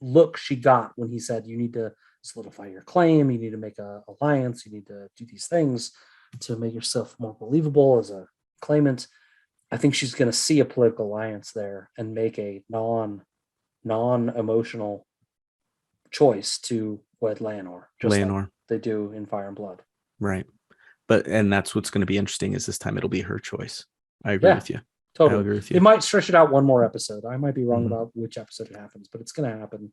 look she got when he said, "You need to solidify your claim. You need to make an alliance. You need to do these things to make yourself more believable as a claimant." I think she's going to see a political alliance there and make a non-emotional choice to wed Leonor, just like they do in Fire and Blood. Right. And that's what's going to be interesting is this time it'll be her choice. I agree with you. Totally. I agree with you. They might stretch it out one more episode. I might be wrong about which episode it happens, but it's going to happen.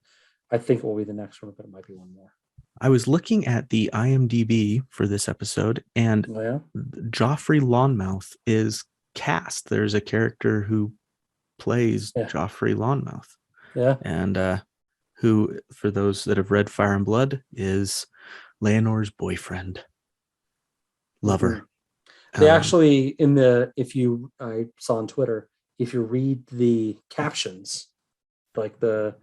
I think it will be the next one, but it might be one more. I was looking at the IMDb for this episode, and Joffrey Lonmouth is cast. There's a character who plays Joffrey Lonmouth. Yeah. And who, for those that have read Fire and Blood, is Leonor's boyfriend. Lover. They actually, I saw on Twitter, if you read the captions, like they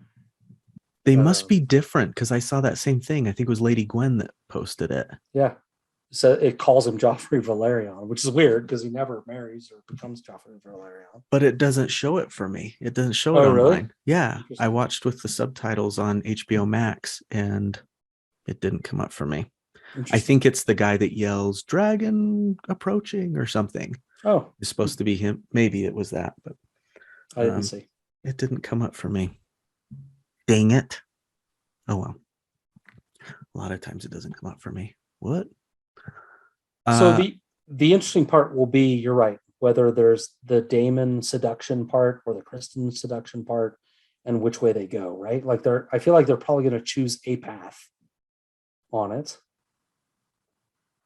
must be different, because I saw that same thing. I think it was Lady Gwen that posted it. Yeah. So it calls him Joffrey Valerion, which is weird because he never marries or becomes Joffrey Valerion. But it doesn't show it for me. It doesn't show it online. Really? Yeah. I watched with the subtitles on HBO Max and it didn't come up for me. I think it's the guy that yells "dragon approaching" or something. Oh, it's supposed to be him. Maybe it was that, but I didn't see. It didn't come up for me. Dang it! Oh well. A lot of times it doesn't come up for me. What? So the interesting part will be, you're right, whether there's the Daemon seduction part or the Kristen seduction part, and which way they go. Right? Like I feel like they're probably going to choose a path on it.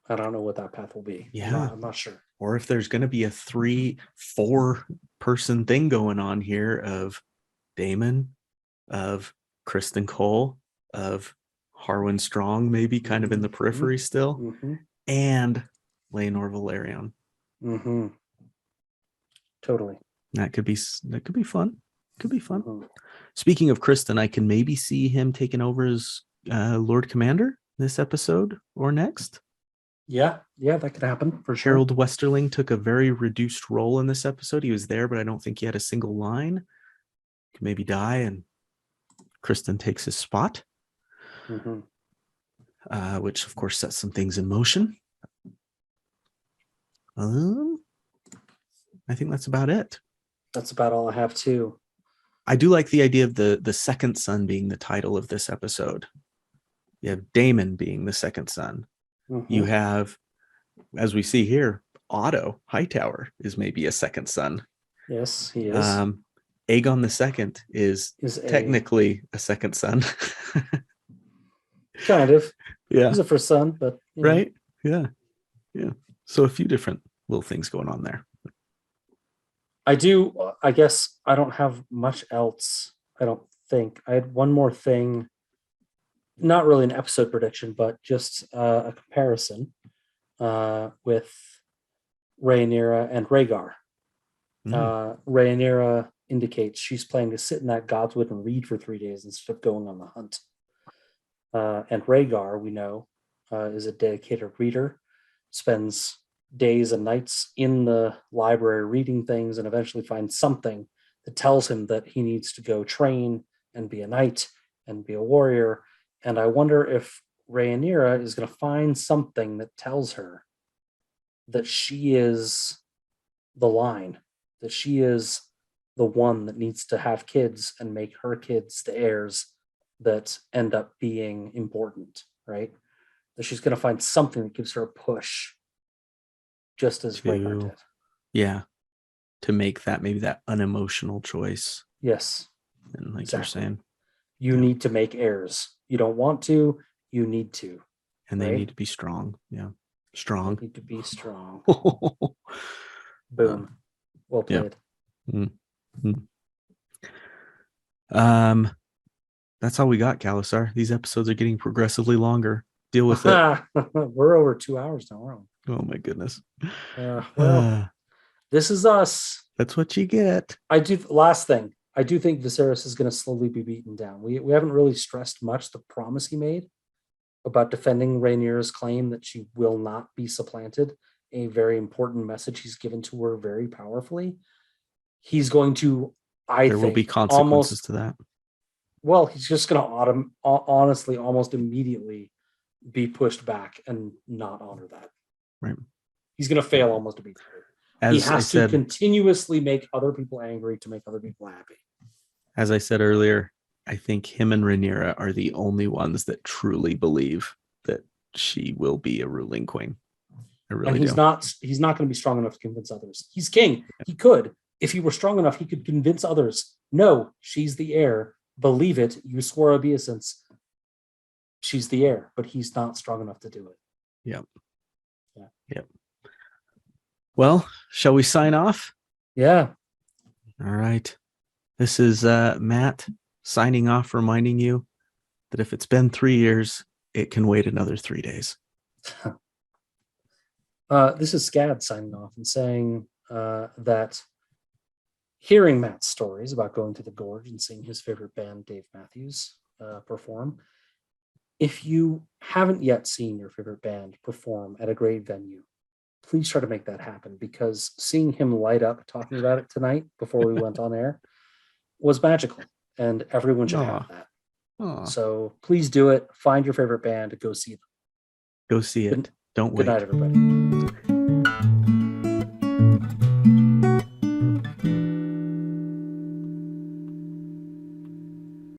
I don't know what that path will be. Yeah, I'm not sure. Or if there's going to be a 3-4 person thing going on here of Daemon, of Kristen Cole, of Harwin Strong, maybe kind of in the periphery still, and Leonor Valerion. Totally. That could be fun. Could be fun. Speaking of Kristen, I can maybe see him taking over as Lord Commander this episode or next. Yeah, that could happen for sure. Harold Westerling took a very reduced role in this episode. He was there, but I don't think he had a single line. He could maybe die, and Kristen takes his spot, which of course sets some things in motion. I think that's about it. That's about all I have too. I do like the idea of the second son being the title of this episode. You have Daemon being the second son. You have, as we see here, Otto Hightower is maybe a second son. Yes, he is. Aegon II is technically a second son. Kind of. Yeah. He's a first son, but right. Yeah. So a few different little things going on there. I guess I don't have much else. I don't think. I had one more thing. Not really an episode prediction, but just a comparison with Rhaenyra and Rhaegar. Rhaenyra indicates she's planning to sit in that Godswood and read for 3 days instead of going on the hunt. And Rhaegar, we know, is a dedicated reader, spends days and nights in the library reading things, and eventually finds something that tells him that he needs to go train and be a knight and be a warrior. And I wonder if Rhaenyra is going to find something that tells her that she is the line, that she is the one that needs to have kids and make her kids the heirs that end up being important, right? That she's going to find something that gives her a push, just as Rhaegar did. Yeah, to make that maybe that unemotional choice. Yes. And like you're saying, you need to make heirs. You don't want to, you need to. And they right? need to be strong. Yeah. You Strong. need to be strong. Boom. Boom. Well played. That's all we got, Kalasar. These episodes are getting progressively longer. Deal with it. We're over 2 hours now. Oh my goodness. Well, this is us. That's what you get. Last thing. I do think Viserys is going to slowly be beaten down. We haven't really stressed much the promise he made about defending Rhaenyra's claim that she will not be supplanted. A very important message he's given to her very powerfully. He's going to, there will be consequences to that. Well, he's just going to honestly almost immediately be pushed back and not honor that. Right. He's going to fail almost immediately. He has to continuously make other people angry to make other people happy. As I said earlier, I think him and Rhaenyra are the only ones that truly believe that she will be a ruling queen. I really do. He's not going to be strong enough to convince others. He's king. He could. If he were strong enough, he could convince others. No, she's the heir. Believe it. You swore obeisance. She's the heir, but he's not strong enough to do it. Yep. Yeah. Yep. Well, shall we sign off? Yeah. All right. This is Matt signing off, reminding you that if it's been 3 years, it can wait another 3 days. This is Scad signing off and saying that hearing Matt's stories about going to the Gorge and seeing his favorite band, Dave Matthews, perform, if you haven't yet seen your favorite band perform at a great venue, please try to make that happen, because seeing him light up talking about it tonight before we went on air was magical, and everyone should have that. Aww. So please do it. Find your favorite band, go see them. Go see it. Don't wait. Good night, everybody.